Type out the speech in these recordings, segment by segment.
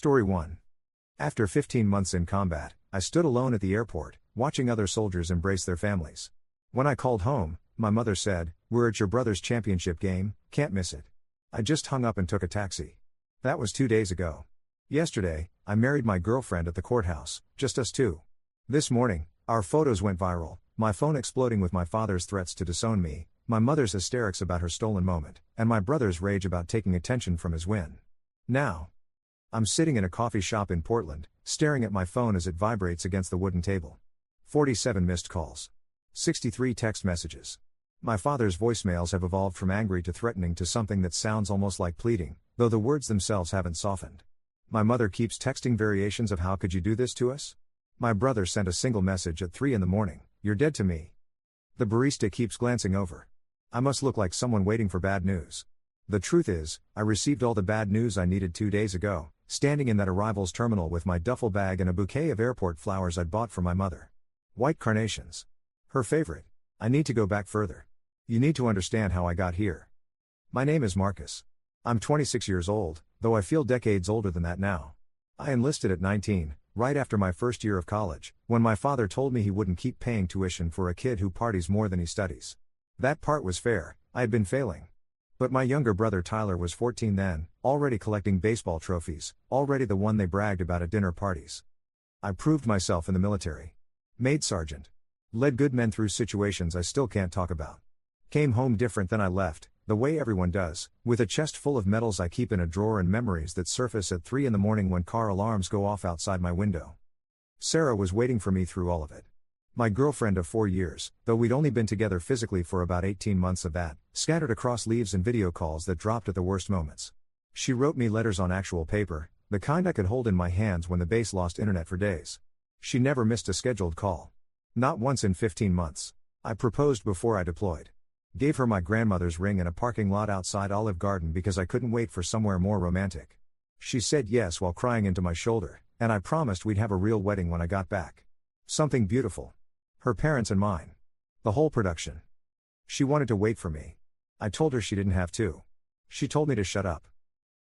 Story 1. After 15 months in combat, I stood alone at the airport, watching other soldiers embrace their families. When I called home, my mother said, "We're at your brother's championship game, can't miss it." I just hung up and took a taxi. That was 2 days ago. Yesterday, I married my girlfriend at the courthouse, just us two. This morning, our photos went viral, my phone exploding with my father's threats to disown me, my mother's hysterics about her stolen moment, and my brother's rage about taking attention from his win. Now, I'm sitting in a coffee shop in Portland, staring at my phone as it vibrates against the wooden table. 47 missed calls. 63 text messages. My father's voicemails have evolved from angry to threatening to something that sounds almost like pleading, though the words themselves haven't softened. My mother keeps texting variations of "How could you do this to us?" My brother sent a single message at 3 a.m, "You're dead to me." The barista keeps glancing over. I must look like someone waiting for bad news. The truth is, I received all the bad news I needed 2 days ago, standing in that arrivals terminal with my duffel bag and a bouquet of airport flowers I'd bought for my mother. White carnations. Her favorite. I need to go back further. You need to understand how I got here. My name is Marcus. I'm 26 years old, though I feel decades older than that now. I enlisted at 19, right after my first year of college, when my father told me he wouldn't keep paying tuition for a kid who parties more than he studies. That part was fair, I had been failing. But my younger brother Tyler was 14 then, already collecting baseball trophies, already the one they bragged about at dinner parties. I proved myself in the military. Made sergeant. Led good men through situations I still can't talk about. Came home different than I left, the way everyone does, with a chest full of medals I keep in a drawer and memories that surface at 3 a.m. when car alarms go off outside my window. Sarah was waiting for me through all of it. My girlfriend of 4 years, though we'd only been together physically for about 18 months of that, scattered across leaves and video calls that dropped at the worst moments. She wrote me letters on actual paper, the kind I could hold in my hands when the base lost internet for days. She never missed a scheduled call. Not once in 15 months. I proposed before I deployed. Gave her my grandmother's ring in a parking lot outside Olive Garden because I couldn't wait for somewhere more romantic. She said yes while crying into my shoulder, and I promised we'd have a real wedding when I got back. Something beautiful. Her parents and mine. The whole production. She wanted to wait for me. I told her she didn't have to. She told me to shut up.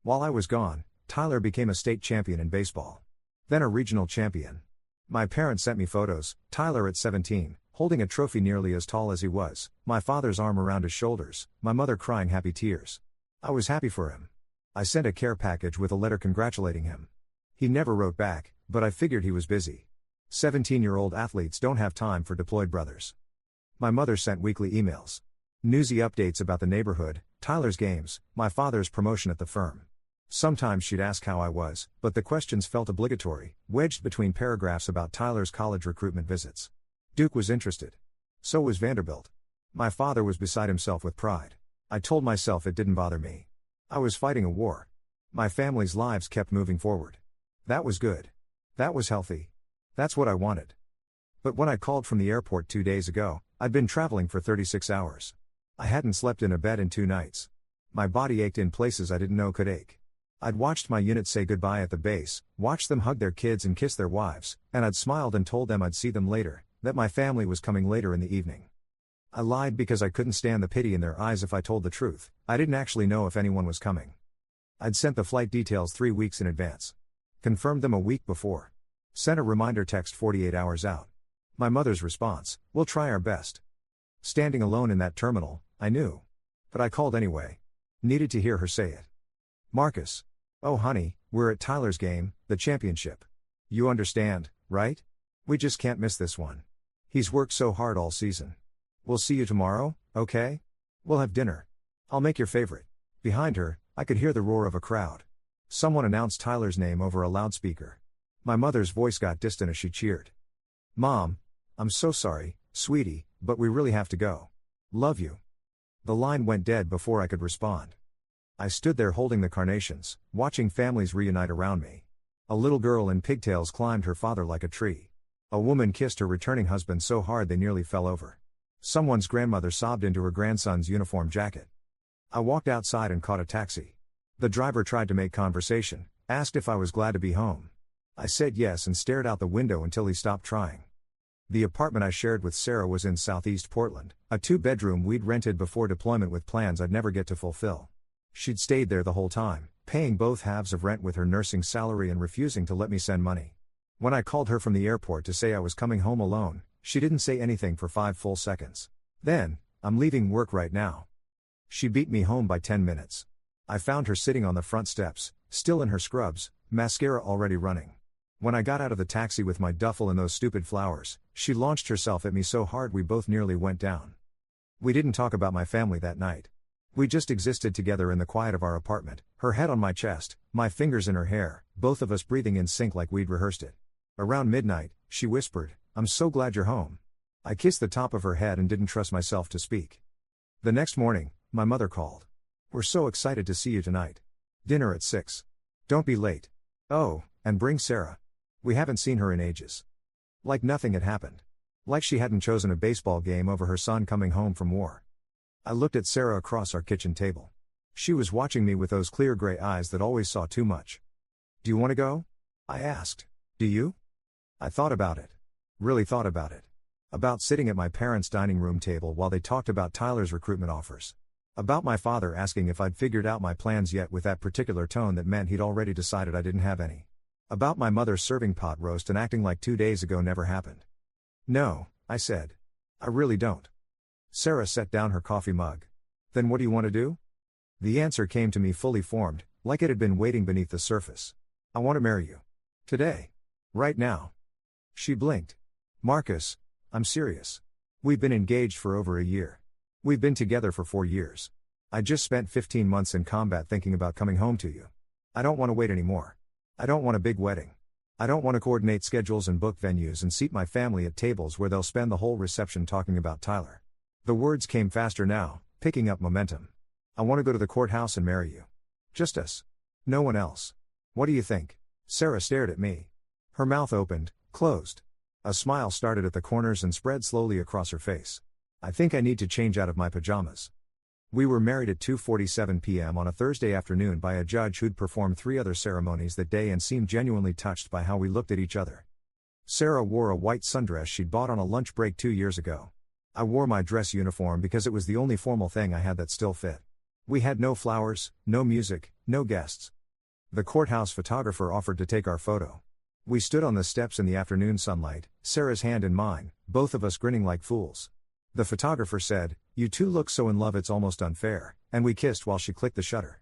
While I was gone, Tyler became a state champion in baseball. Then a regional champion. My parents sent me photos, Tyler at 17, holding a trophy nearly as tall as he was, my father's arm around his shoulders, my mother crying happy tears. I was happy for him. I sent a care package with a letter congratulating him. He never wrote back, but I figured he was busy. 17-year-old athletes don't have time for deployed brothers. My mother sent weekly emails. Newsy updates about the neighborhood, Tyler's games, my father's promotion at the firm. Sometimes she'd ask how I was, but the questions felt obligatory, wedged between paragraphs about Tyler's college recruitment visits. Duke was interested. So was Vanderbilt. My father was beside himself with pride. I told myself it didn't bother me. I was fighting a war. My family's lives kept moving forward. That was good. That was healthy. That's what I wanted. But when I called from the airport 2 days ago, I'd been traveling for 36 hours. I hadn't slept in a bed in 2 nights. My body ached in places I didn't know could ache. I'd watched my unit say goodbye at the base, watched them hug their kids and kiss their wives, and I'd smiled and told them I'd see them later, that my family was coming later in the evening. I lied because I couldn't stand the pity in their eyes if I told the truth. I didn't actually know if anyone was coming. I'd sent the flight details 3 weeks in advance. Confirmed them a week before. Sent a reminder text 48 hours out. My mother's response, "We'll try our best." Standing alone in that terminal, I knew. But I called anyway. Needed to hear her say it. "Marcus. Oh honey, we're at Tyler's game, the championship. You understand, right? We just can't miss this one. He's worked so hard all season. We'll see you tomorrow, okay? We'll have dinner. I'll make your favorite." Behind her, I could hear the roar of a crowd. Someone announced Tyler's name over a loudspeaker. My mother's voice got distant as she cheered. "Mom, I'm so sorry, sweetie, but we really have to go. Love you." The line went dead before I could respond. I stood there holding the carnations, watching families reunite around me. A little girl in pigtails climbed her father like a tree. A woman kissed her returning husband so hard they nearly fell over. Someone's grandmother sobbed into her grandson's uniform jacket. I walked outside and caught a taxi. The driver tried to make conversation, asked if I was glad to be home. I said yes and stared out the window until he stopped trying. The apartment I shared with Sarah was in Southeast Portland, a 2-bedroom we'd rented before deployment with plans I'd never get to fulfill. She'd stayed there the whole time, paying both halves of rent with her nursing salary and refusing to let me send money. When I called her from the airport to say I was coming home alone, she didn't say anything for 5 full seconds. Then, "I'm leaving work right now." She beat me home by 10 minutes. I found her sitting on the front steps, still in her scrubs, mascara already running. When I got out of the taxi with my duffel and those stupid flowers, she launched herself at me so hard we both nearly went down. We didn't talk about my family that night. We just existed together in the quiet of our apartment, her head on my chest, my fingers in her hair, both of us breathing in sync like we'd rehearsed it. Around midnight, she whispered, "I'm so glad you're home." I kissed the top of her head and didn't trust myself to speak. The next morning, my mother called. "We're so excited to see you tonight. Dinner at 6. Don't be late. Oh, and bring Sarah. We haven't seen her in ages." Like nothing had happened. Like she hadn't chosen a baseball game over her son coming home from war. I looked at Sarah across our kitchen table. She was watching me with those clear gray eyes that always saw too much. "Do you want to go?" I asked. "Do you?" I thought about it. Really thought about it. About sitting at my parents' dining room table while they talked about Tyler's recruitment offers. About my father asking if I'd figured out my plans yet with that particular tone that meant he'd already decided I didn't have any. About my mother serving pot roast and acting like 2 days ago never happened. "No," I said. "I really don't." Sarah set down her coffee mug. "Then what do you want to do?" The answer came to me fully formed, like it had been waiting beneath the surface. "I want to marry you. Today. Right now." She blinked. "Marcus, I'm serious. We've been engaged for over a year. We've been together for 4 years. I just spent 15 months in combat thinking about coming home to you. I don't want to wait anymore. I don't want a big wedding. I don't want to coordinate schedules and book venues and seat my family at tables where they'll spend the whole reception talking about Tyler." The words came faster now, picking up momentum. "I want to go to the courthouse and marry you. Just us. No one else. What do you think?" Sarah stared at me. Her mouth opened, closed. A smile started at the corners and spread slowly across her face. "I think I need to change out of my pajamas." We were married at 2:47 p.m. on a Thursday afternoon by a judge who'd performed 3 other ceremonies that day and seemed genuinely touched by how we looked at each other. Sarah wore a white sundress she'd bought on a lunch break 2 years ago. I wore my dress uniform because it was the only formal thing I had that still fit. We had no flowers, no music, no guests. The courthouse photographer offered to take our photo. We stood on the steps in the afternoon sunlight, Sarah's hand in mine, both of us grinning like fools. The photographer said, "You two look so in love it's almost unfair," and we kissed while she clicked the shutter.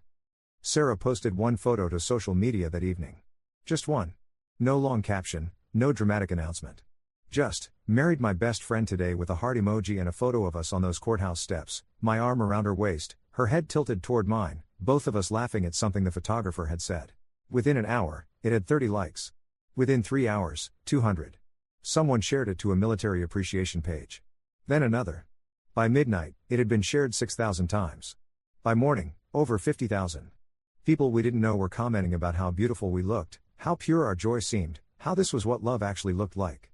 Sarah posted one photo to social media that evening. Just one. No long caption, no dramatic announcement. Just, "Married my best friend today," with a heart emoji and a photo of us on those courthouse steps, my arm around her waist, her head tilted toward mine, both of us laughing at something the photographer had said. Within an hour, it had 30 likes. Within 3 hours, 200. Someone shared it to a military appreciation page. Then another. By midnight, it had been shared 6,000 times. By morning, over 50,000. People we didn't know were commenting about how beautiful we looked, how pure our joy seemed, how this was what love actually looked like.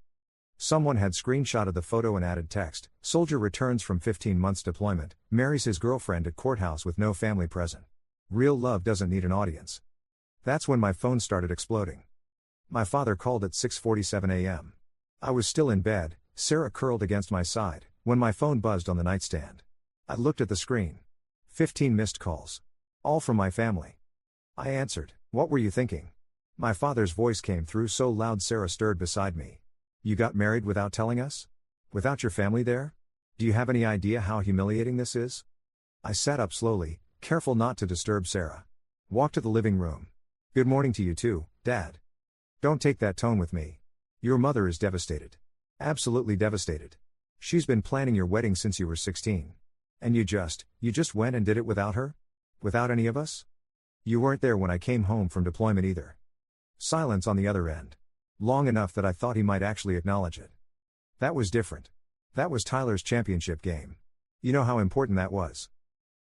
Someone had screenshotted the photo and added text, "Soldier returns from 15 months deployment, marries his girlfriend at courthouse with no family present. Real love doesn't need an audience." That's when my phone started exploding. My father called at 6:47 a.m. I was still in bed, Sarah curled against my side, when my phone buzzed on the nightstand. I looked at the screen. 15 missed calls. All from my family. I answered. "What were you thinking?" My father's voice came through so loud Sarah stirred beside me. "You got married without telling us? Without your family there? Do you have any idea how humiliating this is?" I sat up slowly, careful not to disturb Sarah. Walked to the living room. "Good morning to you too, Dad. Don't take that tone with me. Your mother is devastated. Absolutely devastated. She's been planning your wedding since you were 16. And you just went and did it without her? Without any of us? You weren't there when I came home from deployment either." Silence on the other end. Long enough that I thought he might actually acknowledge it. "That was different. That was Tyler's championship game. You know how important that was?"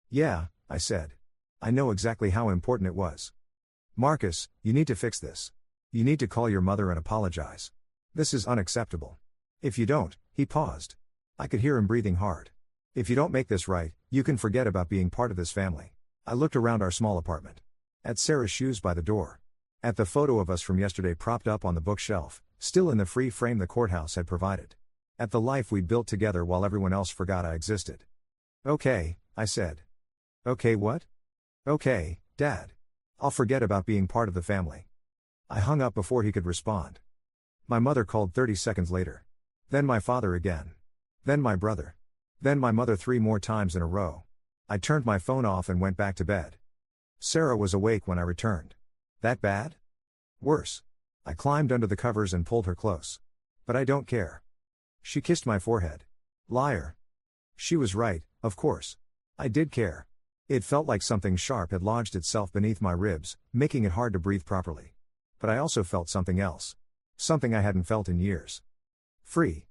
"Yeah," I said. "I know exactly how important it was. Marcus, you need to fix this. You need to call your mother and apologize. This is unacceptable. If you don't," he paused. I could hear him breathing hard. "If you don't make this right, you can forget about being part of this family." I looked around our small apartment. At Sarah's shoes by the door. At the photo of us from yesterday propped up on the bookshelf, still in the free frame the courthouse had provided. At the life we'd built together while everyone else forgot I existed. "Okay," I said. "Okay what?" Okay, Dad. I'll forget about being part of the family. I hung up before he could respond. My mother called 30 seconds later. Then my father again. Then my brother. Then my mother 3 more times in a row. I turned my phone off and went back to bed. Sarah was awake when I returned. That bad? Worse. I climbed under the covers and pulled her close. But I don't care. She kissed my forehead. Liar. She was right, of course. I did care. It felt like something sharp had lodged itself beneath my ribs, making it hard to breathe properly. But I also felt something else. Something I hadn't felt in years. Free.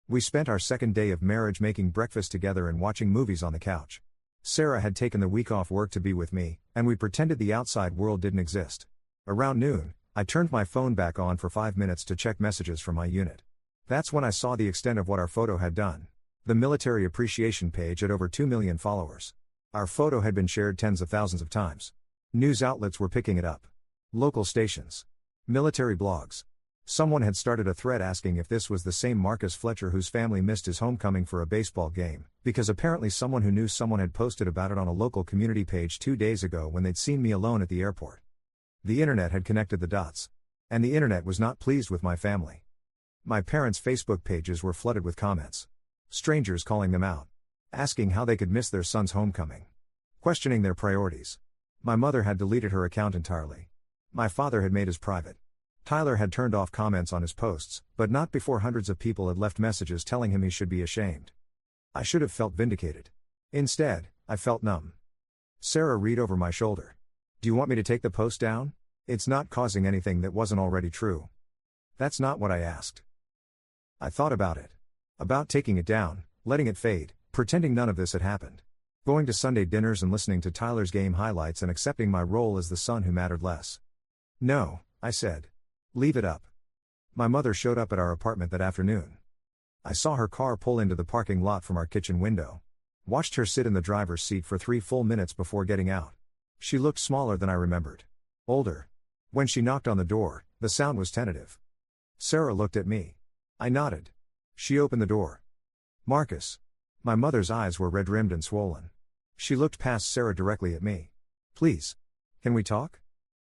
We spent our second day of marriage making breakfast together and watching movies on the couch. Sarah had taken the week off work to be with me, and we pretended the outside world didn't exist. Around noon, I turned my phone back on for 5 minutes to check messages from my unit. That's when I saw the extent of what our photo had done. The military appreciation page had over 2 million followers. Our photo had been shared tens of thousands of times. News outlets were picking it up. Local stations. Military blogs. Someone had started a thread asking if this was the same Marcus Fletcher whose family missed his homecoming for a baseball game, because apparently someone who knew someone had posted about it on a local community page 2 days ago when they'd seen me alone at the airport. The internet had connected the dots. And the internet was not pleased with my family. My parents' Facebook pages were flooded with comments. Strangers calling them out. Asking how they could miss their son's homecoming. Questioning their priorities. My mother had deleted her account entirely. My father had made his private. Tyler had turned off comments on his posts, but not before hundreds of people had left messages telling him he should be ashamed. I should have felt vindicated. Instead, I felt numb. Sarah read over my shoulder. Do you want me to take the post down? It's not causing anything that wasn't already true. That's not what I asked. I thought about it. About taking it down, letting it fade, pretending none of this had happened. Going to Sunday dinners and listening to Tyler's game highlights and accepting my role as the son who mattered less. No, I said. Leave it up. My mother showed up at our apartment that afternoon. I saw her car pull into the parking lot from our kitchen window. Watched her sit in the driver's seat for 3 full minutes before getting out. She looked smaller than I remembered. Older. When she knocked on the door, the sound was tentative. Sarah looked at me. I nodded. She opened the door. Marcus. My mother's eyes were red-rimmed and swollen. She looked past Sarah directly at me. Please. Can we talk?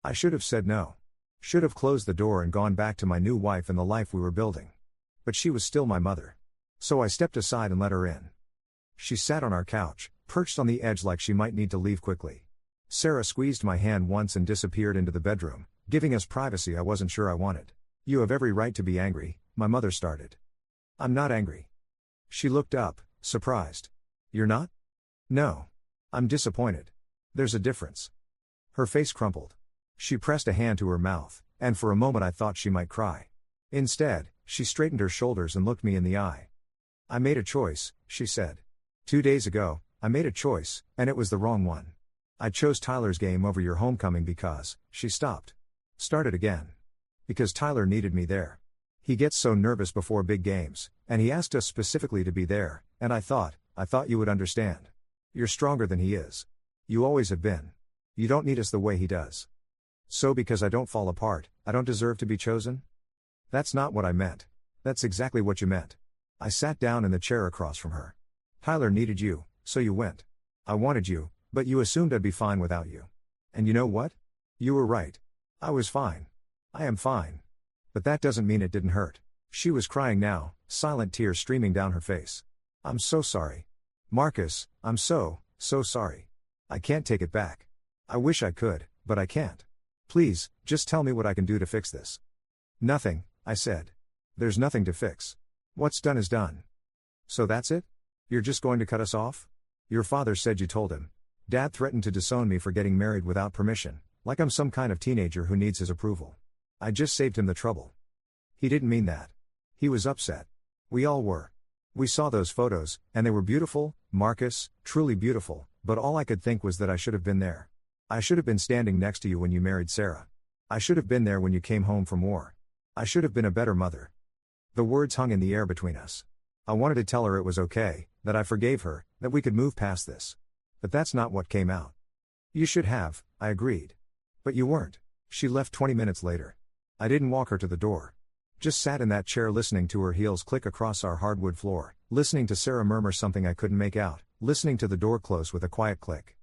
I should have said no. Should have closed the door and gone back to my new wife and the life we were building. But she was still my mother. So I stepped aside and let her in. She sat on our couch, perched on the edge like she might need to leave quickly. Sarah squeezed my hand once and disappeared into the bedroom, giving us privacy I wasn't sure I wanted. You have every right to be angry, my mother started. I'm not angry. She looked up, surprised. You're not? No. I'm disappointed. There's a difference. Her face crumpled. She pressed a hand to her mouth, and for a moment I thought she might cry. Instead, she straightened her shoulders and looked me in the eye. I made a choice, she said. 2 days ago, I made a choice, and it was the wrong one. I chose Tyler's game over your homecoming because, she stopped. Started again. Because Tyler needed me there. He gets so nervous before big games, and he asked us specifically to be there, and I thought you would understand. You're stronger than he is. You always have been. You don't need us the way he does. So because I don't fall apart, I don't deserve to be chosen? That's not what I meant. That's exactly what you meant. I sat down in the chair across from her. Tyler needed you, so you went. I wanted you, but you assumed I'd be fine without you. And you know what? You were right. I was fine. I am fine. But that doesn't mean it didn't hurt. She was crying now, silent tears streaming down her face. I'm so sorry. Marcus, I'm so sorry. I can't take it back. I wish I could, but I can't. Please, just tell me what I can do to fix this. Nothing, I said. There's nothing to fix. What's done is done. So that's it? You're just going to cut us off? Your father said you told him. Dad threatened to disown me for getting married without permission, like I'm some kind of teenager who needs his approval. I just saved him the trouble. He didn't mean that. He was upset. We all were. We saw those photos, and they were beautiful, Marcus, truly beautiful, but all I could think was that I should have been there. I should have been standing next to you when you married Sarah. I should have been there when you came home from war. I should have been a better mother. The words hung in the air between us. I wanted to tell her it was okay, that I forgave her, that we could move past this. But that's not what came out. You should have, I agreed. But you weren't. She left 20 minutes later. I didn't walk her to the door. Just sat in that chair listening to her heels click across our hardwood floor, listening to Sarah murmur something I couldn't make out, listening to the door close with a quiet click.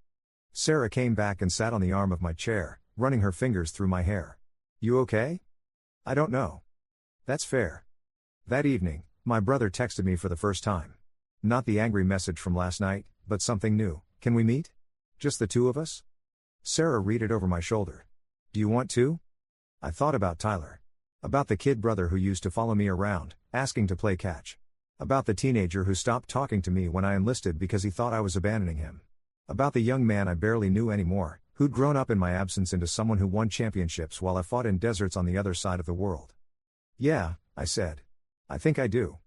Sarah came back and sat on the arm of my chair, running her fingers through my hair. You okay? I don't know. That's fair. That evening, my brother texted me for the first time. Not the angry message from last night, but something new. Can we meet? Just the two of us? Sarah read it over my shoulder. Do you want to? I thought about Tyler. About the kid brother who used to follow me around, asking to play catch. About the teenager who stopped talking to me when I enlisted because he thought I was abandoning him. About the young man I barely knew anymore, who'd grown up in my absence into someone who won championships while I fought in deserts on the other side of the world. Yeah, I said. I think I do.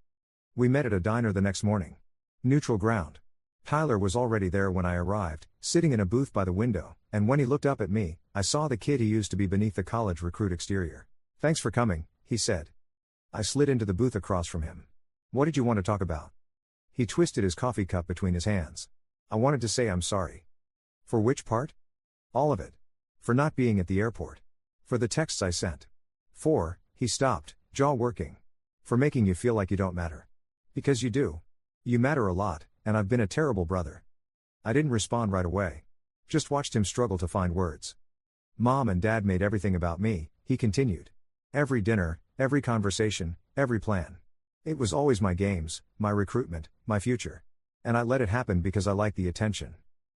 We met at a diner the next morning. Neutral ground. Tyler was already there when I arrived, sitting in a booth by the window, and when he looked up at me, I saw the kid he used to be beneath the college recruit exterior. Thanks for coming, he said. I slid into the booth across from him. What did you want to talk about? He twisted his coffee cup between his hands. I wanted to say I'm sorry. For which part? All of it. For not being at the airport. For the texts I sent. For, he stopped, jaw working. For making you feel like you don't matter. Because you do. You matter a lot, and I've been a terrible brother. I didn't respond right away. Just watched him struggle to find words. Mom and Dad made everything about me, he continued. Every dinner, every conversation, every plan. It was always my games, my recruitment, my future. And I let it happen because I liked the attention.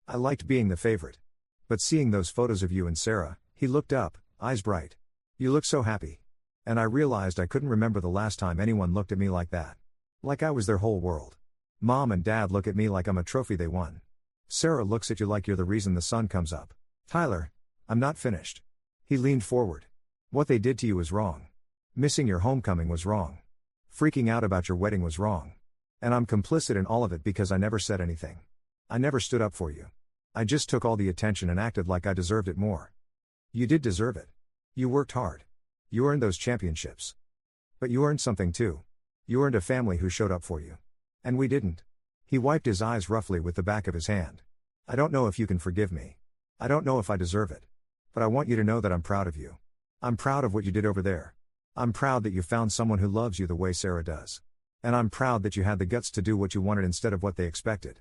I liked being the favorite. But seeing those photos of you and Sarah, he looked up, eyes bright. You look so happy. And I realized I couldn't remember the last time anyone looked at me like that. Like I was their whole world. Mom and Dad look at me like I'm a trophy they won. Sarah looks at you like you're the reason the sun comes up. Tyler, I'm not finished. He leaned forward. What they did to you was wrong. Missing your homecoming was wrong. Freaking out about your wedding was wrong. And I'm complicit in all of it because I never said anything. I never stood up for you. I just took all the attention and acted like I deserved it more. You did deserve it. You worked hard. You earned those championships. But you earned something too. You earned a family who showed up for you. And we didn't. He wiped his eyes roughly with the back of his hand. I don't know if you can forgive me. I don't know if I deserve it. But I want you to know that I'm proud of you. I'm proud of what you did over there. I'm proud that you found someone who loves you the way Sarah does. And I'm proud that you had the guts to do what you wanted instead of what they expected.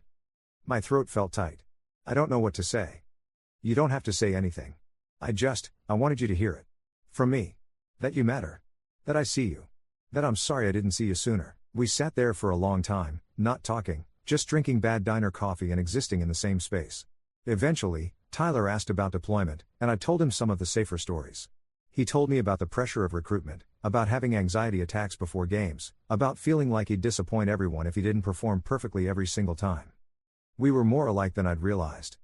My throat felt tight. I don't know what to say. You don't have to say anything. I wanted you to hear it. From me. That you matter. That I see you. That I'm sorry I didn't see you sooner. We sat there for a long time, not talking, just drinking bad diner coffee and existing in the same space. Eventually, Tyler asked about deployment, and I told him some of the safer stories. He told me about the pressure of recruitment, about having anxiety attacks before games, about feeling like he'd disappoint everyone if he didn't perform perfectly every single time. We were more alike than I'd realized.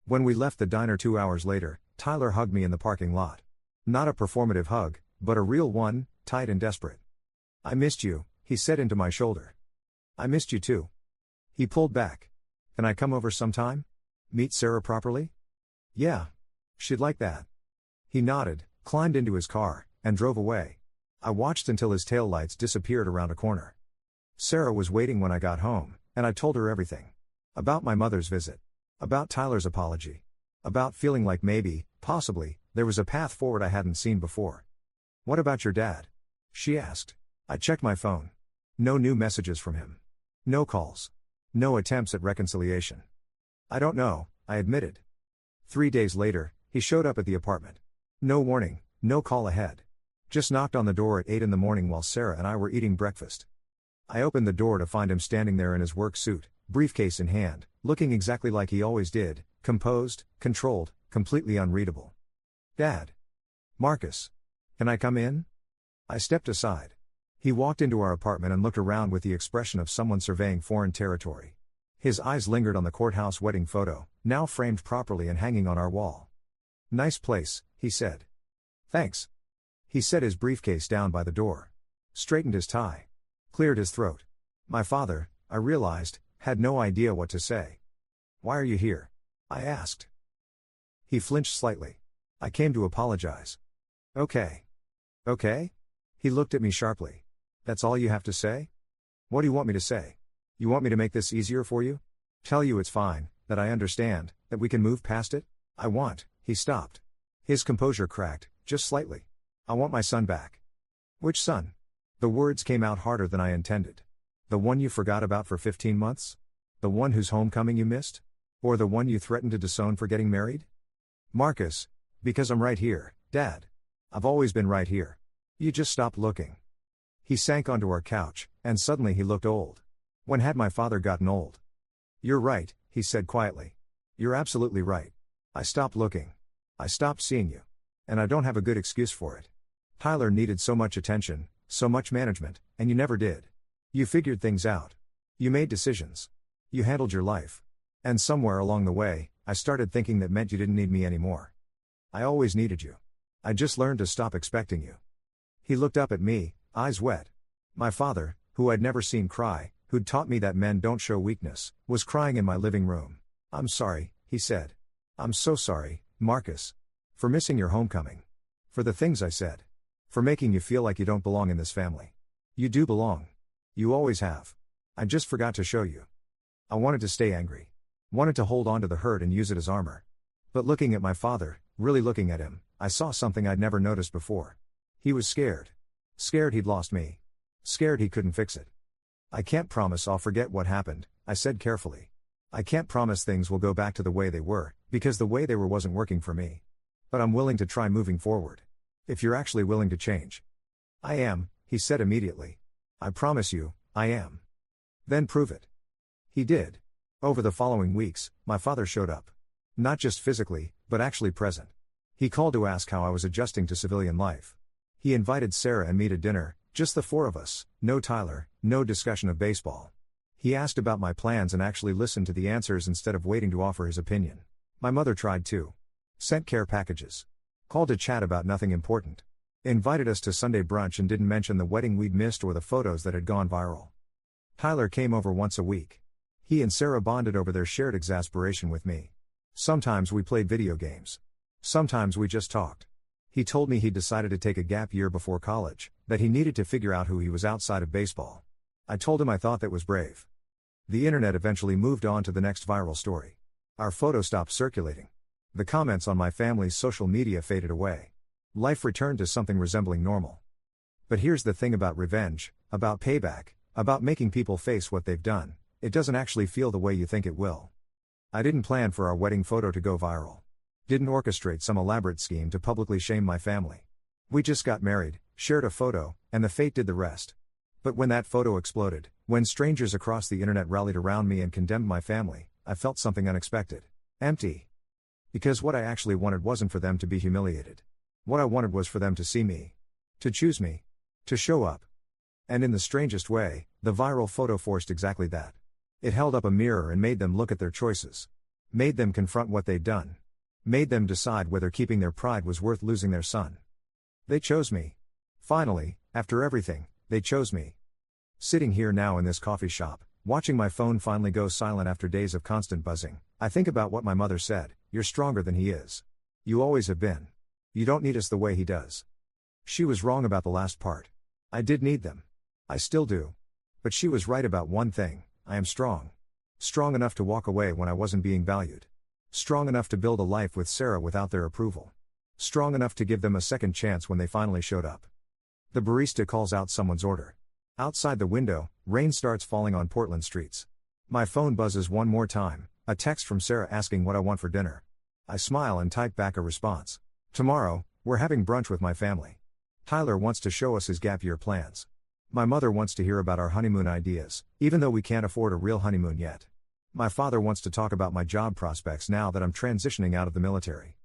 When we left the diner 2 hours later, Tyler hugged me in the parking lot. Not a performative hug, but a real one, tight and desperate. I missed you, he said into my shoulder. I missed you too. He pulled back. Can I come over sometime? Meet Sarah properly? Yeah. She'd like that. He nodded, climbed into his car, and drove away. I watched until his taillights disappeared around a corner. Sarah was waiting when I got home, and I told her everything. About my mother's visit. About Tyler's apology. About feeling like maybe, possibly, there was a path forward I hadn't seen before. What about your dad? She asked. I checked my phone. No new messages from him. No calls. No attempts at reconciliation. I don't know, I admitted. 3 days later, he showed up at the apartment. No warning, no call ahead. Just knocked on the door at 8 in the morning while Sarah and I were eating breakfast. I opened the door to find him standing there in his work suit, briefcase in hand, looking exactly like he always did, composed, controlled, completely unreadable. Dad. Marcus. Can I come in? I stepped aside. He walked into our apartment and looked around with the expression of someone surveying foreign territory. His eyes lingered on the courthouse wedding photo, now framed properly and hanging on our wall. Nice place, he said. Thanks. He set his briefcase down by the door. Straightened his tie. Cleared his throat. My father, I realized, had no idea what to say. Why are you here? I asked. He flinched slightly. I came to apologize. Okay. Okay? He looked at me sharply. That's all you have to say? What do you want me to say? You want me to make this easier for you? Tell you it's fine, that I understand, that we can move past it? He stopped. His composure cracked, just slightly. I want my son back. Which son? The words came out harder than I intended. The one you forgot about for 15 months? The one whose homecoming you missed? Or the one you threatened to disown for getting married? Marcus, because I'm right here, Dad. I've always been right here. You just stopped looking. He sank onto our couch, and suddenly he looked old. When had my father gotten old? You're right, he said quietly. You're absolutely right. I stopped looking. I stopped seeing you. And I don't have a good excuse for it. Tyler needed so much attention, so much management, and you never did. You figured things out. You made decisions. You handled your life. And somewhere along the way, I started thinking that meant you didn't need me anymore. I always needed you. I just learned to stop expecting you. He looked up at me, eyes wet. My father, who I'd never seen cry, who'd taught me that men don't show weakness, was crying in my living room. I'm sorry, he said. I'm so sorry, Marcus. For missing your homecoming. For the things I said. For making you feel like you don't belong in this family. You do belong. You always have. I just forgot to show you. I wanted to stay angry. Wanted to hold on to the hurt and use it as armor. But looking at my father, really looking at him, I saw something I'd never noticed before. He was scared. Scared he'd lost me. Scared he couldn't fix it. I can't promise I'll forget what happened, I said carefully. I can't promise things will go back to the way they were, because the way they were wasn't working for me. But I'm willing to try moving forward. If you're actually willing to change. I am, he said immediately. I promise you, I am. Then prove it. He did. Over the following weeks, my father showed up. Not just physically, but actually present. He called to ask how I was adjusting to civilian life. He invited Sarah and me to dinner, just the four of us, no Tyler, no discussion of baseball. He asked about my plans and actually listened to the answers instead of waiting to offer his opinion. My mother tried too. Sent care packages. Called to chat about nothing important. Invited us to Sunday brunch and didn't mention the wedding we'd missed or the photos that had gone viral. Tyler came over once a week. He and Sarah bonded over their shared exasperation with me. Sometimes we played video games. Sometimes we just talked. He told me he'd decided to take a gap year before college, that he needed to figure out who he was outside of baseball. I told him I thought that was brave. The internet eventually moved on to the next viral story. Our photo stopped circulating. The comments on my family's social media faded away. Life returned to something resembling normal. But here's the thing about revenge, about payback, about making people face what they've done, it doesn't actually feel the way you think it will. I didn't plan for our wedding photo to go viral. Didn't orchestrate some elaborate scheme to publicly shame my family. We just got married, shared a photo, and the fate did the rest. But when that photo exploded, when strangers across the internet rallied around me and condemned my family, I felt something unexpected. Empty. Because what I actually wanted wasn't for them to be humiliated. What I wanted was for them to see me. To choose me. To show up. And in the strangest way, the viral photo forced exactly that. It held up a mirror and made them look at their choices. Made them confront what they'd done. Made them decide whether keeping their pride was worth losing their son. They chose me. Finally, after everything, they chose me. Sitting here now in this coffee shop, watching my phone finally go silent after days of constant buzzing, I think about what my mother said, "You're stronger than he is. You always have been. You don't need us the way he does." She was wrong about the last part. I did need them. I still do. But she was right about one thing, I am strong. Strong enough to walk away when I wasn't being valued. Strong enough to build a life with Sarah without their approval. Strong enough to give them a second chance when they finally showed up. The barista calls out someone's order. Outside the window, rain starts falling on Portland streets. My phone buzzes one more time, a text from Sarah asking what I want for dinner. I smile and type back a response. Tomorrow, we're having brunch with my family. Tyler wants to show us his gap year plans. My mother wants to hear about our honeymoon ideas, even though we can't afford a real honeymoon yet. My father wants to talk about my job prospects now that I'm transitioning out of the military.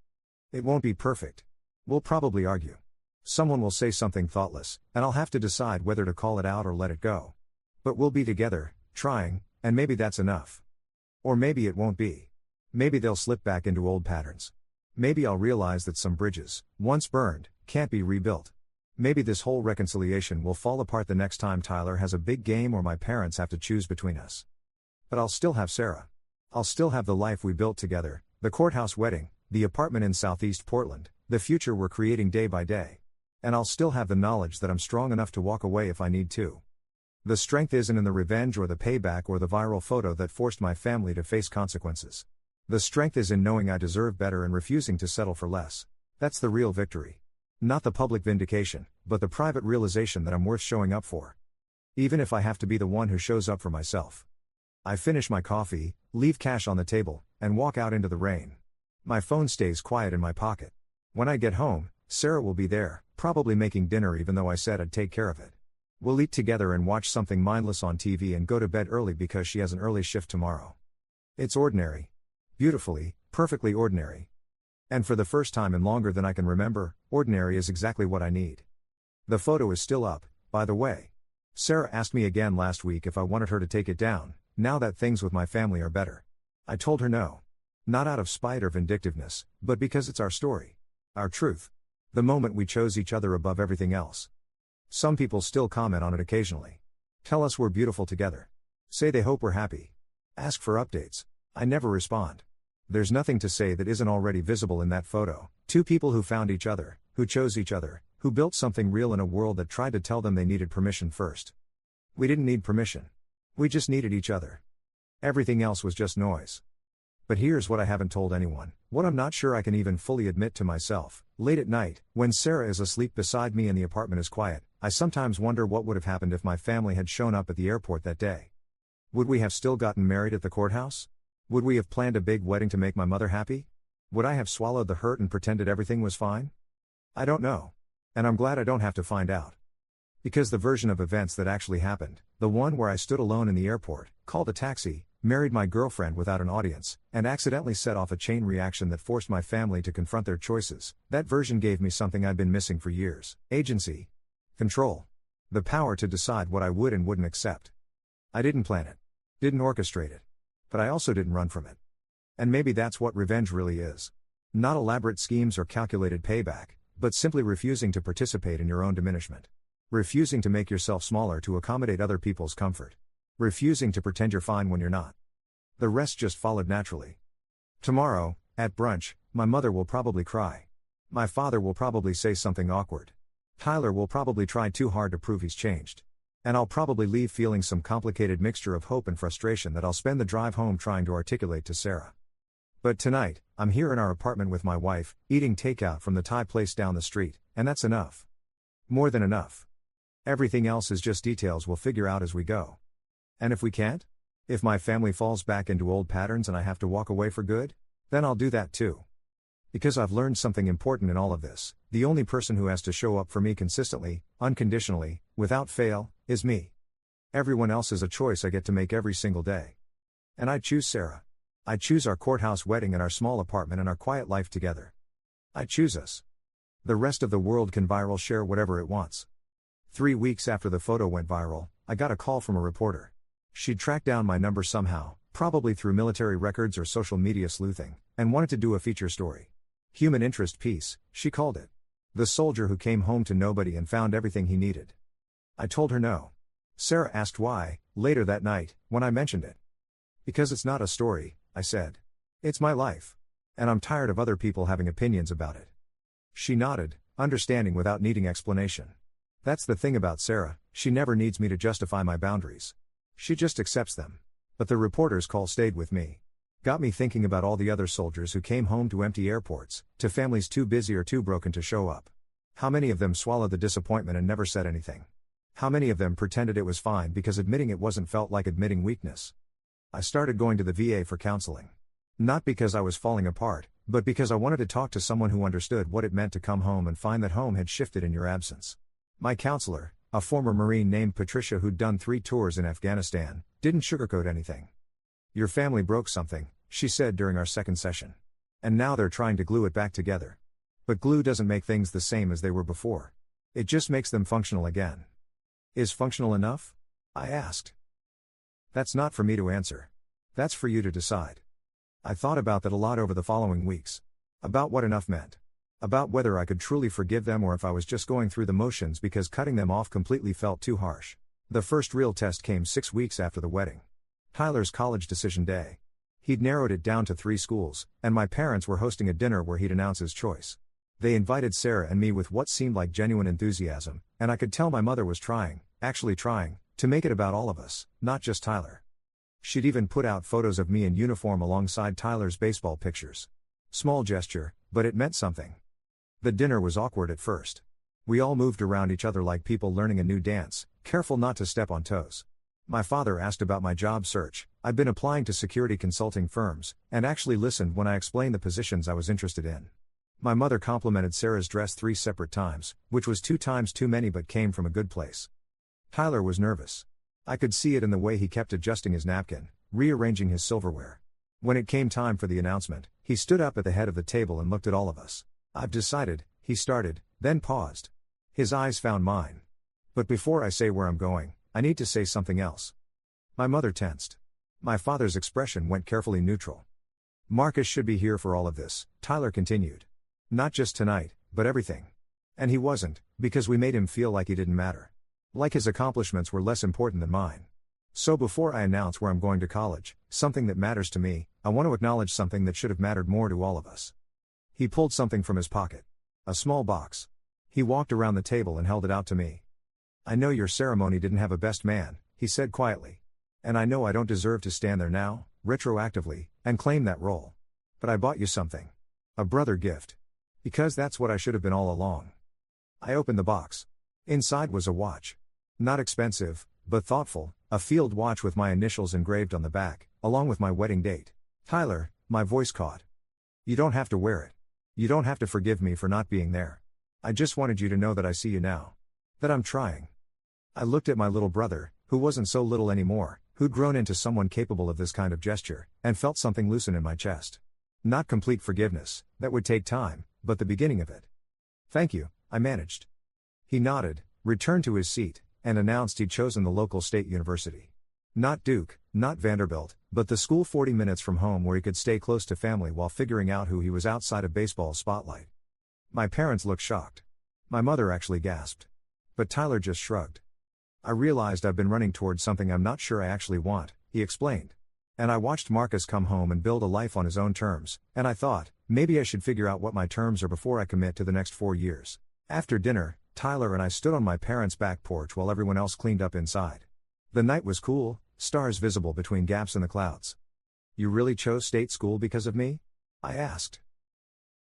It won't be perfect. We'll probably argue. Someone will say something thoughtless, and I'll have to decide whether to call it out or let it go. But we'll be together, trying, and maybe that's enough. Or maybe it won't be. Maybe they'll slip back into old patterns. Maybe I'll realize that some bridges, once burned, can't be rebuilt. Maybe this whole reconciliation will fall apart the next time Tyler has a big game or my parents have to choose between us. But I'll still have Sarah. I'll still have the life we built together, the courthouse wedding, the apartment in Southeast Portland, the future we're creating day by day. And I'll still have the knowledge that I'm strong enough to walk away if I need to. The strength isn't in the revenge or the payback or the viral photo that forced my family to face consequences. The strength is in knowing I deserve better and refusing to settle for less. That's the real victory. Not the public vindication, but the private realization that I'm worth showing up for. Even if I have to be the one who shows up for myself. I finish my coffee, leave cash on the table, and walk out into the rain. My phone stays quiet in my pocket. When I get home, Sarah will be there, probably making dinner even though I said I'd take care of it. We'll eat together and watch something mindless on TV and go to bed early because she has an early shift tomorrow. It's ordinary. Beautifully, perfectly ordinary. And for the first time in longer than I can remember, ordinary is exactly what I need. The photo is still up, by the way. Sarah asked me again last week if I wanted her to take it down, now that things with my family are better. I told her no. Not out of spite or vindictiveness, but because it's our story. Our truth. The moment we chose each other above everything else. Some people still comment on it occasionally. Tell us we're beautiful together. Say they hope we're happy. Ask for updates. I never respond. There's nothing to say that isn't already visible in that photo. Two people who found each other, who chose each other, who built something real in a world that tried to tell them they needed permission first. We didn't need permission. We just needed each other. Everything else was just noise. But here's what I haven't told anyone, what I'm not sure I can even fully admit to myself. Late at night, when Sarah is asleep beside me and the apartment is quiet, I sometimes wonder what would have happened if my family had shown up at the airport that day. Would we have still gotten married at the courthouse? Would we have planned a big wedding to make my mother happy? Would I have swallowed the hurt and pretended everything was fine? I don't know. And I'm glad I don't have to find out. Because the version of events that actually happened, the one where I stood alone in the airport, called a taxi, married my girlfriend without an audience, and accidentally set off a chain reaction that forced my family to confront their choices, that version gave me something I'd been missing for years: agency. Control. The power to decide what I would and wouldn't accept. I didn't plan it. Didn't orchestrate it. But I also didn't run from it. And maybe that's what revenge really is. Not elaborate schemes or calculated payback, but simply refusing to participate in your own diminishment. Refusing to make yourself smaller to accommodate other people's comfort. Refusing to pretend you're fine when you're not. The rest just followed naturally. Tomorrow, at brunch, my mother will probably cry. My father will probably say something awkward. Tyler will probably try too hard to prove he's changed. And I'll probably leave feeling some complicated mixture of hope and frustration that I'll spend the drive home trying to articulate to Sarah. But tonight, I'm here in our apartment with my wife, eating takeout from the Thai place down the street, and that's enough. More than enough. Everything else is just details we'll figure out as we go. And if we can't? If my family falls back into old patterns and I have to walk away for good? Then I'll do that too. Because I've learned something important in all of this: the only person who has to show up for me consistently, unconditionally, without fail, is me. Everyone else is a choice I get to make every single day. And I choose Sarah. I choose our courthouse wedding and our small apartment and our quiet life together. I choose us. The rest of the world can viral share whatever it wants. 3 weeks after the photo went viral, I got a call from a reporter. She'd tracked down my number somehow, probably through military records or social media sleuthing, and wanted to do a feature story. Human interest piece, she called it. The soldier who came home to nobody and found everything he needed. I told her no. Sarah asked why, later that night, when I mentioned it. Because it's not a story, I said. It's my life. And I'm tired of other people having opinions about it. She nodded, understanding without needing explanation. That's the thing about Sarah, she never needs me to justify my boundaries. She just accepts them. But the reporter's call stayed with me. Got me thinking about all the other soldiers who came home to empty airports, to families too busy or too broken to show up. How many of them swallowed the disappointment and never said anything? How many of them pretended it was fine because admitting it wasn't felt like admitting weakness? I started going to the VA for counseling. Not because I was falling apart, but because I wanted to talk to someone who understood what it meant to come home and find that home had shifted in your absence. My counselor, a former Marine named Patricia who'd done 3 tours in Afghanistan, didn't sugarcoat anything. Your family broke something, she said during our second session. And now they're trying to glue it back together. But glue doesn't make things the same as they were before. It just makes them functional again. Is functional enough? I asked. That's not for me to answer. That's for you to decide. I thought about that a lot over the following weeks. About what enough meant. About whether I could truly forgive them or if I was just going through the motions because cutting them off completely felt too harsh. The first real test came 6 weeks after the wedding. Tyler's college decision day. He'd narrowed it down to 3 schools, and my parents were hosting a dinner where he'd announce his choice. They invited Sarah and me with what seemed like genuine enthusiasm, and I could tell my mother was trying, actually trying, to make it about all of us, not just Tyler. She'd even put out photos of me in uniform alongside Tyler's baseball pictures. Small gesture, but it meant something. The dinner was awkward at first. We all moved around each other like people learning a new dance, careful not to step on toes. My father asked about my job search, I'd been applying to security consulting firms, and actually listened when I explained the positions I was interested in. My mother complimented Sarah's dress 3 separate times, which was 2 times too many but came from a good place. Tyler was nervous. I could see it in the way he kept adjusting his napkin, rearranging his silverware. When it came time for the announcement, he stood up at the head of the table and looked at all of us. "I've decided," he started, then paused. His eyes found mine. "But before I say where I'm going, I need to say something else." My mother tensed. My father's expression went carefully neutral. "Marcus should be here for all of this," Tyler continued. "Not just tonight, but everything. And he wasn't, because we made him feel like he didn't matter. Like his accomplishments were less important than mine. So before I announce where I'm going to college, something that matters to me, I want to acknowledge something that should have mattered more to all of us." He pulled something from his pocket. A small box. He walked around the table and held it out to me. "I know your ceremony didn't have a best man," he said quietly. "And I know I don't deserve to stand there now, retroactively, and claim that role. But I bought you something. A brother gift. Because that's what I should have been all along." I opened the box. Inside was a watch. Not expensive, but thoughtful, a field watch with my initials engraved on the back, along with my wedding date. "Tyler," my voice caught. "You don't have to wear it. You don't have to forgive me for not being there. I just wanted you to know that I see you now. That I'm trying." I looked at my little brother, who wasn't so little anymore, who'd grown into someone capable of this kind of gesture, and felt something loosen in my chest. Not complete forgiveness, that would take time, but the beginning of it. "Thank you," I managed. He nodded, returned to his seat, and announced he'd chosen the local state university. Not Duke, not Vanderbilt, but the school 40 minutes from home where he could stay close to family while figuring out who he was outside of baseball's spotlight. My parents looked shocked. My mother actually gasped. But Tyler just shrugged. "I realized I've been running towards something I'm not sure I actually want," he explained. "And I watched Marcus come home and build a life on his own terms, and I thought, maybe I should figure out what my terms are before I commit to the next 4 years. After dinner, Tyler and I stood on my parents' back porch while everyone else cleaned up inside. The night was cool, stars visible between gaps in the clouds. "You really chose state school because of me?" I asked.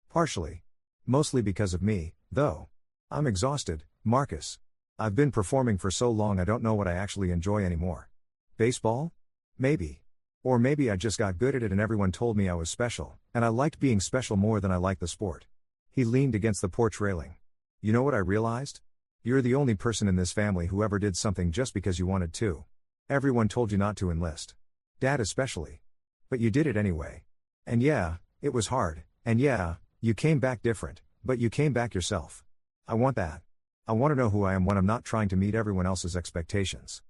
"Partially. Mostly because of me, though. I'm exhausted, Marcus. I've been performing for so long I don't know what I actually enjoy anymore. Baseball? Maybe. Or maybe I just got good at it and everyone told me I was special, and I liked being special more than I liked the sport." He leaned against the porch railing. "You know what I realized? You're the only person in this family who ever did something just because you wanted to. Everyone told you not to enlist. Dad especially. But you did it anyway. And yeah, it was hard, and yeah, you came back different, but you came back yourself. I want that. I want to know who I am when I'm not trying to meet everyone else's expectations."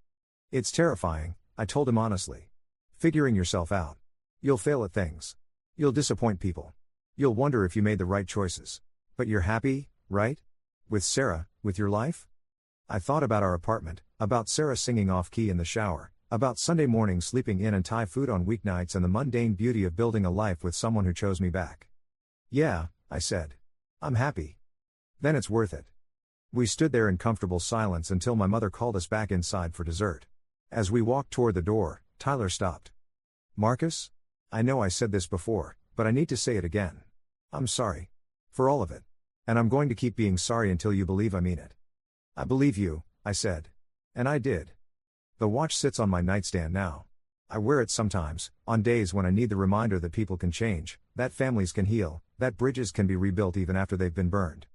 "It's terrifying," I told him honestly. "Figuring yourself out. You'll fail at things. You'll disappoint people. You'll wonder if you made the right choices. But you're happy, right? With Sarah, with your life?" I thought about our apartment, about Sarah singing off-key in the shower, about Sunday mornings sleeping in and Thai food on weeknights and the mundane beauty of building a life with someone who chose me back. "Yeah," I said. "I'm happy." "Then it's worth it." We stood there in comfortable silence until my mother called us back inside for dessert. As we walked toward the door, Tyler stopped. "Marcus? I know I said this before, but I need to say it again. I'm sorry. For all of it. And I'm going to keep being sorry until you believe I mean it." "I believe you," I said. And I did. The watch sits on my nightstand now. I wear it sometimes, on days when I need the reminder that people can change, that families can heal, that bridges can be rebuilt even after they've been burned.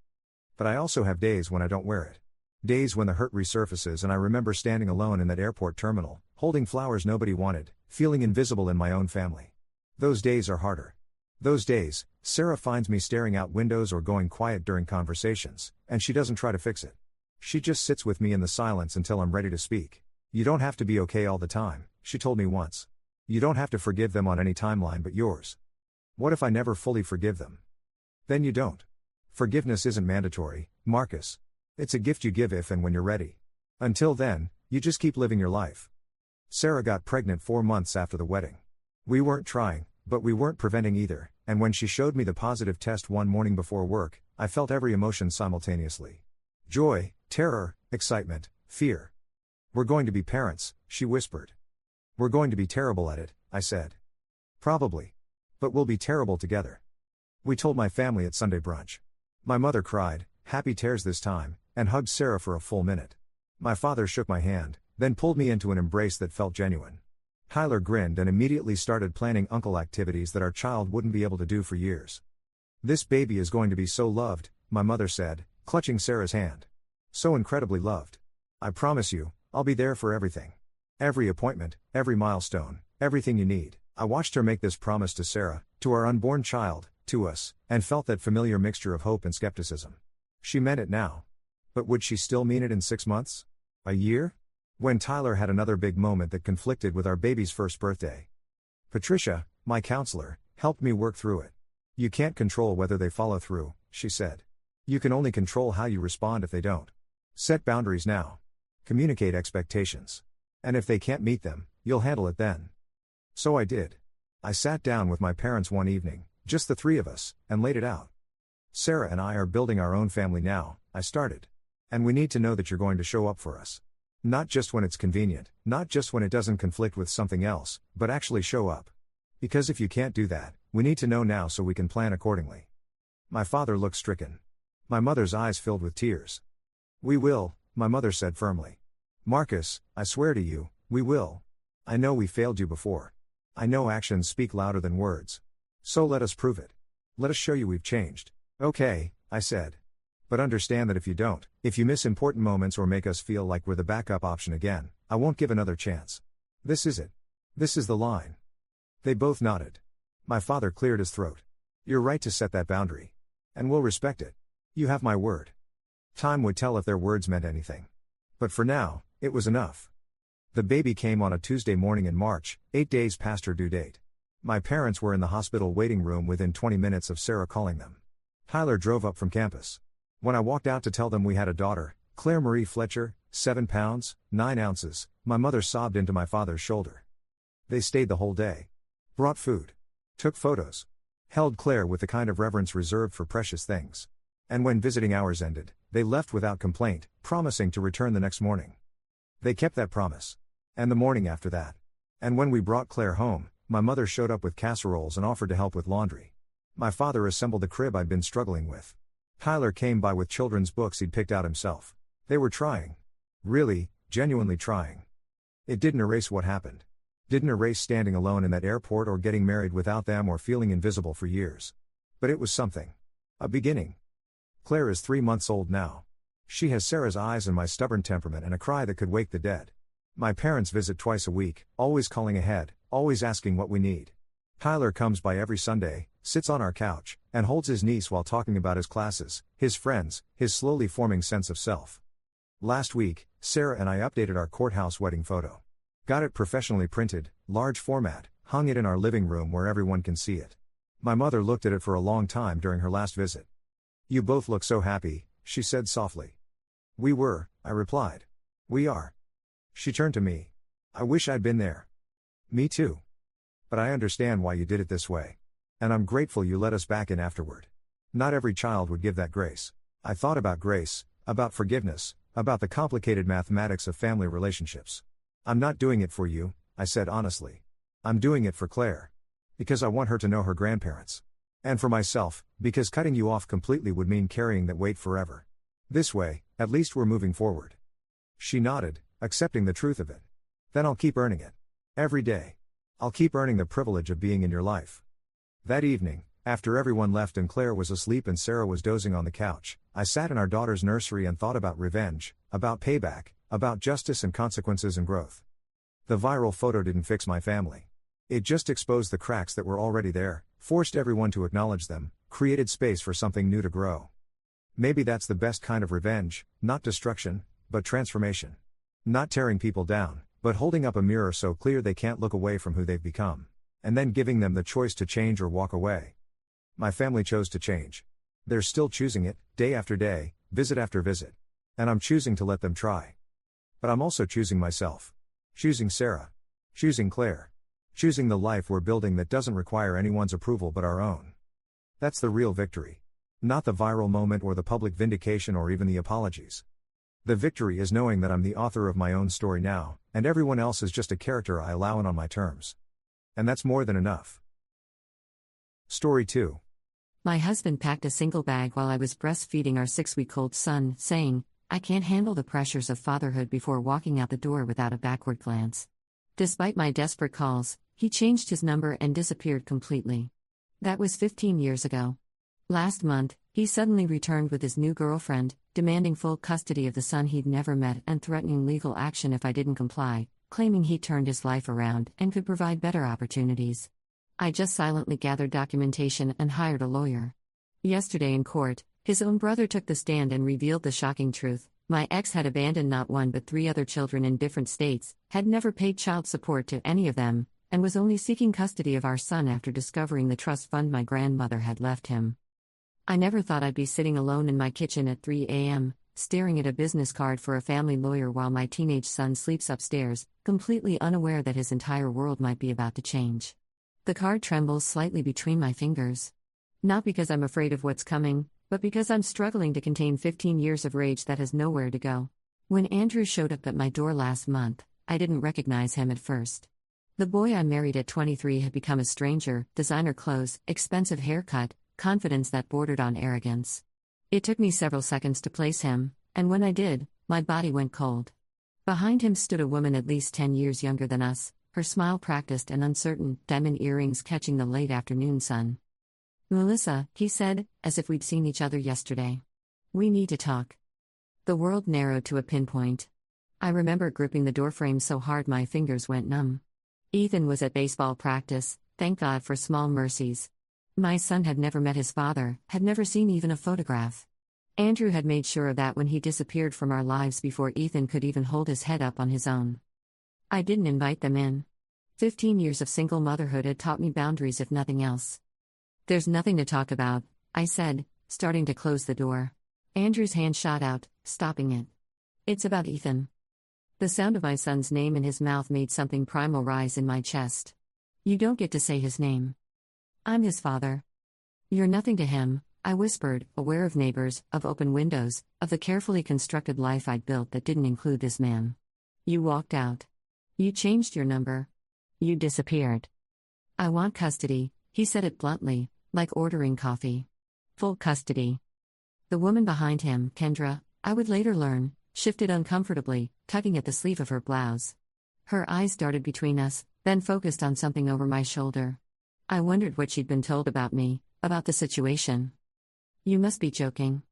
But I also have days when I don't wear it. Days when the hurt resurfaces and I remember standing alone in that airport terminal, holding flowers nobody wanted, feeling invisible in my own family. Those days are harder. Those days, Sarah finds me staring out windows or going quiet during conversations, and she doesn't try to fix it. She just sits with me in the silence until I'm ready to speak. "You don't have to be okay all the time," she told me once. "You don't have to forgive them on any timeline but yours." What if I never fully forgive them? Then you don't. Forgiveness isn't mandatory, Marcus. It's a gift you give if and when you're ready. Until then, you just keep living your life. Sarah got pregnant 4 months after the wedding. We weren't trying, but we weren't preventing either, and when she showed me the positive test one morning before work, I felt every emotion simultaneously. Joy, terror, excitement, fear. "We're going to be parents," she whispered. "We're going to be terrible at it," I said. "Probably. But we'll be terrible together." We told my family at Sunday brunch. My mother cried, "Happy tears this time," and hugged Sarah for a full minute. My father shook my hand, then pulled me into an embrace that felt genuine. Tyler grinned and immediately started planning uncle activities that our child wouldn't be able to do for years. "This baby is going to be so loved," my mother said, clutching Sarah's hand. "So incredibly loved. I promise you, I'll be there for everything. Every appointment, every milestone, everything you need." I watched her make this promise to Sarah, to our unborn child, to us, and felt that familiar mixture of hope and skepticism. She meant it now. But would she still mean it in 6 months? A year? When Tyler had another big moment that conflicted with our baby's first birthday. Patricia, my counselor, helped me work through it. "You can't control whether they follow through," she said. "You can only control how you respond if they don't. Set boundaries now. Communicate expectations. And if they can't meet them, you'll handle it then." So I did. I sat down with my parents one evening, just the three of us, and laid it out. "Sarah and I are building our own family now," I started. "And we need to know that you're going to show up for us. Not just when it's convenient, not just when it doesn't conflict with something else, but actually show up. Because if you can't do that, we need to know now so we can plan accordingly." My father looked stricken. My mother's eyes filled with tears. "We will," my mother said firmly. "Marcus, I swear to you, we will. I know we failed you before. I know actions speak louder than words. So let us prove it. Let us show you we've changed." "Okay," I said. "But understand that if you don't, if you miss important moments or make us feel like we're the backup option again, I won't give another chance. This is it. This is the line." They both nodded. My father cleared his throat. "You're right to set that boundary. And we'll respect it. You have my word." Time would tell if their words meant anything. But for now, it was enough. The baby came on a Tuesday morning in March, 8 days past her due date. My parents were in the hospital waiting room within 20 minutes of Sarah calling them. Tyler drove up from campus. When I walked out to tell them we had a daughter, Claire Marie Fletcher, 7 pounds, 9 ounces, my mother sobbed into my father's shoulder. They stayed the whole day. Brought food. Took photos. Held Claire with the kind of reverence reserved for precious things. And when visiting hours ended, they left without complaint, promising to return the next morning. They kept that promise. And the morning after that. And when we brought Claire home, my mother showed up with casseroles and offered to help with laundry. My father assembled the crib I'd been struggling with. Tyler came by with children's books he'd picked out himself. They were trying. Really, genuinely trying. It didn't erase what happened. Didn't erase standing alone in that airport or getting married without them or feeling invisible for years. But it was something. A beginning. Claire is 3 months old now. She has Sarah's eyes and my stubborn temperament and a cry that could wake the dead. My parents visit twice a week, always calling ahead, always asking what we need. Tyler comes by every Sunday, sits on our couch, and holds his niece while talking about his classes, his friends, his slowly forming sense of self. Last week, Sarah and I updated our courthouse wedding photo. Got it professionally printed, large format, hung it in our living room where everyone can see it. My mother looked at it for a long time during her last visit. "You both look so happy," she said softly. "We were," I replied. "We are." She turned to me. "I wish I'd been there." "Me too. But I understand why you did it this way. And I'm grateful you let us back in afterward. Not every child would give that grace." I thought about grace, about forgiveness, about the complicated mathematics of family relationships. "I'm not doing it for you," I said honestly. "I'm doing it for Claire. Because I want her to know her grandparents. And for myself, because cutting you off completely would mean carrying that weight forever. This way, at least we're moving forward." She nodded, accepting the truth of it. "Then I'll keep earning it. Every day. I'll keep earning the privilege of being in your life." That evening, after everyone left and Claire was asleep and Sarah was dozing on the couch, I sat in our daughter's nursery and thought about revenge, about payback, about justice and consequences and growth. The viral photo didn't fix my family. It just exposed the cracks that were already there, forced everyone to acknowledge them, created space for something new to grow. Maybe that's the best kind of revenge, not destruction, but transformation. Not tearing people down, but holding up a mirror so clear they can't look away from who they've become. And then giving them the choice to change or walk away. My family chose to change. They're still choosing it, day after day, visit after visit. And I'm choosing to let them try. But I'm also choosing myself. Choosing Sarah. Choosing Claire. Choosing the life we're building that doesn't require anyone's approval but our own. That's the real victory. Not the viral moment or the public vindication or even the apologies. The victory is knowing that I'm the author of my own story now, and everyone else is just a character I allow in on my terms. And that's more than enough. Story 2. My husband packed a single bag while I was breastfeeding our 6-week-old son, saying, "I can't handle the pressures of fatherhood," before walking out the door without a backward glance. Despite my desperate calls, he changed his number and disappeared completely. That was 15 years ago. Last month, he suddenly returned with his new girlfriend, demanding full custody of the son he'd never met and threatening legal action if I didn't comply, claiming he turned his life around and could provide better opportunities. I just silently gathered documentation and hired a lawyer. Yesterday in court, his own brother took the stand and revealed the shocking truth. My ex had abandoned not one but 3 other children in different states, had never paid child support to any of them, and was only seeking custody of our son after discovering the trust fund my grandmother had left him. I never thought I'd be sitting alone in my kitchen at 3 a.m., staring at a business card for a family lawyer while my teenage son sleeps upstairs, completely unaware that his entire world might be about to change. The card trembles slightly between my fingers. Not because I'm afraid of what's coming, but because I'm struggling to contain 15 years of rage that has nowhere to go. When Andrew showed up at my door last month, I didn't recognize him at first. The boy I married at 23 had become a stranger, designer clothes, expensive haircut, confidence that bordered on arrogance. It took me several seconds to place him, and when I did, my body went cold. Behind him stood a woman at least 10 years younger than us, her smile practiced and uncertain, diamond earrings catching the late afternoon sun. "Melissa," he said, as if we'd seen each other yesterday. "We need to talk." The world narrowed to a pinpoint. I remember gripping the doorframe so hard my fingers went numb. Ethan was at baseball practice, thank God for small mercies. My son had never met his father, had never seen even a photograph. Andrew had made sure of that when he disappeared from our lives before Ethan could even hold his head up on his own. I didn't invite them in. 15 years of single motherhood had taught me boundaries if nothing else. "There's nothing to talk about," I said, starting to close the door. Andrew's hand shot out, stopping it. "It's about Ethan." The sound of my son's name in his mouth made something primal rise in my chest. "You don't get to say his name. I'm his father." "You're nothing to him," I whispered, aware of neighbors, of open windows, of the carefully constructed life I'd built that didn't include this man. "You walked out. You changed your number. You disappeared." "I want custody," he said it bluntly, like ordering coffee. "Full custody." The woman behind him, Kendra, I would later learn, shifted uncomfortably, tugging at the sleeve of her blouse. Her eyes darted between us, then focused on something over my shoulder. I wondered what she'd been told about me, about the situation. "You must be joking."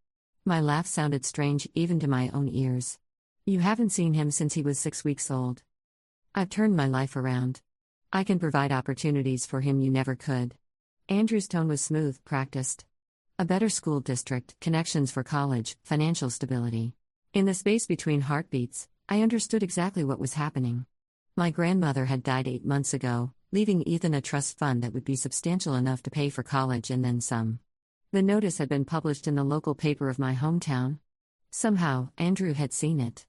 My laugh sounded strange even to my own ears. "You haven't seen him since he was 6 weeks old. I've turned my life around. I can provide opportunities for him you never could." Andrew's tone was smooth, practiced. A better school district, connections for college, financial stability. In the space between heartbeats, I understood exactly what was happening. My grandmother had died 8 months ago, leaving Ethan a trust fund that would be substantial enough to pay for college and then some. The notice had been published in the local paper of my hometown. Somehow, Andrew had seen it.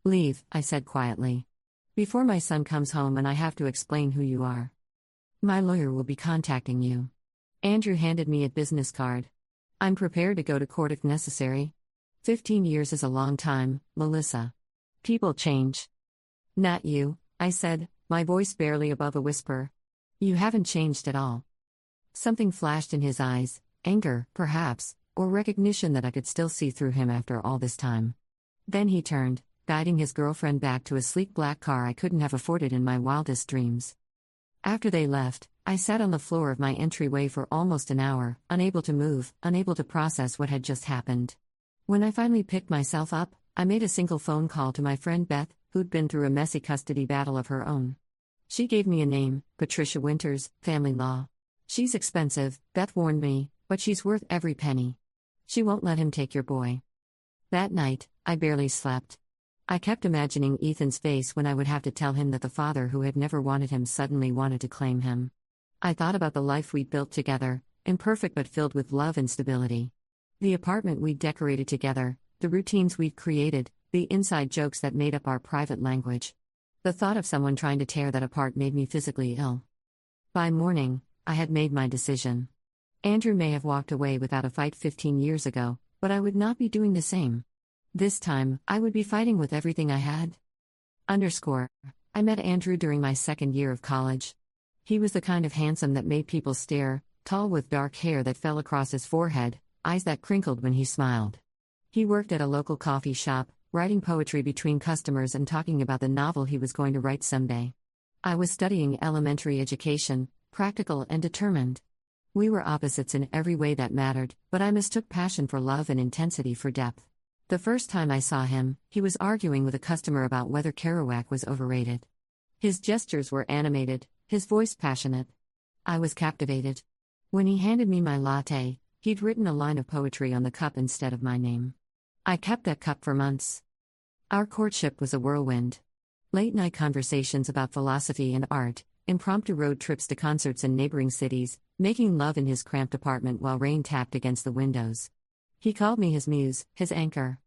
"Leave," I said quietly. "Before my son comes home and I have to explain who you are. My lawyer will be contacting you." Andrew handed me a business card. "I'm prepared to go to court if necessary. 15 years is a long time, Melissa. People change." "Not you," I said, my voice barely above a whisper. "You haven't changed at all." Something flashed in his eyes, anger, perhaps, or recognition that I could still see through him after all this time. Then he turned, guiding his girlfriend back to a sleek black car I couldn't have afforded in my wildest dreams. After they left, I sat on the floor of my entryway for almost an hour, unable to move, unable to process what had just happened. When I finally picked myself up, I made a single phone call to my friend Beth, who'd been through a messy custody battle of her own. She gave me a name, Patricia Winters, family law. "She's expensive," Beth warned me, "but she's worth every penny. She won't let him take your boy." That night, I barely slept. I kept imagining Ethan's face when I would have to tell him that the father who had never wanted him suddenly wanted to claim him. I thought about the life we'd built together, imperfect but filled with love and stability. The apartment we'd decorated together, the routines we'd created, the inside jokes that made up our private language. The thought of someone trying to tear that apart made me physically ill. By morning, I had made my decision. Andrew may have walked away without a fight 15 years ago, but I would not be doing the same. This time, I would be fighting with everything I had. I met Andrew during my second year of college. He was the kind of handsome that made people stare, tall with dark hair that fell across his forehead, eyes that crinkled when he smiled. He worked at a local coffee shop, writing poetry between customers and talking about the novel he was going to write someday. I was studying elementary education, practical and determined. We were opposites in every way that mattered, but I mistook passion for love and intensity for depth. The first time I saw him, he was arguing with a customer about whether Kerouac was overrated. His gestures were animated, his voice passionate. I was captivated. When he handed me my latte, he'd written a line of poetry on the cup instead of my name. I kept that cup for months. Our courtship was a whirlwind. Late-night conversations about philosophy and art, impromptu road trips to concerts in neighboring cities, making love in his cramped apartment while rain tapped against the windows. He called me his muse, his anchor.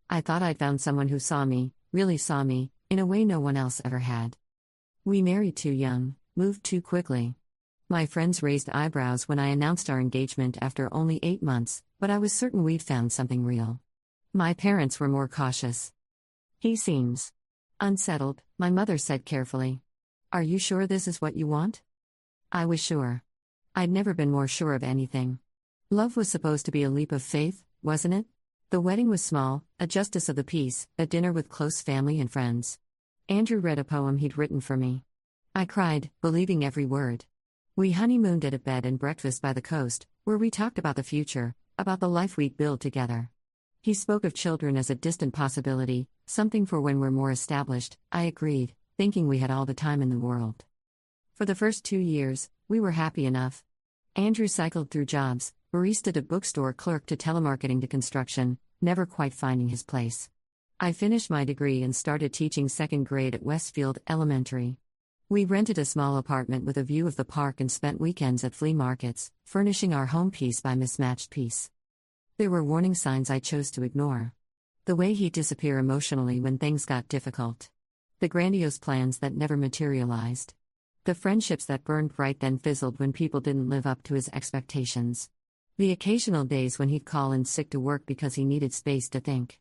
I thought I'd found someone who saw me, really saw me, in a way no one else ever had. We married too young, moved too quickly. My friends raised eyebrows when I announced our engagement after only 8 months, but I was certain we'd found something real. My parents were more cautious. He seems unsettled, my mother said carefully. Are you sure this is what you want? I was sure. I'd never been more sure of anything. Love was supposed to be a leap of faith, wasn't it? The wedding was small, a justice of the peace, a dinner with close family and friends. Andrew read a poem he'd written for me. I cried, believing every word. We honeymooned at a bed and breakfast by the coast, where we talked about the future, about the life we'd build together. He spoke of children as a distant possibility, something for when we're more established. I agreed, thinking we had all the time in the world. For the first 2 years, we were happy enough. Andrew cycled through jobs, barista to bookstore clerk to telemarketing to construction, never quite finding his place. I finished my degree and started teaching 2nd grade at Westfield Elementary. We rented a small apartment with a view of the park and spent weekends at flea markets, furnishing our home piece by mismatched piece. There were warning signs I chose to ignore. The way he'd disappear emotionally when things got difficult. The grandiose plans that never materialized. The friendships that burned bright then fizzled when people didn't live up to his expectations. The occasional days when he'd call in sick to work because he needed space to think.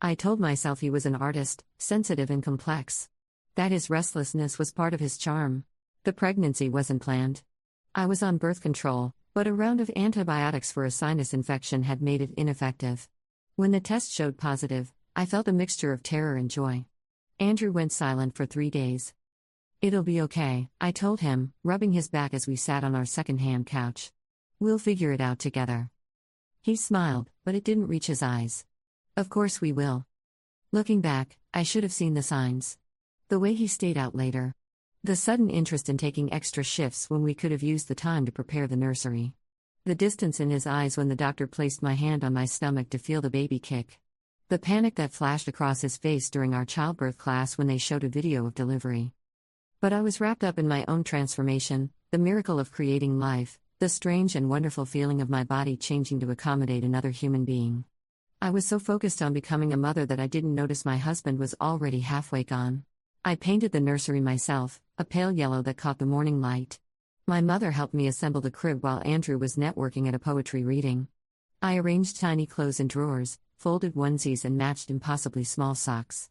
I told myself he was an artist, sensitive and complex. That his restlessness was part of his charm. The pregnancy wasn't planned. I was on birth control, but a round of antibiotics for a sinus infection had made it ineffective. When the test showed positive, I felt a mixture of terror and joy. Andrew went silent for 3 days. It'll be okay, I told him, rubbing his back as we sat on our second-hand couch. We'll figure it out together. He smiled, but it didn't reach his eyes. Of course we will. Looking back, I should have seen the signs. The way he stayed out later. The sudden interest in taking extra shifts when we could have used the time to prepare the nursery. The distance in his eyes when the doctor placed my hand on my stomach to feel the baby kick. The panic that flashed across his face during our childbirth class when they showed a video of delivery. But I was wrapped up in my own transformation, the miracle of creating life, the strange and wonderful feeling of my body changing to accommodate another human being. I was so focused on becoming a mother that I didn't notice my husband was already halfway gone. I painted the nursery myself, a pale yellow that caught the morning light. My mother helped me assemble the crib while Andrew was networking at a poetry reading. I arranged tiny clothes in drawers, folded onesies and matched impossibly small socks.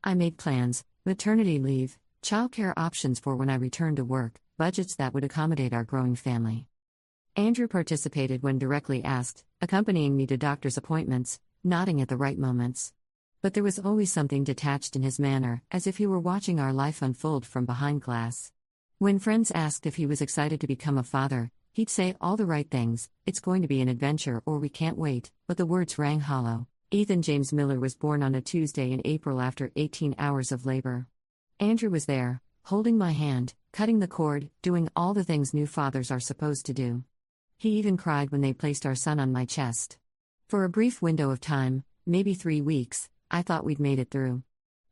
I made plans, maternity leave, childcare options for when I returned to work, budgets that would accommodate our growing family. Andrew participated when directly asked, accompanying me to doctor's appointments, nodding at the right moments. But there was always something detached in his manner, as if he were watching our life unfold from behind glass. When friends asked if he was excited to become a father, he'd say all the right things, it's going to be an adventure or we can't wait, but the words rang hollow. Ethan James Miller was born on a Tuesday in April after 18 hours of labor. Andrew was there, holding my hand, cutting the cord, doing all the things new fathers are supposed to do. He even cried when they placed our son on my chest. For a brief window of time, maybe 3 weeks, I thought we'd made it through.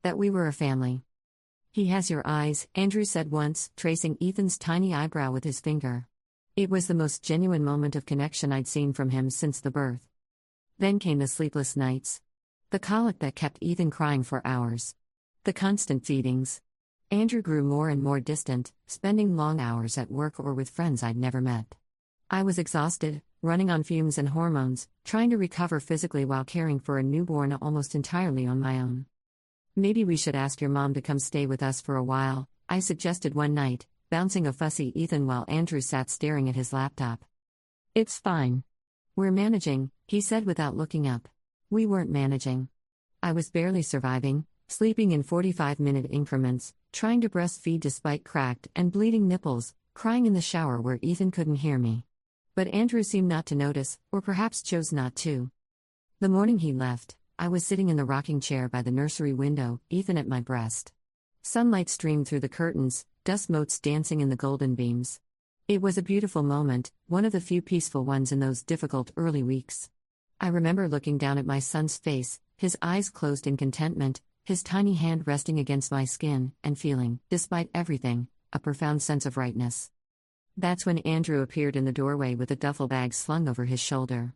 That we were a family. He has your eyes, Andrew said once, tracing Ethan's tiny eyebrow with his finger. It was the most genuine moment of connection I'd seen from him since the birth. Then came the sleepless nights. The colic that kept Ethan crying for hours. The constant feedings. Andrew grew more and more distant, spending long hours at work or with friends I'd never met. I was exhausted, running on fumes and hormones, trying to recover physically while caring for a newborn almost entirely on my own. Maybe we should ask your mom to come stay with us for a while, I suggested one night, bouncing a fussy Ethan while Andrew sat staring at his laptop. It's fine. We're managing, he said without looking up. We weren't managing. I was barely surviving, Sleeping in 45-minute increments, trying to breastfeed despite cracked and bleeding nipples, crying in the shower where Ethan couldn't hear me. But Andrew seemed not to notice, or perhaps chose not to. The morning he left, I was sitting in the rocking chair by the nursery window, Ethan at my breast. Sunlight streamed through the curtains, dust motes dancing in the golden beams. It was a beautiful moment, one of the few peaceful ones in those difficult early weeks. I remember looking down at my son's face, his eyes closed in contentment, his tiny hand resting against my skin, and feeling, despite everything, a profound sense of rightness. That's when Andrew appeared in the doorway with a duffel bag slung over his shoulder.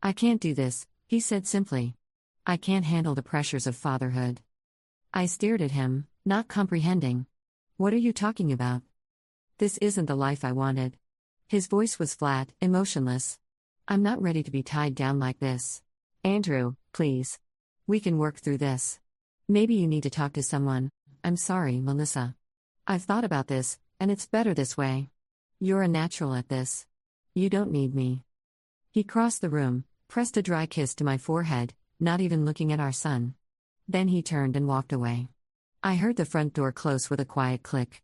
"I can't do this," he said simply. "I can't handle the pressures of fatherhood." I stared at him, not comprehending. "What are you talking about? This isn't the life I wanted." His voice was flat, emotionless. "I'm not ready to be tied down like this. Andrew, please. We can work through this. Maybe you need to talk to someone. I'm sorry, Melissa. I've thought about this, and it's better this way. You're a natural at this. You don't need me." He crossed the room, pressed a dry kiss to my forehead, not even looking at our son. Then he turned and walked away. I heard the front door close with a quiet click.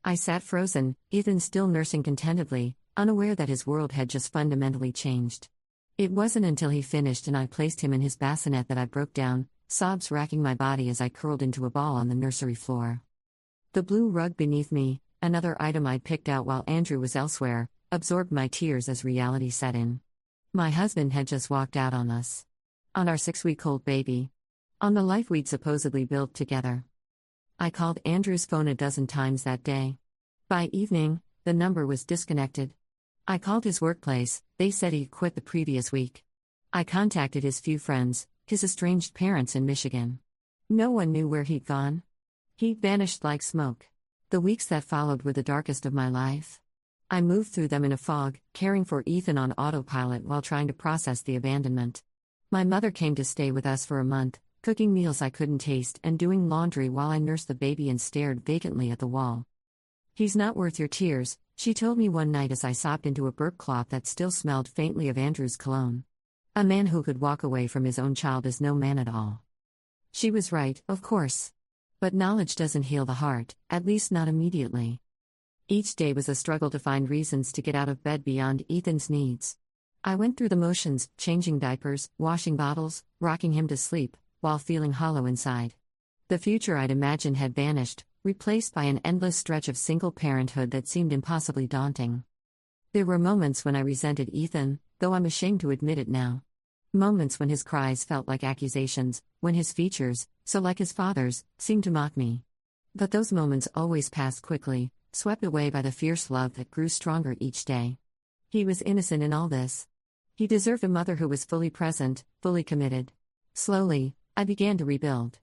I sat frozen, Ethan still nursing contentedly, unaware that his world had just fundamentally changed. It wasn't until he finished and I placed him in his bassinet that I broke down, sobs racking my body as I curled into a ball on the nursery floor. The blue rug beneath me, another item I'd picked out while Andrew was elsewhere, absorbed my tears as reality set in. My husband had just walked out on us. On our 6-week-old baby. On the life we'd supposedly built together. I called Andrew's phone a dozen times that day. By evening, the number was disconnected. I called his workplace, they said he'd quit the previous week. I contacted his few friends, his estranged parents in Michigan. No one knew where he'd gone. He'd vanished like smoke. The weeks that followed were the darkest of my life. I moved through them in a fog, caring for Ethan on autopilot while trying to process the abandonment. My mother came to stay with us for a month, cooking meals I couldn't taste and doing laundry while I nursed the baby and stared vacantly at the wall. "He's not worth your tears," she told me one night as I sobbed into a burp cloth that still smelled faintly of Andrew's cologne. A man who could walk away from his own child is no man at all. She was right, of course. But knowledge doesn't heal the heart, at least not immediately. Each day was a struggle to find reasons to get out of bed beyond Ethan's needs. I went through the motions, changing diapers, washing bottles, rocking him to sleep, while feeling hollow inside. The future I'd imagined had vanished, replaced by an endless stretch of single parenthood that seemed impossibly daunting. There were moments when I resented Ethan, though I'm ashamed to admit it now. Moments when his cries felt like accusations, when his features, so like his father's, seemed to mock me. But those moments always passed quickly, swept away by the fierce love that grew stronger each day. He was innocent in all this. He deserved a mother who was fully present, fully committed. Slowly, I began to rebuild.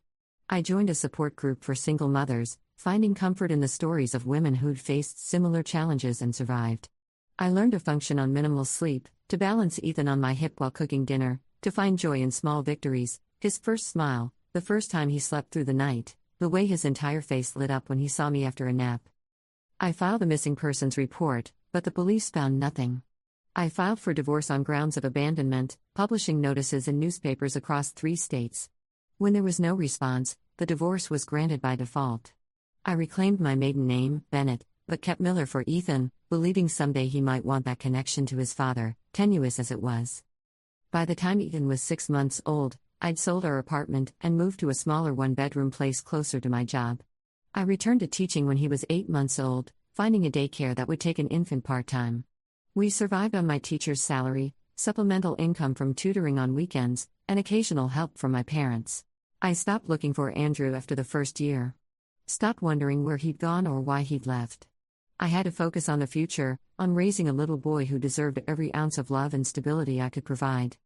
I joined a support group for single mothers, finding comfort in the stories of women who'd faced similar challenges and survived. I learned to function on minimal sleep, to balance Ethan on my hip while cooking dinner, to find joy in small victories, his first smile, the first time he slept through the night, the way his entire face lit up when he saw me after a nap. I filed a missing persons report, but the police found nothing. I filed for divorce on grounds of abandonment, publishing notices in newspapers across 3 states. When there was no response, the divorce was granted by default. I reclaimed my maiden name, Bennett, but kept Miller for Ethan, believing someday he might want that connection to his father, tenuous as it was. By the time Ethan was 6 months old, I'd sold our apartment and moved to a smaller 1-bedroom place closer to my job. I returned to teaching when he was 8 months old, finding a daycare that would take an infant part-time. We survived on my teacher's salary, supplemental income from tutoring on weekends, and occasional help from my parents. I stopped looking for Andrew after the first year. Stopped wondering where he'd gone or why he'd left. I had to focus on the future, on raising a little boy who deserved every ounce of love and stability I could provide.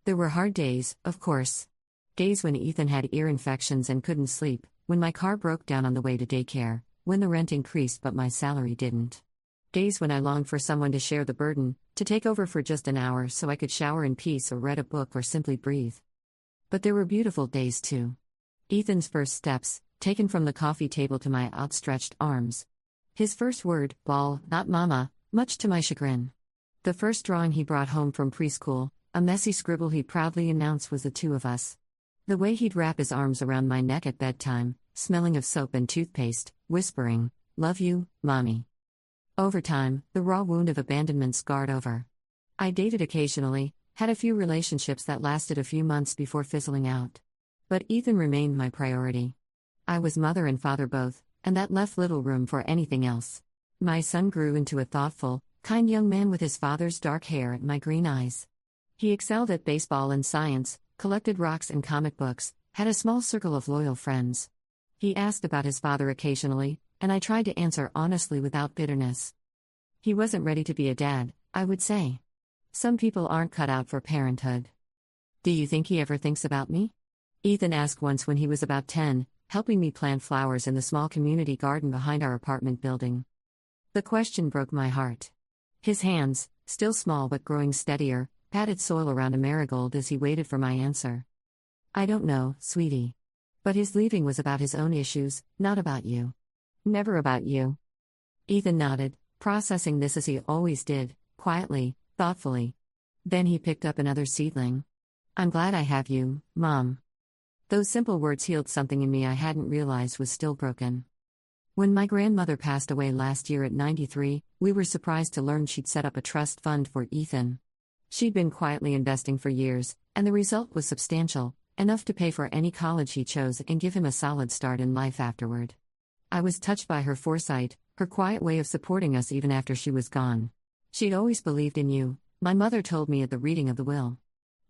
There were hard days, of course. Days when Ethan had ear infections and couldn't sleep, when my car broke down on the way to daycare, when the rent increased but my salary didn't. Days when I longed for someone to share the burden, to take over for just an hour so I could shower in peace or read a book or simply breathe. But there were beautiful days too. Ethan's first steps, taken from the coffee table to my outstretched arms. His first word, ball, not mama, much to my chagrin. The first drawing he brought home from preschool, a messy scribble he proudly announced was the 2 of us. The way he'd wrap his arms around my neck at bedtime, smelling of soap and toothpaste, whispering, "Love you, mommy." Over time, the raw wound of abandonment scarred over. I dated occasionally, had a few relationships that lasted a few months before fizzling out. But Ethan remained my priority. I was mother and father both, and that left little room for anything else. My son grew into a thoughtful, kind young man with his father's dark hair and my green eyes. He excelled at baseball and science, collected rocks and comic books, had a small circle of loyal friends. He asked about his father occasionally, and I tried to answer honestly without bitterness. He wasn't ready to be a dad, I would say. Some people aren't cut out for parenthood. "Do you think he ever thinks about me?" Ethan asked once when he was about 10, helping me plant flowers in the small community garden behind our apartment building. The question broke my heart. His hands, still small but growing steadier, patted soil around a marigold as he waited for my answer. "I don't know, sweetie. But his leaving was about his own issues, not about you." "Never about you." Ethan nodded, processing this as he always did, quietly, thoughtfully. Then he picked up another seedling. "I'm glad I have you, Mom." Those simple words healed something in me I hadn't realized was still broken. When my grandmother passed away last year at 93, we were surprised to learn she'd set up a trust fund for Ethan. She'd been quietly investing for years, and the result was substantial, enough to pay for any college he chose and give him a solid start in life afterward. I was touched by her foresight, her quiet way of supporting us even after she was gone. "She'd always believed in you," my mother told me at the reading of the will.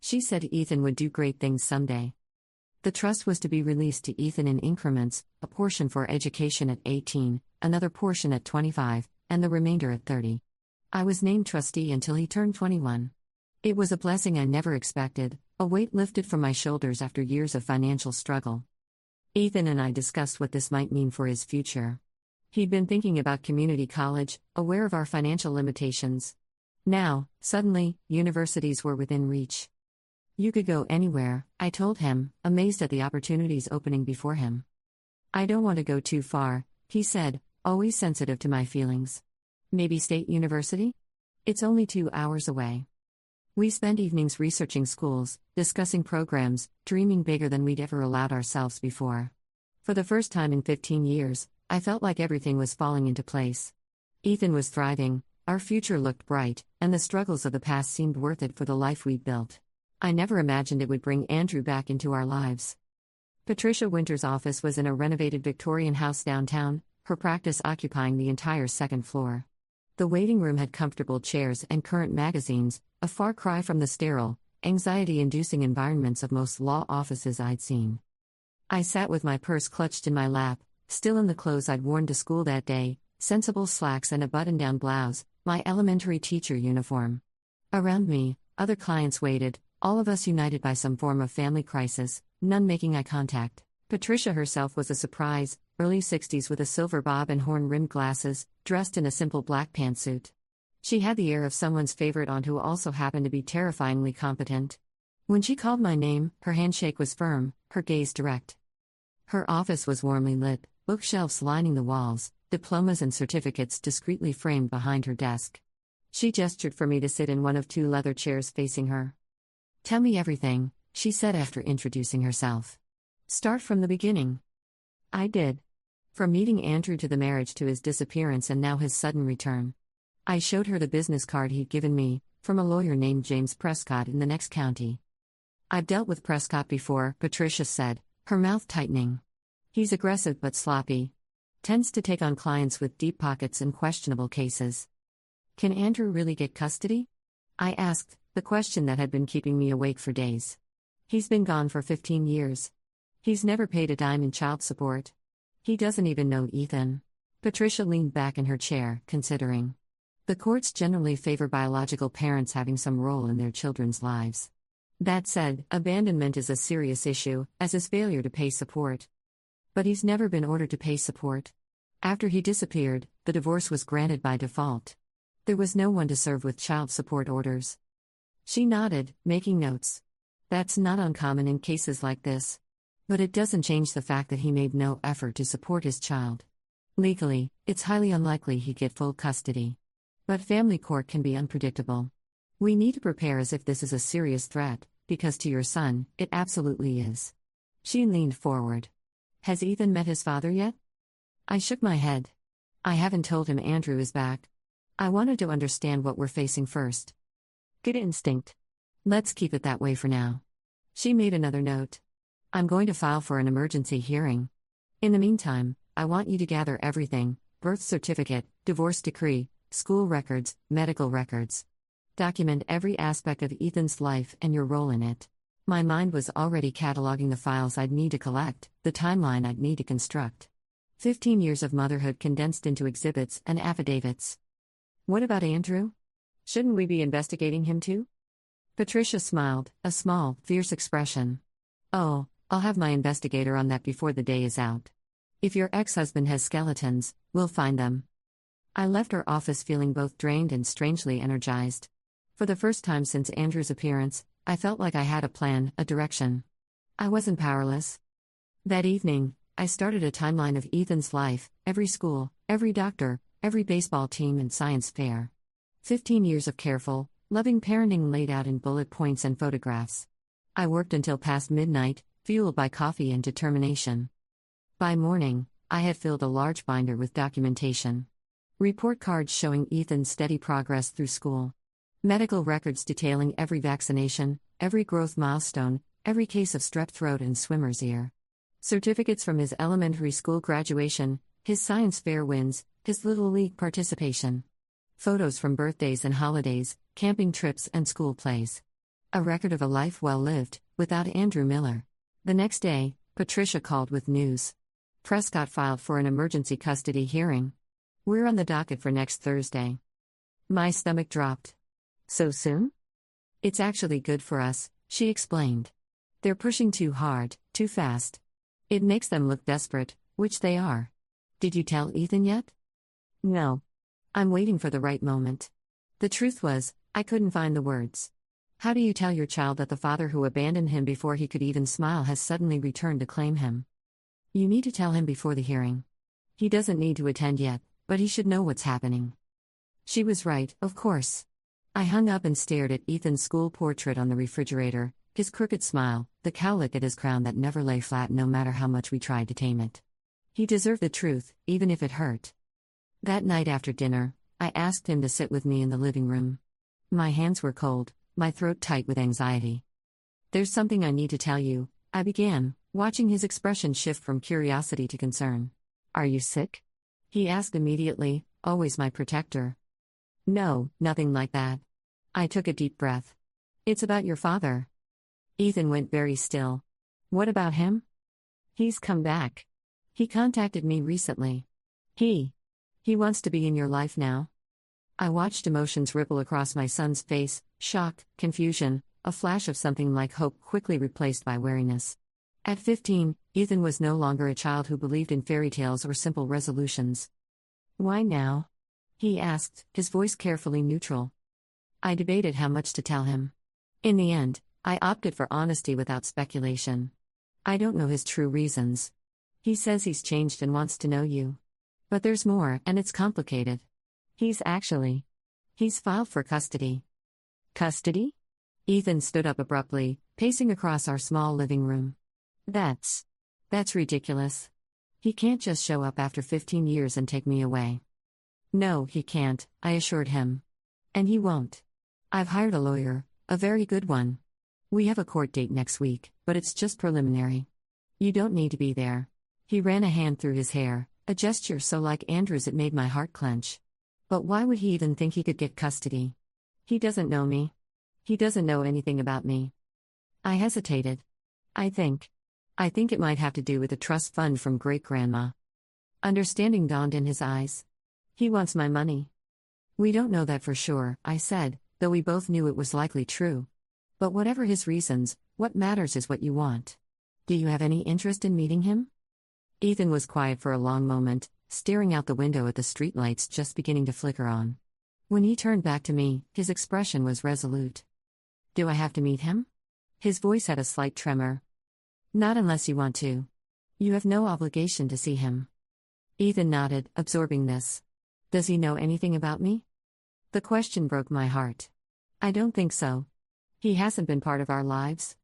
She said Ethan would do great things someday. The trust was to be released to Ethan in increments, a portion for education at 18, another portion at 25, and the remainder at 30. I was named trustee until he turned 21. It was a blessing I never expected, a weight lifted from my shoulders after years of financial struggle. Ethan and I discussed what this might mean for his future. He'd been thinking about community college, aware of our financial limitations. Now, suddenly, universities were within reach. "You could go anywhere," I told him, amazed at the opportunities opening before him. "I don't want to go too far," he said, always sensitive to my feelings. "Maybe State University? It's only 2 hours away." We spent evenings researching schools, discussing programs, dreaming bigger than we'd ever allowed ourselves before. For the first time in 15 years, I felt like everything was falling into place. Ethan was thriving, our future looked bright, and the struggles of the past seemed worth it for the life we'd built. I never imagined it would bring Andrew back into our lives. Patricia Winter's office was in a renovated Victorian house downtown, her practice occupying the entire second floor. The waiting room had comfortable chairs and current magazines, a far cry from the sterile, anxiety-inducing environments of most law offices I'd seen. I sat with my purse clutched in my lap, still in the clothes I'd worn to school that day, sensible slacks and a button-down blouse, my elementary teacher uniform. Around me, other clients waited, all of us united by some form of family crisis, none making eye contact. Patricia herself was a surprise, early 60s with a silver bob and horn-rimmed glasses, dressed in a simple black pantsuit. She had the air of someone's favorite aunt who also happened to be terrifyingly competent. When she called my name, her handshake was firm, her gaze direct. Her office was warmly lit, bookshelves lining the walls, diplomas and certificates discreetly framed behind her desk. She gestured for me to sit in one of 2 leather chairs facing her. "Tell me everything," she said after introducing herself. "Start from the beginning." I did. From meeting Andrew to the marriage to his disappearance and now his sudden return. I showed her the business card he'd given me, from a lawyer named James Prescott in the next county. "I've dealt with Prescott before," Patricia said, her mouth tightening. "He's aggressive but sloppy. Tends to take on clients with deep pockets and questionable cases." "Can Andrew really get custody?" I asked, the question that had been keeping me awake for days. "He's been gone for 15 years. He's never paid a dime in child support. He doesn't even know Ethan." Patricia leaned back in her chair, considering. The courts generally favor biological parents having some role in their children's lives. That said, abandonment is a serious issue, as is failure to pay support. But he's never been ordered to pay support. After he disappeared, the divorce was granted by default. There was no one to serve with child support orders. She nodded, making notes. That's not uncommon in cases like this. But it doesn't change the fact that he made no effort to support his child. Legally, it's highly unlikely he'd get full custody. But family court can be unpredictable. We need to prepare as if this is a serious threat, because to your son, it absolutely is. She leaned forward. Has Ethan met his father yet? I shook my head. I haven't told him Andrew is back. I wanted to understand what we're facing first. Good instinct. Let's keep it that way for now. She made another note. I'm going to file for an emergency hearing. In the meantime, I want you to gather everything: birth certificate, divorce decree, school records, medical records. Document every aspect of Ethan's life and your role in it. My mind was already cataloging the files I'd need to collect, the timeline I'd need to construct. 15 years of motherhood condensed into exhibits and affidavits. What about Andrew? Shouldn't we be investigating him too? Patricia smiled, a small, fierce expression. Oh, I'll have my investigator on that before the day is out. If your ex-husband has skeletons, we'll find them. I left her office feeling both drained and strangely energized. For the first time since Andrew's appearance, I felt like I had a plan, a direction. I wasn't powerless. That evening, I started a timeline of Ethan's life: every school, every doctor, every baseball team and science fair. 15 years of careful, loving parenting laid out in bullet points and photographs. I worked until past midnight, fueled by coffee and determination. By morning, I had filled a large binder with documentation. Report cards showing Ethan's steady progress through school. Medical records detailing every vaccination, every growth milestone, every case of strep throat and swimmer's ear. Certificates from his elementary school graduation, his science fair wins, his Little League participation. Photos from birthdays and holidays, camping trips and school plays. A record of a life well lived, without Andrew Miller. The next day, Patricia called with news. Prescott filed for an emergency custody hearing. We're on the docket for next Thursday. My stomach dropped. So soon? It's actually good for us, she explained. They're pushing too hard, too fast. It makes them look desperate, which they are. Did you tell Ethan yet? No. I'm waiting for the right moment. The truth was, I couldn't find the words. How do you tell your child that the father who abandoned him before he could even smile has suddenly returned to claim him? You need to tell him before the hearing. He doesn't need to attend yet, but he should know what's happening. She was right, of course. I hung up and stared at Ethan's school portrait on the refrigerator, his crooked smile, the cowlick at his crown that never lay flat no matter how much we tried to tame it. He deserved the truth, even if it hurt. That night after dinner, I asked him to sit with me in the living room. My hands were cold, my throat tight with anxiety. There's something I need to tell you, I began, watching his expression shift from curiosity to concern. Are you sick? He asked immediately, always my protector. No, nothing like that. I took a deep breath. It's about your father. Ethan went very still. What about him? He's come back. He contacted me recently. He wants to be in your life now. I watched emotions ripple across my son's face: shock, confusion, a flash of something like hope quickly replaced by wariness. At 15, Ethan was no longer a child who believed in fairy tales or simple resolutions. Why now? He asked, his voice carefully neutral. I debated how much to tell him. In the end, I opted for honesty without speculation. I don't know his true reasons. He says he's changed and wants to know you. But there's more, and it's complicated. He's filed for custody. Custody? Ethan stood up abruptly, pacing across our small living room. That's ridiculous. He can't just show up after 15 years and take me away. No, he can't, I assured him. And he won't. I've hired a lawyer, a very good one. We have a court date next week, but it's just preliminary. You don't need to be there. He ran a hand through his hair, a gesture so like Andrew's it made my heart clench. But why would he even think he could get custody? He doesn't know me. He doesn't know anything about me. I hesitated. I think it might have to do with a trust fund from great-grandma. Understanding dawned in his eyes. He wants my money. We don't know that for sure, I said, though we both knew it was likely true. But whatever his reasons, what matters is what you want. Do you have any interest in meeting him? Ethan was quiet for a long moment, staring out the window at the streetlights just beginning to flicker on. When he turned back to me, his expression was resolute. Do I have to meet him? His voice had a slight tremor. Not unless you want to. You have no obligation to see him. Ethan nodded, absorbing this. Does he know anything about me? The question broke my heart. I don't think so. He hasn't been part of our lives.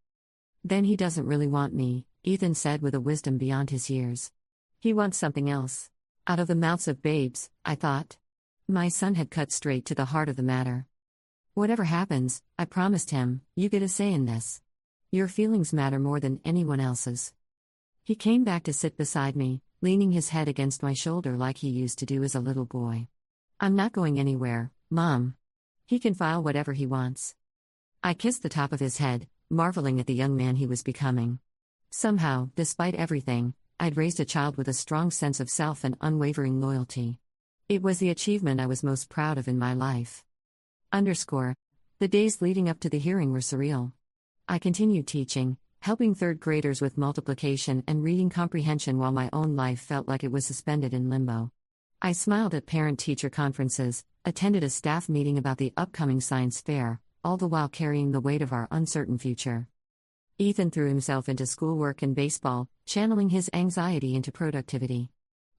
Then he doesn't really want me, Ethan said with a wisdom beyond his years. He wants something else. Out of the mouths of babes, I thought. My son had cut straight to the heart of the matter. Whatever happens, I promised him, you get a say in this. Your feelings matter more than anyone else's. He came back to sit beside me, leaning his head against my shoulder like he used to do as a little boy. I'm not going anywhere, Mom. He can file whatever he wants. I kissed the top of his head, marveling at the young man he was becoming. Somehow, despite everything, I'd raised a child with a strong sense of self and unwavering loyalty. It was the achievement I was most proud of in my life. The days leading up to the hearing were surreal. I continued teaching, helping third graders with multiplication and reading comprehension while my own life felt like it was suspended in limbo. I smiled at parent-teacher conferences, attended a staff meeting about the upcoming science fair, all the while carrying the weight of our uncertain future. Ethan threw himself into schoolwork and baseball, channeling his anxiety into productivity.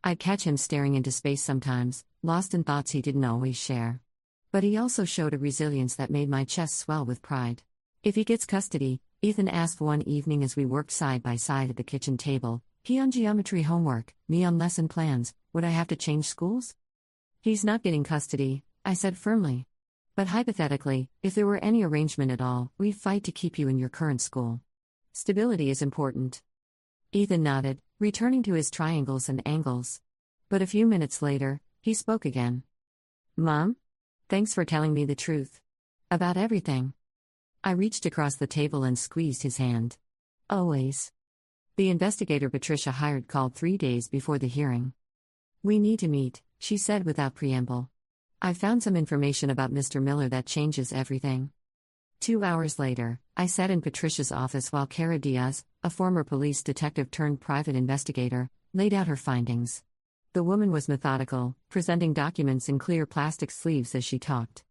I'd catch him staring into space sometimes, lost in thoughts he didn't always share. But he also showed a resilience that made my chest swell with pride. If he gets custody, Ethan asked one evening as we worked side by side at the kitchen table, he on geometry homework, me on lesson plans, would I have to change schools? He's not getting custody, I said firmly. But hypothetically, if there were any arrangement at all, we'd fight to keep you in your current school. Stability is important. Ethan nodded, returning to his triangles and angles. But a few minutes later, he spoke again. Mom? Thanks for telling me the truth. About everything. I reached across the table and squeezed his hand. Always. The investigator Patricia hired called 3 days before the hearing. We need to meet, she said without preamble. I found some information about Mr. Miller that changes everything. 2 hours later, I sat in Patricia's office while Cara Diaz, a former police detective turned private investigator, laid out her findings. The woman was methodical, presenting documents in clear plastic sleeves as she talked.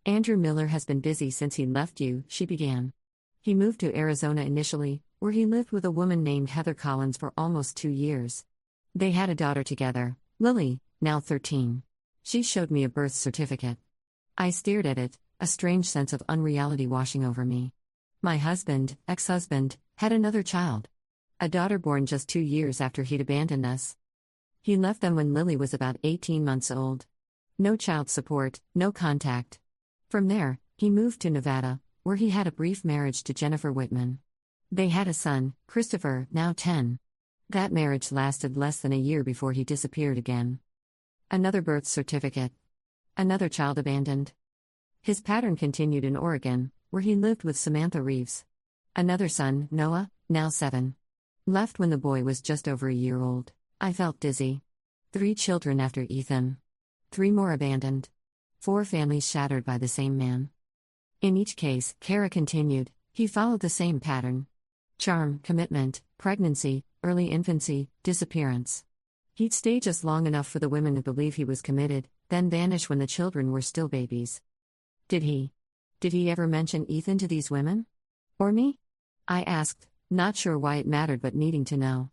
Andrew Miller has been busy since he left you, she began. He moved to Arizona initially, where he lived with a woman named Heather Collins for almost 2 years. They had a daughter together, Lily, now 13. She showed me a birth certificate. I stared at it, a strange sense of unreality washing over me. My husband, ex-husband, had another child. A daughter born just 2 years after he'd abandoned us. He left them when Lily was about 18 months old. No child support, no contact. From there, he moved to Nevada, where he had a brief marriage to Jennifer Whitman. They had a son, Christopher, now 10. That marriage lasted less than a year before he disappeared again. Another birth certificate. Another child abandoned. His pattern continued in Oregon, where he lived with Samantha Reeves. Another son, Noah, now 7. Left when the boy was just over a year old. I felt dizzy. 3 children after Ethan. 3 more abandoned. 4 families shattered by the same man. In each case, Cara continued, he followed the same pattern. Charm, commitment, pregnancy, early infancy, disappearance. He'd stay just long enough for the women to believe he was committed, then vanish when the children were still babies. Did he ever mention Ethan to these women? Or me? I asked, not sure why it mattered but needing to know.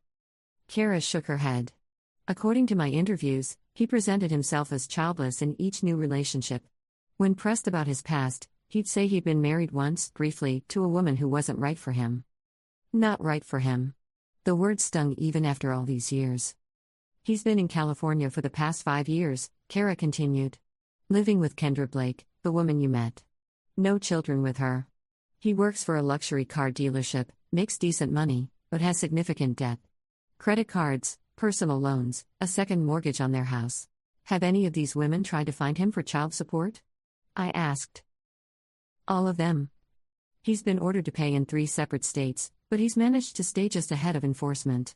Cara shook her head. According to my interviews, he presented himself as childless in each new relationship. When pressed about his past, he'd say he'd been married once, briefly, to a woman who wasn't right for him. Not right for him. The word stung even after all these years. He's been in California for the past 5 years, Cara continued. Living with Kendra Blake, the woman you met. No children with her. He works for a luxury car dealership, makes decent money, but has significant debt. Credit cards, personal loans, a second mortgage on their house. Have any of these women tried to find him for child support? I asked. All of them. He's been ordered to pay in 3 separate states, but he's managed to stay just ahead of enforcement.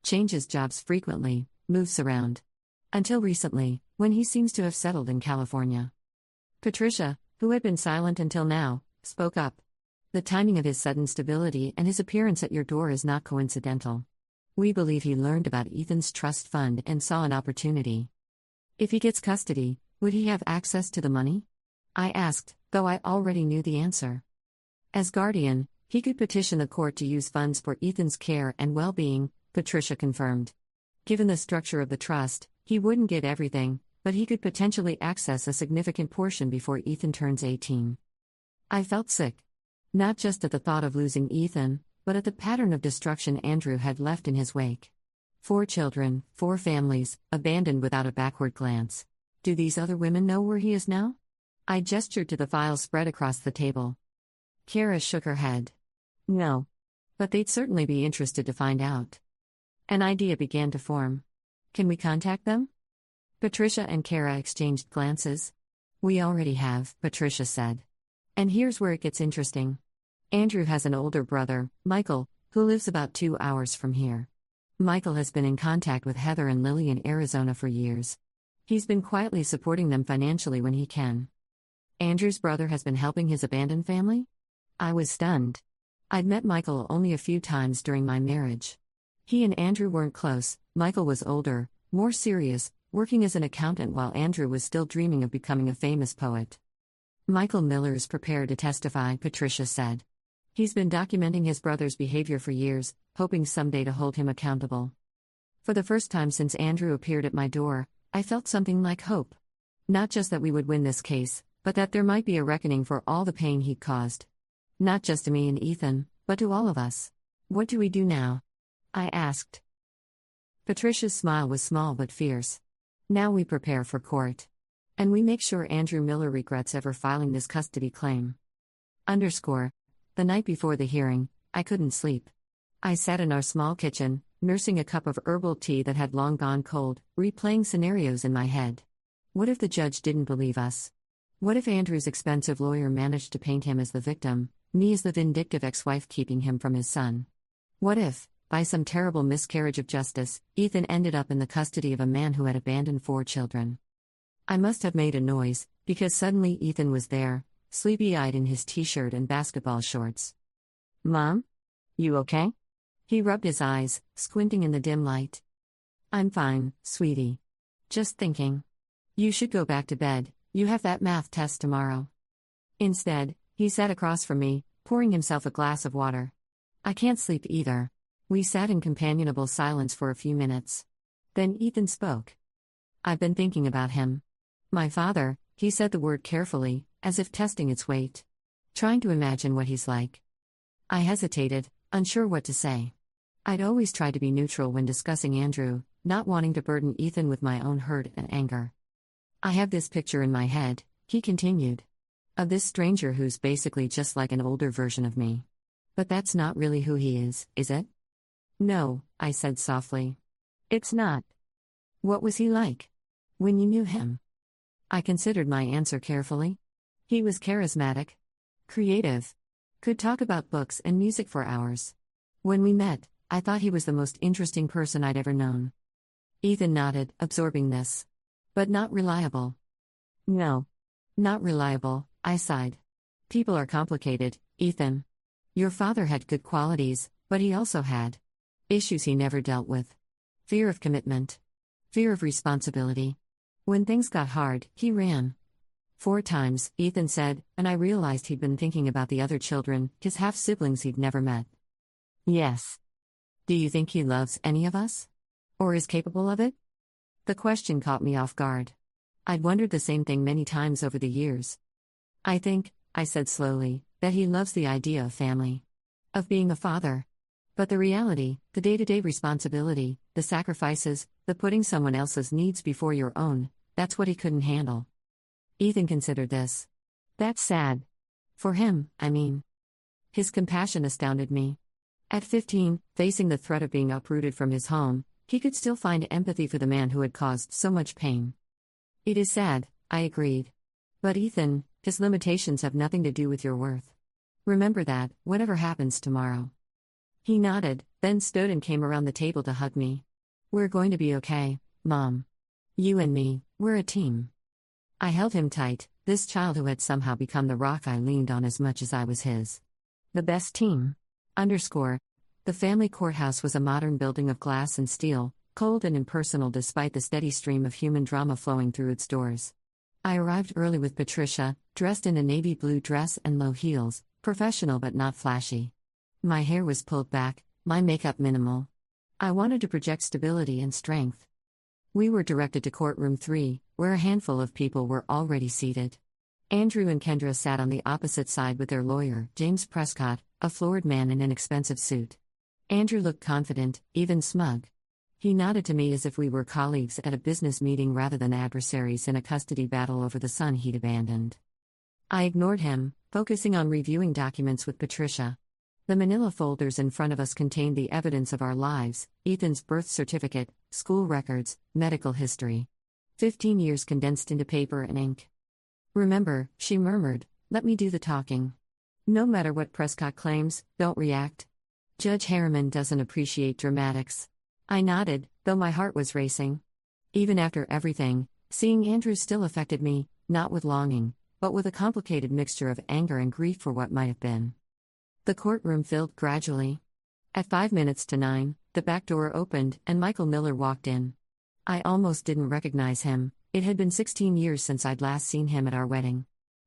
Changes jobs frequently, moves around. Until recently, when he seems to have settled in California. Patricia, who had been silent until now, spoke up. The timing of his sudden stability and his appearance at your door is not coincidental. We believe he learned about Ethan's trust fund and saw an opportunity. If he gets custody, would he have access to the money? I asked, though I already knew the answer. As guardian, he could petition the court to use funds for Ethan's care and well-being, Patricia confirmed. Given the structure of the trust, he wouldn't get everything, but he could potentially access a significant portion before Ethan turns 18. I felt sick. Not just at the thought of losing Ethan, but at the pattern of destruction Andrew had left in his wake. 4 children, 4 families, abandoned without a backward glance. Do these other women know where he is now? I gestured to the files spread across the table. Kara shook her head. No. But they'd certainly be interested to find out. An idea began to form. Can we contact them? Patricia and Kara exchanged glances. We already have, Patricia said. And here's where it gets interesting. Andrew has an older brother, Michael, who lives about 2 hours from here. Michael has been in contact with Heather and Lily in Arizona for years. He's been quietly supporting them financially when he can. Andrew's brother has been helping his abandoned family? I was stunned. I'd met Michael only a few times during my marriage. He and Andrew weren't close. Michael was older, more serious, working as an accountant while Andrew was still dreaming of becoming a famous poet. Michael Miller is prepared to testify, Patricia said. He's been documenting his brother's behavior for years, hoping someday to hold him accountable. For the first time since Andrew appeared at my door, I felt something like hope. Not just that we would win this case, but that there might be a reckoning for all the pain he'd caused. Not just to me and Ethan, but to all of us. What do we do now? I asked. Patricia's smile was small but fierce. Now we prepare for court. And we make sure Andrew Miller regrets ever filing this custody claim. The night before the hearing, I couldn't sleep. I sat in our small kitchen, nursing a cup of herbal tea that had long gone cold, replaying scenarios in my head. What if the judge didn't believe us? What if Andrew's expensive lawyer managed to paint him as the victim, me as the vindictive ex-wife keeping him from his son? What if, by some terrible miscarriage of justice, Ethan ended up in the custody of a man who had abandoned 4 children? I must have made a noise, because suddenly Ethan was there, sleepy-eyed in his t-shirt and basketball shorts. Mom? You okay? He rubbed his eyes, squinting in the dim light. I'm fine, sweetie. Just thinking. You should go back to bed, you have that math test tomorrow. Instead, he sat across from me, pouring himself a glass of water. I can't sleep either. We sat in companionable silence for a few minutes. Then Ethan spoke. I've been thinking about him. My father, he said the word carefully, as if testing its weight. Trying to imagine what he's like. I hesitated, unsure what to say. I'd always tried to be neutral when discussing Andrew, not wanting to burden Ethan with my own hurt and anger. I have this picture in my head, he continued. Of this stranger who's basically just like an older version of me. But that's not really who he is it? No, I said softly. It's not. What was he like? When you knew him? I considered my answer carefully. He was charismatic. Creative. Could talk about books and music for hours. When we met, I thought he was the most interesting person I'd ever known. Ethan nodded, absorbing this. But not reliable. No. Not reliable, I sighed. People are complicated, Ethan. Your father had good qualities, but he also had issues he never dealt with. Fear of commitment. Fear of responsibility. When things got hard, he ran. 4 times, Ethan said, and I realized he'd been thinking about the other children, his half-siblings he'd never met. Yes. Do you think he loves any of us? Or is capable of it? The question caught me off guard. I'd wondered the same thing many times over the years. I think, I said slowly, that he loves the idea of family. Of being a father. But the reality, the day-to-day responsibility, the sacrifices, the putting someone else's needs before your own, that's what he couldn't handle. Ethan considered this. That's sad. For him, I mean. His compassion astounded me. At 15, facing the threat of being uprooted from his home, he could still find empathy for the man who had caused so much pain. It is sad, I agreed. But Ethan, his limitations have nothing to do with your worth. Remember that, whatever happens tomorrow. He nodded, then stood and came around the table to hug me. We're going to be okay, Mom. You and me, we're a team. I held him tight, this child who had somehow become the rock I leaned on as much as I was his. The best team. The family courthouse was a modern building of glass and steel, cold and impersonal despite the steady stream of human drama flowing through its doors. I arrived early with Patricia, dressed in a navy blue dress and low heels, professional but not flashy. My hair was pulled back, my makeup minimal. I wanted to project stability and strength. We were directed to courtroom 3, where a handful of people were already seated. Andrew and Kendra sat on the opposite side with their lawyer, James Prescott, a florid man in an expensive suit. Andrew looked confident, even smug. He nodded to me as if we were colleagues at a business meeting rather than adversaries in a custody battle over the son he'd abandoned. I ignored him, focusing on reviewing documents with Patricia. The manila folders in front of us contained the evidence of our lives: Ethan's birth certificate, school records, medical history. 15 years condensed into paper and ink. "Remember," she murmured, "let me do the talking. No matter what Prescott claims, don't react. Judge Harriman doesn't appreciate dramatics." I nodded, though my heart was racing. Even after everything, seeing Andrew still affected me, not with longing, but with a complicated mixture of anger and grief for what might have been. The courtroom filled gradually. At 9:05, the back door opened and Michael Miller walked in. I almost didn't recognize him. It had been 16 years since I'd last seen him at our wedding.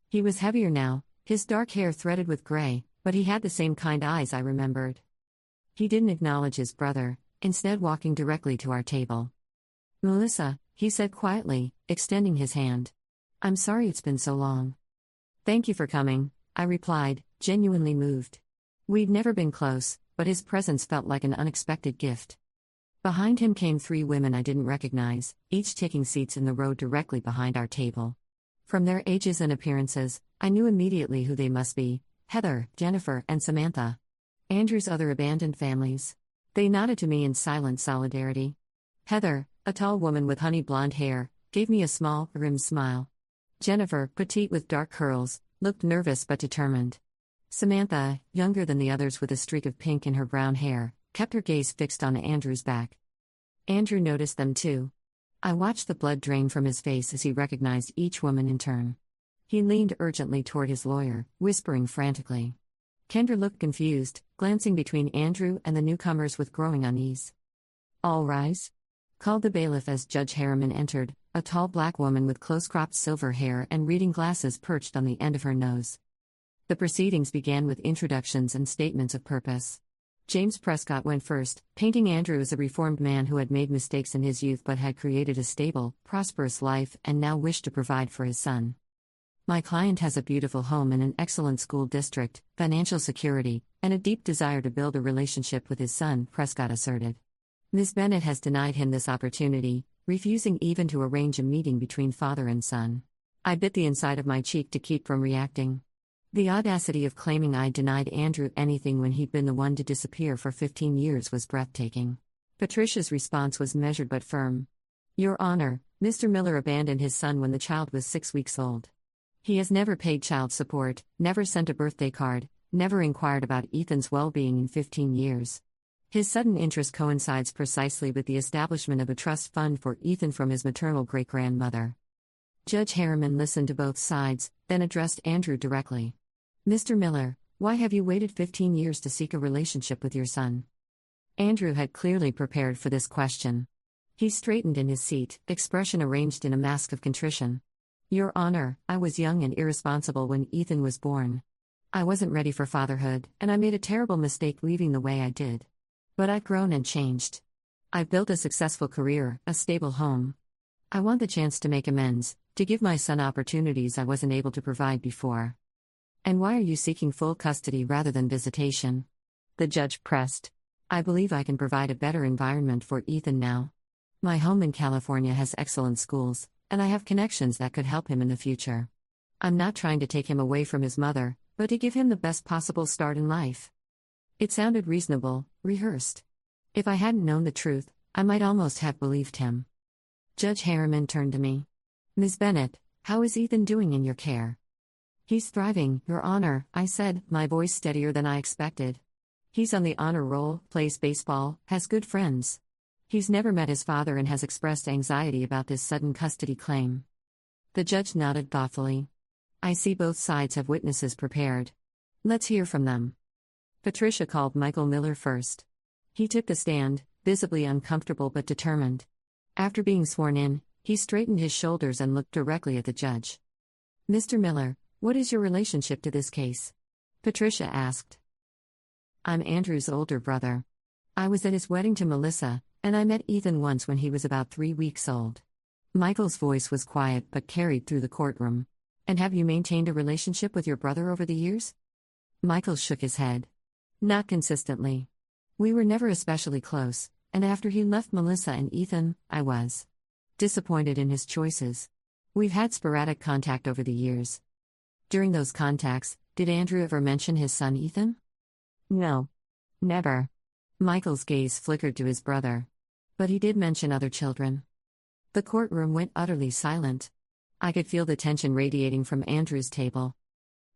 He was heavier now, his dark hair threaded with gray, but he had the same kind eyes I remembered. He didn't acknowledge his brother, instead walking directly to our table. "Melissa," he said quietly, extending his hand. "I'm sorry it's been so long." "Thank you for coming," I replied, genuinely moved. We'd never been close, but his presence felt like an unexpected gift. Behind him came 3 women I didn't recognize, each taking seats in the row directly behind our table. From their ages and appearances, I knew immediately who they must be: Heather, Jennifer, and Samantha. Andrew's other abandoned families. They nodded to me in silent solidarity. Heather, a tall woman with honey blonde hair, gave me a small, grim smile. Jennifer, petite with dark curls, looked nervous but determined. Samantha, younger than the others with a streak of pink in her brown hair, kept her gaze fixed on Andrew's back. Andrew noticed them too. I watched the blood drain from his face as he recognized each woman in turn. He leaned urgently toward his lawyer, whispering frantically. Kendra looked confused, glancing between Andrew and the newcomers with growing unease. "All rise," called the bailiff as Judge Harriman entered, a tall black woman with close-cropped silver hair and reading glasses perched on the end of her nose. The proceedings began with introductions and statements of purpose. James Prescott went first, painting Andrew as a reformed man who had made mistakes in his youth but had created a stable, prosperous life and now wished to provide for his son. "My client has a beautiful home in an excellent school district, financial security, and a deep desire to build a relationship with his son," Prescott asserted. "Ms. Bennett has denied him this opportunity, refusing even to arrange a meeting between father and son." I bit the inside of my cheek to keep from reacting. The audacity of claiming I denied Andrew anything when he'd been the one to disappear for 15 years was breathtaking. Patricia's response was measured but firm. "Your Honor, Mr. Miller abandoned his son when the child was 6 weeks old. He has never paid child support, never sent a birthday card, never inquired about Ethan's well-being in 15 years. His sudden interest coincides precisely with the establishment of a trust fund for Ethan from his maternal great-grandmother." Judge Harriman listened to both sides, then addressed Andrew directly. "Mr. Miller, why have you waited 15 years to seek a relationship with your son?" Andrew had clearly prepared for this question. He straightened in his seat, expression arranged in a mask of contrition. "Your Honor, I was young and irresponsible when Ethan was born. I wasn't ready for fatherhood, and I made a terrible mistake leaving the way I did. But I've grown and changed. I've built a successful career, a stable home. I want the chance to make amends, to give my son opportunities I wasn't able to provide before." "And why are you seeking full custody rather than visitation?" the judge pressed. "I believe I can provide a better environment for Ethan now. My home in California has excellent schools, and I have connections that could help him in the future. I'm not trying to take him away from his mother, but to give him the best possible start in life." It sounded reasonable, rehearsed. If I hadn't known the truth, I might almost have believed him. Judge Harriman turned to me. "Ms. Bennett, how is Ethan doing in your care?" "He's thriving, Your Honor," I said, my voice steadier than I expected. "He's on the honor roll, plays baseball, has good friends. He's never met his father and has expressed anxiety about this sudden custody claim." The judge nodded thoughtfully. "I see both sides have witnesses prepared. Let's hear from them." Patricia called Michael Miller first. He took the stand, visibly uncomfortable but determined. After being sworn in, he straightened his shoulders and looked directly at the judge. "Mr. Miller, what is your relationship to this case?" Patricia asked. "I'm Andrew's older brother. I was at his wedding to Melissa, and I met Ethan once when he was about 3 weeks old." Michael's voice was quiet but carried through the courtroom. And have you maintained a relationship with your brother over the years? Michael shook his head. Not consistently. We were never especially close, and after he left Melissa and Ethan, I was disappointed in his choices. We've had sporadic contact over the years. During those contacts, did Andrew ever mention his son Ethan? No. Never. Michael's gaze flickered to his brother. But he did mention other children. The courtroom went utterly silent. I could feel the tension radiating from Andrew's table.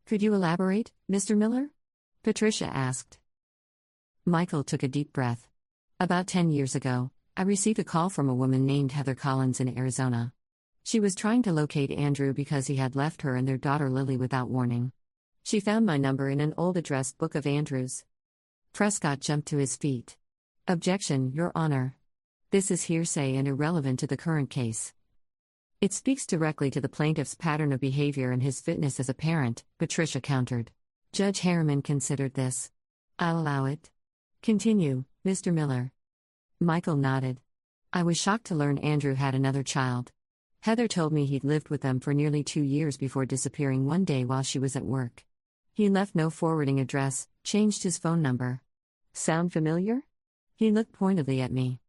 Could you elaborate, Mr. Miller? Patricia asked. Michael took a deep breath. About 10 years ago, I received a call from a woman named Heather Collins in Arizona. She was trying to locate Andrew because he had left her and their daughter Lily without warning. She found my number in an old address book of Andrew's. Prescott jumped to his feet. Objection, Your Honor. This is hearsay and irrelevant to the current case. It speaks directly to the plaintiff's pattern of behavior and his fitness as a parent, Patricia countered. Judge Harriman considered this. I'll allow it. Continue, Mr. Miller. Michael nodded. I was shocked to learn Andrew had another child. Heather told me he'd lived with them for nearly 2 years before disappearing one day while she was at work. He left no forwarding address, changed his phone number. Sound familiar? He looked pointedly at me.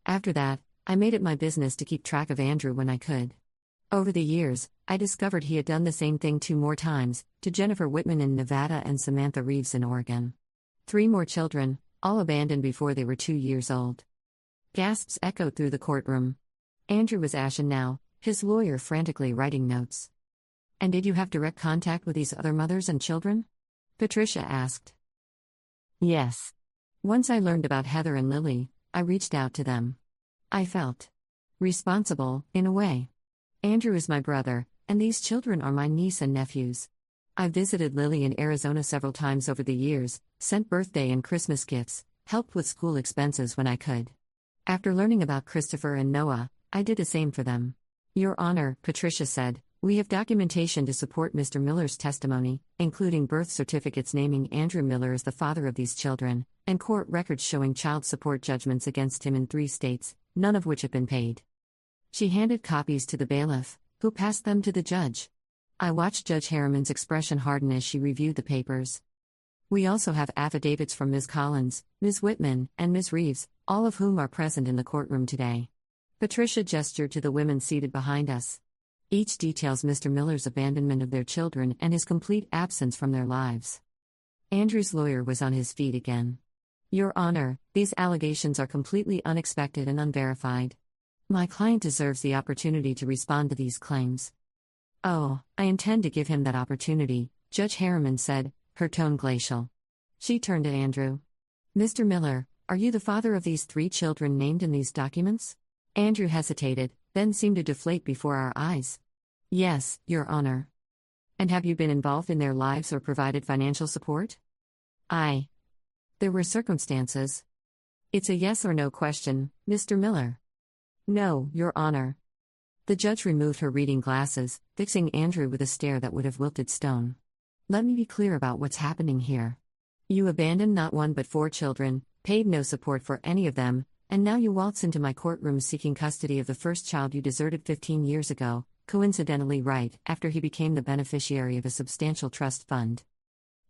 After that, I made it my business to keep track of Andrew when I could. Over the years, I discovered he had done the same thing 2 more times, to Jennifer Whitman in Nevada and Samantha Reeves in Oregon. 3 more children, all abandoned before they were 2 years old. Gasps echoed through the courtroom. Andrew was ashen now, his lawyer frantically writing notes. And did you have direct contact with these other mothers and children? Patricia asked. Yes. Once I learned about Heather and Lily, I reached out to them. I felt responsible, in a way. Andrew is my brother, and these children are my niece and nephews. I visited Lily in Arizona several times over the years, sent birthday and Christmas gifts, helped with school expenses when I could. After learning about Christopher and Noah, I did the same for them. Your Honor, Patricia said, we have documentation to support Mr. Miller's testimony, including birth certificates naming Andrew Miller as the father of these children, and court records showing child support judgments against him in 3 states, none of which have been paid. She handed copies to the bailiff, who passed them to the judge. I watched Judge Harriman's expression harden as she reviewed the papers. We also have affidavits from Ms. Collins, Ms. Whitman, and Ms. Reeves, all of whom are present in the courtroom today. Patricia gestured to the women seated behind us. Each details Mr. Miller's abandonment of their children and his complete absence from their lives. Andrew's lawyer was on his feet again. Your Honor, these allegations are completely unexpected and unverified. My client deserves the opportunity to respond to these claims. Oh, I intend to give him that opportunity, Judge Harriman said, her tone glacial. She turned to Andrew. Mr. Miller, are you the father of these 3 children named in these documents? Andrew hesitated, then seemed to deflate before our eyes. Yes, Your Honor. And have you been involved in their lives or provided financial support? There were circumstances. It's a yes or no question, Mr. Miller. No, Your Honor. The judge removed her reading glasses, fixing Andrew with a stare that would have wilted stone. Let me be clear about what's happening here. You abandoned not 1 but 4 children, paid no support for any of them, and now you waltz into my courtroom seeking custody of the first child you deserted 15 years ago, coincidentally right after he became the beneficiary of a substantial trust fund.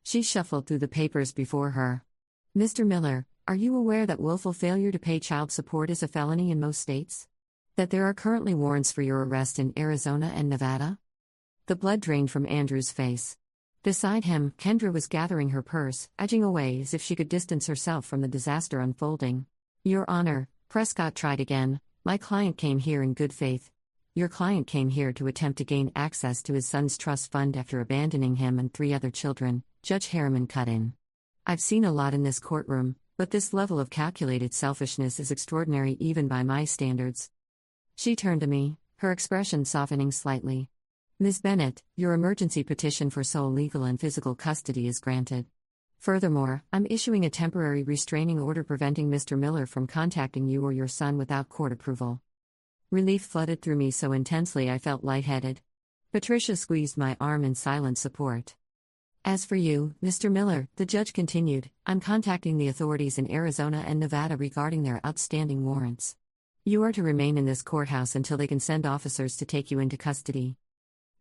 She shuffled through the papers before her. Mr. Miller, are you aware that willful failure to pay child support is a felony in most states? That there are currently warrants for your arrest in Arizona and Nevada? The blood drained from Andrew's face. Beside him, Kendra was gathering her purse, edging away as if she could distance herself from the disaster unfolding. Your Honor, Prescott tried again, my client came here in good faith. Your client came here to attempt to gain access to his son's trust fund after abandoning him and 3 other children, Judge Harriman cut in. I've seen a lot in this courtroom, but this level of calculated selfishness is extraordinary even by my standards. She turned to me, her expression softening slightly. Ms. Bennett, your emergency petition for sole legal and physical custody is granted. Furthermore, I'm issuing a temporary restraining order preventing Mr. Miller from contacting you or your son without court approval. Relief flooded through me so intensely I felt lightheaded. Patricia squeezed my arm in silent support. As for you, Mr. Miller, the judge continued, I'm contacting the authorities in Arizona and Nevada regarding their outstanding warrants. You are to remain in this courthouse until they can send officers to take you into custody.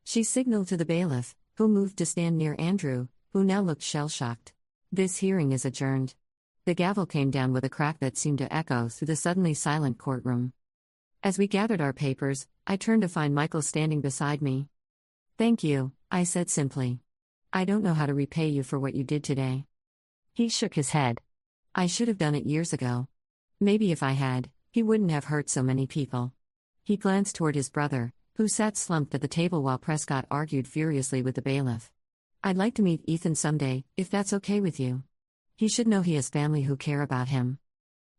She signaled to the bailiff, who moved to stand near Andrew, who now looked shell-shocked. This hearing is adjourned. The gavel came down with a crack that seemed to echo through the suddenly silent courtroom. As we gathered our papers, I turned to find Michael standing beside me. "Thank you," I said simply. "I don't know how to repay you for what you did today." He shook his head. "I should have done it years ago. Maybe if I had, he wouldn't have hurt so many people." He glanced toward his brother, who sat slumped at the table while Prescott argued furiously with the bailiff. "I'd like to meet Ethan someday, if that's okay with you. He should know he has family who care about him."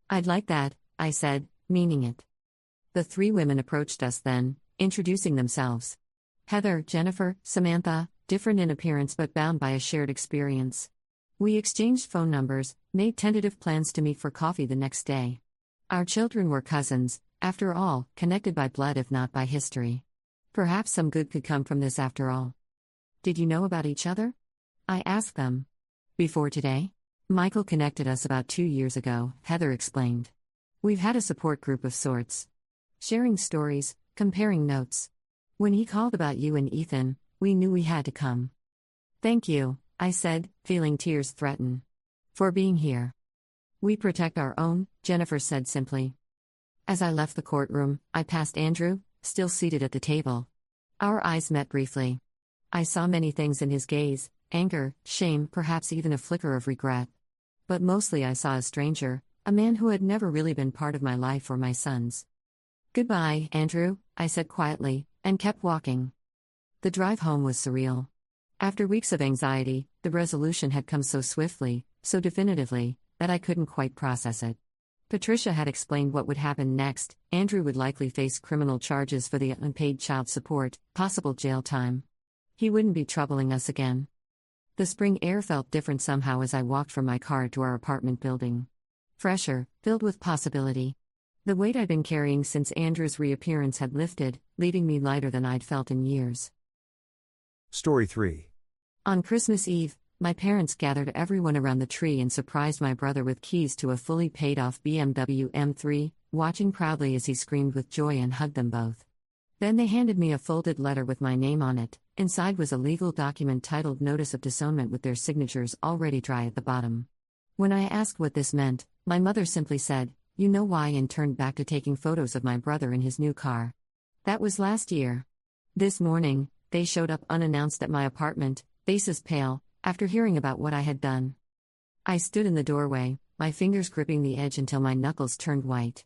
"I'd like that," I said, meaning it. The three women approached us then, introducing themselves. Heather, Jennifer, Samantha, different in appearance but bound by a shared experience. We exchanged phone numbers, made tentative plans to meet for coffee the next day. Our children were cousins, after all, connected by blood if not by history. Perhaps some good could come from this after all. "Did you know about each other?" I asked them. "Before today?" "Michael connected us about 2 years ago," Heather explained. "We've had a support group of sorts. Sharing stories, comparing notes. When he called about you and Ethan, we knew we had to come." "Thank you," I said, feeling tears threaten. "For being here." "We protect our own," Jennifer said simply. As I left the courtroom, I passed Andrew, still seated at the table. Our eyes met briefly. I saw many things in his gaze: anger, shame, perhaps even a flicker of regret. But mostly I saw a stranger, a man who had never really been part of my life or my son's. "Goodbye, Andrew," I said quietly, and kept walking. The drive home was surreal. After weeks of anxiety, the resolution had come so swiftly, so definitively, that I couldn't quite process it. Patricia had explained what would happen next. Andrew would likely face criminal charges for the unpaid child support, possible jail time. He wouldn't be troubling us again. The spring air felt different somehow as I walked from my car to our apartment building. Fresher, filled with possibility. The weight I'd been carrying since Andrew's reappearance had lifted, leaving me lighter than I'd felt in years. Story 3. On Christmas Eve, my parents gathered everyone around the tree and surprised my brother with keys to a fully paid-off BMW M3, watching proudly as he screamed with joy and hugged them both. Then they handed me a folded letter with my name on it. Inside was a legal document titled Notice of Disownment with their signatures already dry at the bottom. When I asked what this meant, my mother simply said, "You know why," and turned back to taking photos of my brother in his new car. That was last year. This morning, they showed up unannounced at my apartment, faces pale, after hearing about what I had done. I stood in the doorway, my fingers gripping the edge until my knuckles turned white.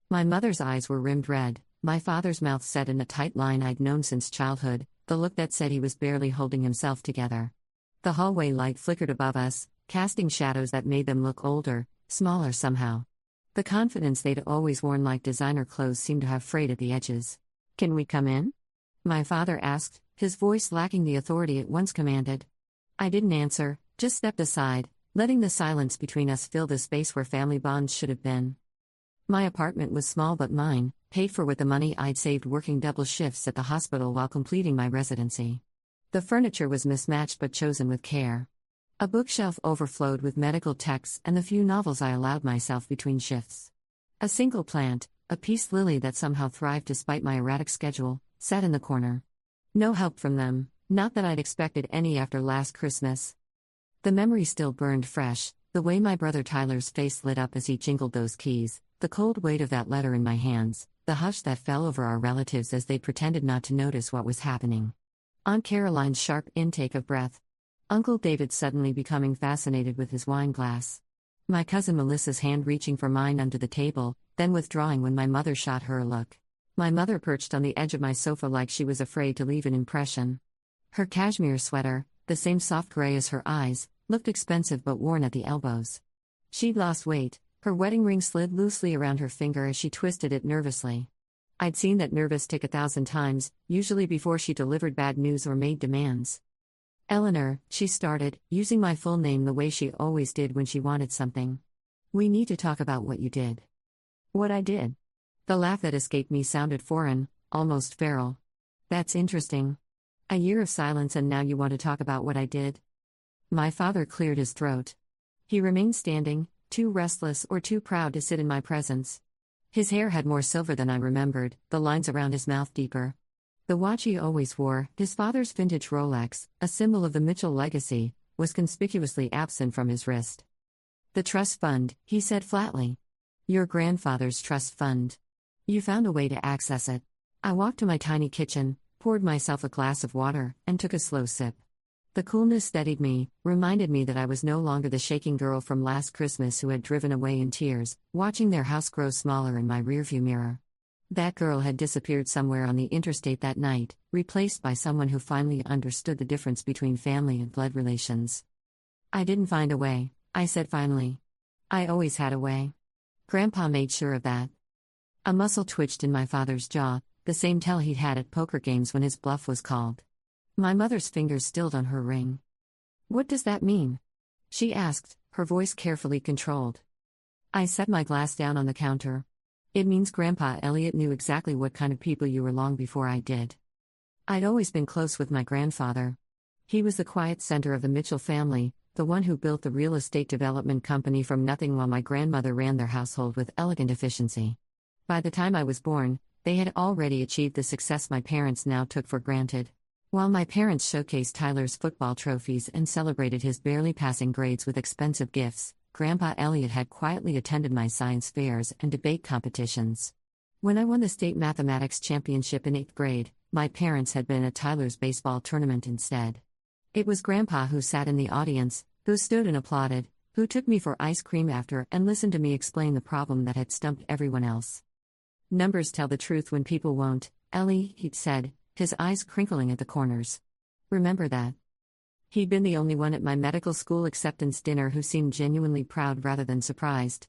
My mother's eyes were rimmed red, my father's mouth set in a tight line I'd known since childhood, the look that said he was barely holding himself together. The hallway light flickered above us, casting shadows that made them look older, smaller somehow. The confidence they'd always worn like designer clothes seemed to have frayed at the edges. "Can we come in?" my father asked, his voice lacking the authority it once commanded. I didn't answer, just stepped aside, letting the silence between us fill the space where family bonds should have been. My apartment was small but mine, paid for with the money I'd saved working double shifts at the hospital while completing my residency. The furniture was mismatched but chosen with care. A bookshelf overflowed with medical texts and the few novels I allowed myself between shifts. A single plant, a peace lily that somehow thrived despite my erratic schedule, sat in the corner. No help from them, not that I'd expected any after last Christmas. The memory still burned fresh, the way my brother Tyler's face lit up as he jingled those keys, the cold weight of that letter in my hands, the hush that fell over our relatives as they pretended not to notice what was happening. Aunt Caroline's sharp intake of breath. Uncle David suddenly becoming fascinated with his wine glass. My cousin Melissa's hand reaching for mine under the table, then withdrawing when my mother shot her a look. My mother perched on the edge of my sofa like she was afraid to leave an impression. Her cashmere sweater, the same soft gray as her eyes, looked expensive but worn at the elbows. She'd lost weight, her wedding ring slid loosely around her finger as she twisted it nervously. I'd seen that nervous tick 1,000 times, usually before she delivered bad news or made demands. "Eleanor," she started, using my full name the way she always did when she wanted something. "We need to talk about what you did." "What I did?" The laugh that escaped me sounded foreign, almost feral. "That's interesting. A year of silence and now you want to talk about what I did?" My father cleared his throat. He remained standing, too restless or too proud to sit in my presence. His hair had more silver than I remembered, the lines around his mouth deeper. The watch he always wore, his father's vintage Rolex, a symbol of the Mitchell legacy, was conspicuously absent from his wrist. "The trust fund," he said flatly. "Your grandfather's trust fund. You found a way to access it." I walked to my tiny kitchen, poured myself a glass of water, and took a slow sip. The coolness steadied me, reminded me that I was no longer the shaking girl from last Christmas who had driven away in tears, watching their house grow smaller in my rearview mirror. That girl had disappeared somewhere on the interstate that night, replaced by someone who finally understood the difference between family and blood relations. "I didn't find a way," I said finally. "I always had a way." Grandpa made sure of that. A muscle twitched in my father's jaw, the same tell he'd had at poker games when his bluff was called. My mother's fingers stilled on her ring. "What does that mean?" she asked, her voice carefully controlled. I set my glass down on the counter. "It means Grandpa Elliot knew exactly what kind of people you were long before I did." I'd always been close with my grandfather. He was the quiet center of the Mitchell family, the one who built the real estate development company from nothing while my grandmother ran their household with elegant efficiency. By the time I was born, they had already achieved the success my parents now took for granted. While my parents showcased Tyler's football trophies and celebrated his barely passing grades with expensive gifts, Grandpa Elliot had quietly attended my science fairs and debate competitions. When I won the state mathematics championship in 8th grade, my parents had been at Tyler's baseball tournament instead. It was Grandpa who sat in the audience, who stood and applauded, who took me for ice cream after and listened to me explain the problem that had stumped everyone else. "Numbers tell the truth when people won't, Ellie," he'd said, his eyes crinkling at the corners. "Remember that." He'd been the only one at my medical school acceptance dinner who seemed genuinely proud rather than surprised.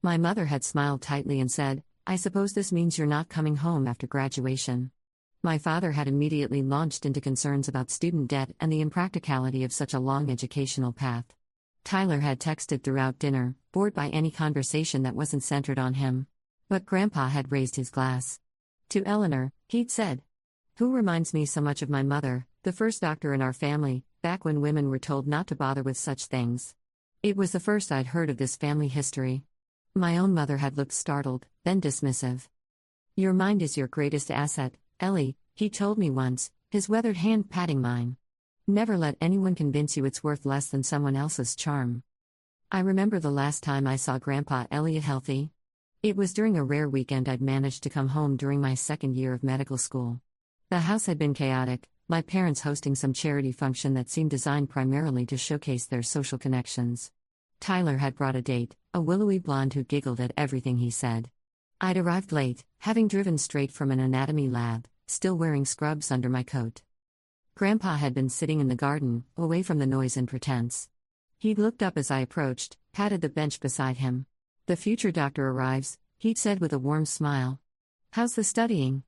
My mother had smiled tightly and said, "I suppose this means you're not coming home after graduation." My father had immediately launched into concerns about student debt and the impracticality of such a long educational path. Tyler had texted throughout dinner, bored by any conversation that wasn't centered on him. But Grandpa had raised his glass. To Eleanor, he'd said, "Who reminds me so much of my mother, the first doctor in our family, back when women were told not to bother with such things." It was the first I'd heard of this family history. My own mother had looked startled, then dismissive. "Your mind is your greatest asset, Ellie," he told me once, his weathered hand patting mine. "Never let anyone convince you it's worth less than someone else's charm." I remember the last time I saw Grandpa Elliot healthy. It was during a rare weekend I'd managed to come home during my second year of medical school. The house had been chaotic, my parents hosting some charity function that seemed designed primarily to showcase their social connections. Tyler had brought a date, a willowy blonde who giggled at everything he said. I'd arrived late, having driven straight from an anatomy lab, still wearing scrubs under my coat. Grandpa had been sitting in the garden, away from the noise and pretense. He'd looked up as I approached, patted the bench beside him. "The future doctor arrives," he'd said with a warm smile. "How's the studying?"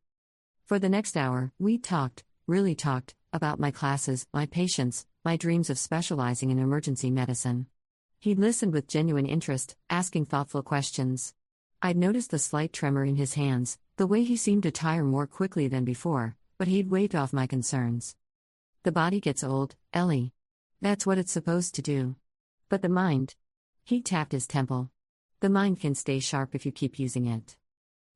For the next hour, we talked, really talked, about my classes, my patients, my dreams of specializing in emergency medicine. He listened with genuine interest, asking thoughtful questions. I'd noticed the slight tremor in his hands, the way he seemed to tire more quickly than before, but he'd waved off my concerns. "The body gets old, Ellie. That's what it's supposed to do. But the mind..." He tapped his temple. "The mind can stay sharp if you keep using it."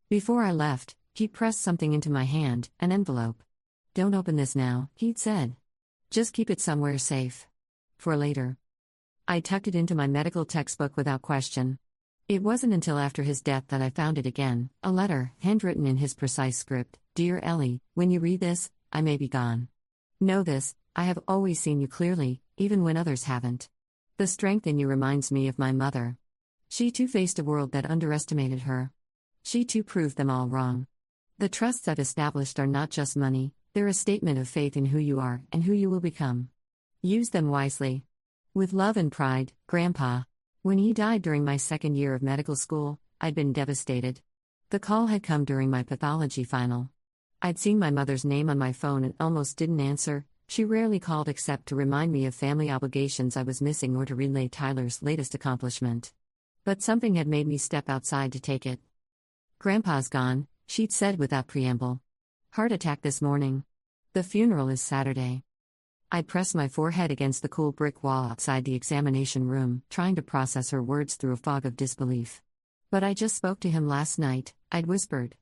Before I left, he pressed something into my hand, an envelope. "Don't open this now," he'd said. "Just keep it somewhere safe. For later." I tucked it into my medical textbook without question. It wasn't until after his death that I found it again, a letter, handwritten in his precise script. "Dear Ellie, when you read this, I may be gone. Know this, I have always seen you clearly, even when others haven't. The strength in you reminds me of my mother. She too faced a world that underestimated her. She too proved them all wrong. The trusts I've established are not just money, they're a statement of faith in who you are and who you will become. Use them wisely. With love and pride, Grandpa." When he died during my second year of medical school, I'd been devastated. The call had come during my pathology final. I'd seen my mother's name on my phone and almost didn't answer. She rarely called except to remind me of family obligations I was missing or to relay Tyler's latest accomplishment. But something had made me step outside to take it. "Grandpa's gone," she'd said without preamble. "Heart attack this morning. The funeral is Saturday." I pressed my forehead against the cool brick wall outside the examination room, trying to process her words through a fog of disbelief. "But I just spoke to him last night," I'd whispered.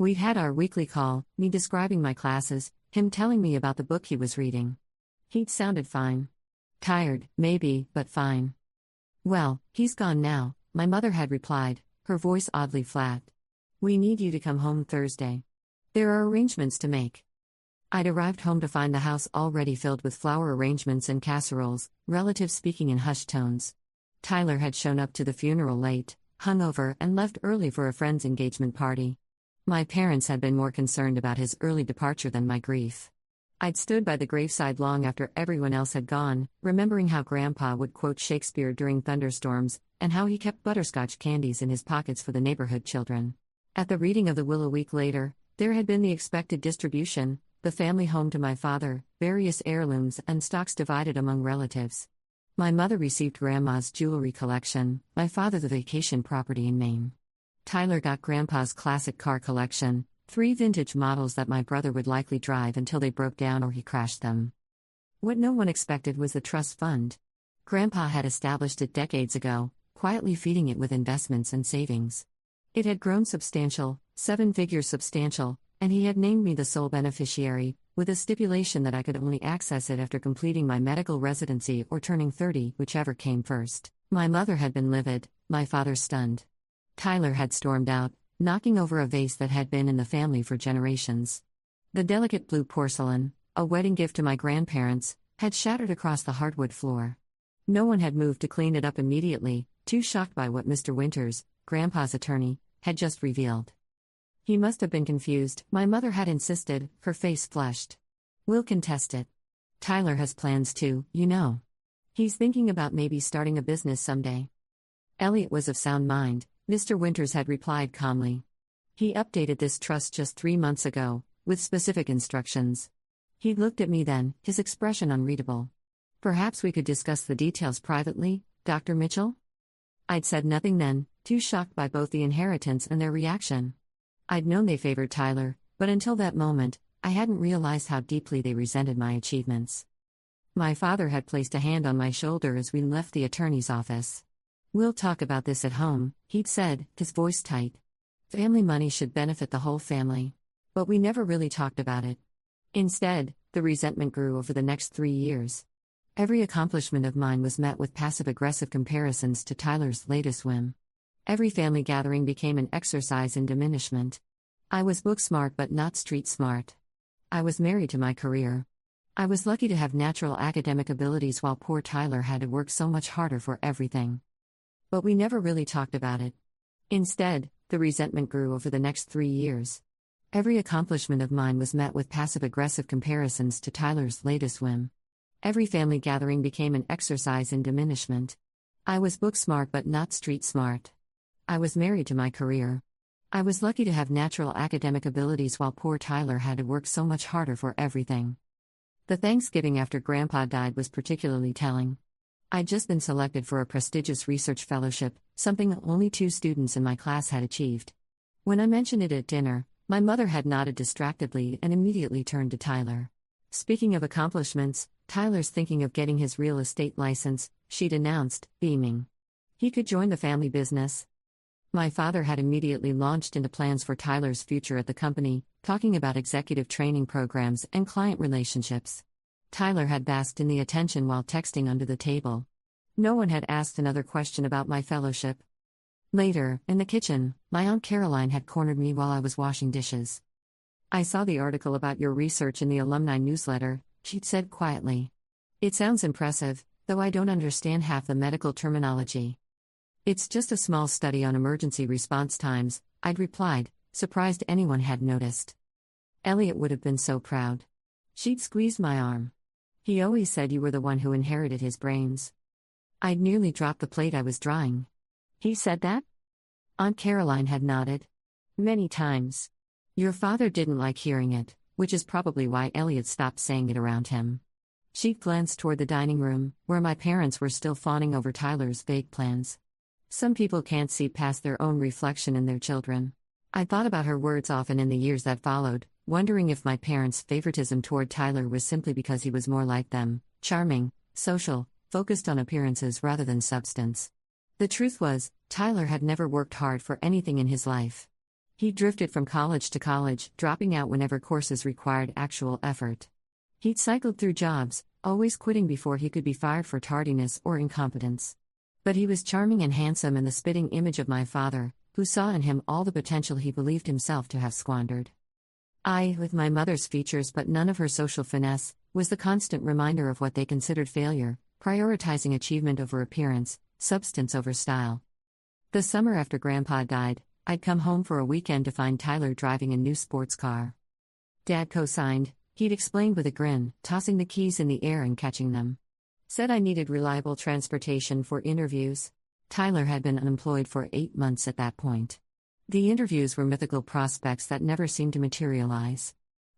We'd had our weekly call, me describing my classes, him telling me about the book he was reading. He'd sounded fine. Tired, maybe, but fine. "Well, he's gone now," my mother had replied, her voice oddly flat. "We need you to come home Thursday. There are arrangements to make." I'd arrived home to find the house already filled with flower arrangements and casseroles, relatives speaking in hushed tones. Tyler had shown up to the funeral late, hungover, and left early for a friend's engagement party. My parents had been more concerned about his early departure than my grief. I'd stood by the graveside long after everyone else had gone, remembering how Grandpa would quote Shakespeare during thunderstorms, and how he kept butterscotch candies in his pockets for the neighborhood children. At the reading of the will a week later, there had been the expected distribution, the family home to my father, various heirlooms and stocks divided among relatives. My mother received Grandma's jewelry collection, my father the vacation property in Maine. Tyler got Grandpa's classic car collection, 3 vintage models that my brother would likely drive until they broke down or he crashed them. What no one expected was the trust fund. Grandpa had established it decades ago, quietly feeding it with investments and savings. It had grown substantial, 7 figures substantial, and he had named me the sole beneficiary, with a stipulation that I could only access it after completing my medical residency or turning 30, whichever came first. My mother had been livid, my father stunned. Tyler had stormed out, knocking over a vase that had been in the family for generations. The delicate blue porcelain, a wedding gift to my grandparents, had shattered across the hardwood floor. No one had moved to clean it up immediately, too shocked by what Mr. Winters, Grandpa's attorney, had just revealed. He must have been confused, my mother had insisted, her face flushed. "We'll contest it. Tyler has plans too, you know. He's thinking about maybe starting a business someday." Elliot was of sound mind, Mr. Winters had replied calmly. He updated this trust just 3 months ago, with specific instructions. He looked at me then, his expression unreadable. "Perhaps we could discuss the details privately, Dr. Mitchell?" I'd said nothing then, too shocked by both the inheritance and their reaction. I'd known they favored Tyler, but until that moment, I hadn't realized how deeply they resented my achievements. My father had placed a hand on my shoulder as we left the attorney's office. "We'll talk about this at home," he'd said, his voice tight. Family money should benefit the whole family. But we never really talked about it. Instead, the resentment grew over the next 3 years. Every accomplishment of mine was met with passive-aggressive comparisons to Tyler's latest whim. Every family gathering became an exercise in diminishment. I was book smart but not street smart. I was married to my career. I was lucky to have natural academic abilities while poor Tyler had to work so much harder for everything. But we never really talked about it. Instead, the resentment grew over the next 3 years. Every accomplishment of mine was met with passive-aggressive comparisons to Tyler's latest whim. Every family gathering became an exercise in diminishment. I was book smart but not street smart. I was married to my career. I was lucky to have natural academic abilities while poor Tyler had to work so much harder for everything. The Thanksgiving after Grandpa died was particularly telling. I'd just been selected for a prestigious research fellowship, something only 2 students in my class had achieved. When I mentioned it at dinner, my mother had nodded distractedly and immediately turned to Tyler. "Speaking of accomplishments, Tyler's thinking of getting his real estate license," she'd announced, beaming. "He could join the family business." My father had immediately launched into plans for Tyler's future at the company, talking about executive training programs and client relationships. Tyler had basked in the attention while texting under the table. No one had asked another question about my fellowship. Later, in the kitchen, my Aunt Caroline had cornered me while I was washing dishes. "I saw the article about your research in the alumni newsletter," she'd said quietly. "It sounds impressive, though I don't understand half the medical terminology." "It's just a small study on emergency response times," I'd replied, surprised anyone had noticed. Elliot would have been so proud. She'd squeezed my arm. "He always said you were the one who inherited his brains." I'd nearly dropped the plate I was drying. "He said that?" Aunt Caroline had nodded. "Many times. Your father didn't like hearing it, which is probably why Elliot stopped saying it around him." She glanced toward the dining room, where my parents were still fawning over Tyler's vague plans. Some people can't see past their own reflection in their children. I thought about her words often in the years that followed, wondering if my parents' favoritism toward Tyler was simply because he was more like them, charming, social, focused on appearances rather than substance. The truth was, Tyler had never worked hard for anything in his life. He drifted from college to college, dropping out whenever courses required actual effort. He'd cycled through jobs, always quitting before he could be fired for tardiness or incompetence. But he was charming and handsome and the spitting image of my father, who saw in him all the potential he believed himself to have squandered. I, with my mother's features but none of her social finesse, was the constant reminder of what they considered failure, prioritizing achievement over appearance, substance over style. The summer after Grandpa died, I'd come home for a weekend to find Tyler driving a new sports car. Dad co-signed, he'd explained with a grin, tossing the keys in the air and catching them. Said I needed reliable transportation for interviews. Tyler had been unemployed for 8 months at that point. The interviews were mythical prospects that never seemed to materialize.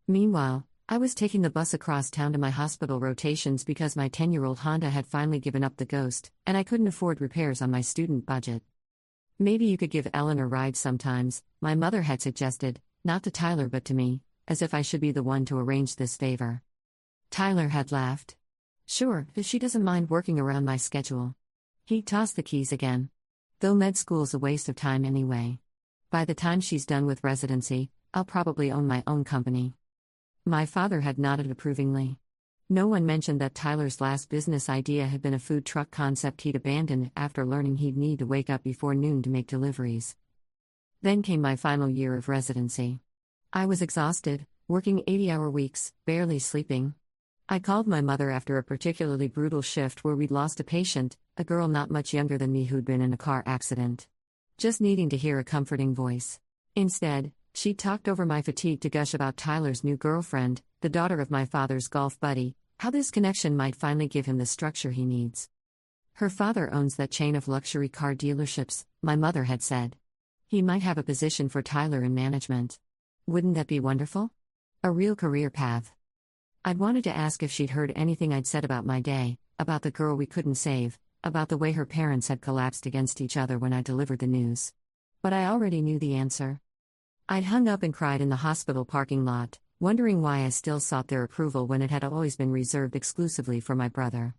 Meanwhile, I was taking the bus across town to my hospital rotations because my 10-year-old Honda had finally given up the ghost, and I couldn't afford repairs on my student budget. Maybe you could give Ellen a ride sometimes, my mother had suggested, not to Tyler but to me, as if I should be the one to arrange this favor. Tyler had laughed. Sure, if she doesn't mind working around my schedule. He tossed the keys again. Though med school's a waste of time anyway. By the time she's done with residency, I'll probably own my own company. My father had nodded approvingly. No one mentioned that Tyler's last business idea had been a food truck concept he'd abandoned after learning he'd need to wake up before noon to make deliveries. Then came my final year of residency. I was exhausted, working 80-hour weeks, barely sleeping. I called my mother after a particularly brutal shift where we'd lost a patient, a girl not much younger than me who'd been in a car accident. Just needing to hear a comforting voice. Instead, she talked over my fatigue to gush about Tyler's new girlfriend, the daughter of my father's golf buddy, how this connection might finally give him the structure he needs. Her father owns that chain of luxury car dealerships, my mother had said. He might have a position for Tyler in management. Wouldn't that be wonderful? A real career path. I'd wanted to ask if she'd heard anything I'd said about my day, about the girl we couldn't save, about the way her parents had collapsed against each other when I delivered the news. But I already knew the answer. I'd hung up and cried in the hospital parking lot, wondering why I still sought their approval when it had always been reserved exclusively for my brother.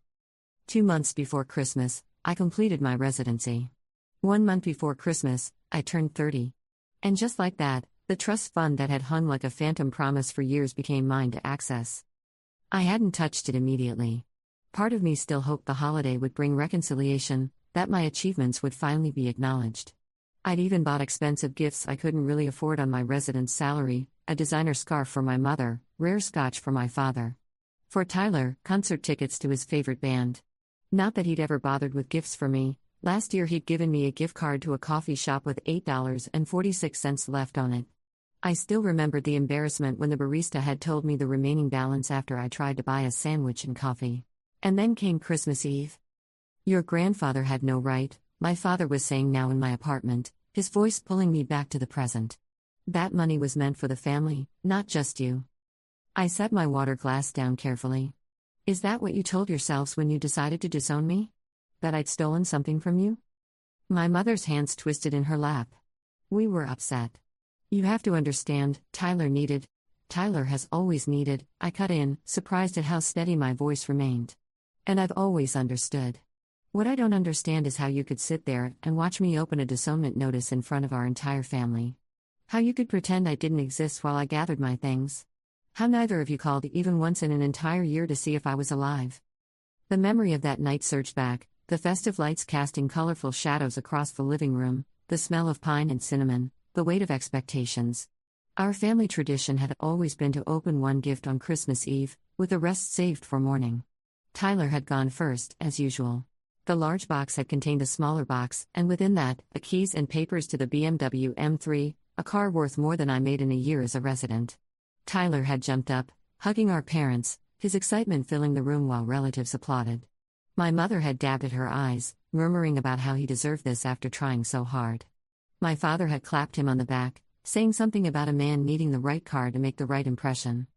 2 months before Christmas, I completed my residency. 1 month before Christmas, I turned 30. And just like that, the trust fund that had hung like a phantom promise for years became mine to access. I hadn't touched it immediately. Part of me still hoped the holiday would bring reconciliation, that my achievements would finally be acknowledged. I'd even bought expensive gifts I couldn't really afford on my residence salary, a designer scarf for my mother, rare scotch for my father. For Tyler, concert tickets to his favorite band. Not that he'd ever bothered with gifts for me. Last year he'd given me a gift card to a coffee shop with $8.46 left on it. I still remembered the embarrassment when the barista had told me the remaining balance after I tried to buy a sandwich and coffee. And then came Christmas Eve. Your grandfather had no right, my father was saying now in my apartment, his voice pulling me back to the present. That money was meant for the family, not just you. I set my water glass down carefully. Is that what you told yourselves when you decided to disown me? That I'd stolen something from you? My mother's hands twisted in her lap. We were upset. You have to understand, Tyler has always needed, I cut in, surprised at how steady my voice remained. And I've always understood. What I don't understand is how you could sit there and watch me open a disownment notice in front of our entire family. How you could pretend I didn't exist while I gathered my things. How neither of you called even once in an entire year to see if I was alive. The memory of that night surged back, the festive lights casting colorful shadows across the living room, the smell of pine and cinnamon, the weight of expectations. Our family tradition had always been to open one gift on Christmas Eve, with the rest saved for morning. Tyler had gone first, as usual. The large box had contained a smaller box, and within that, the keys and papers to the BMW M3, a car worth more than I made in a year as a resident. Tyler had jumped up, hugging our parents, his excitement filling the room while relatives applauded. My mother had dabbed at her eyes, murmuring about how he deserved this after trying so hard. My father had clapped him on the back, saying something about a man needing the right car to make the right impression.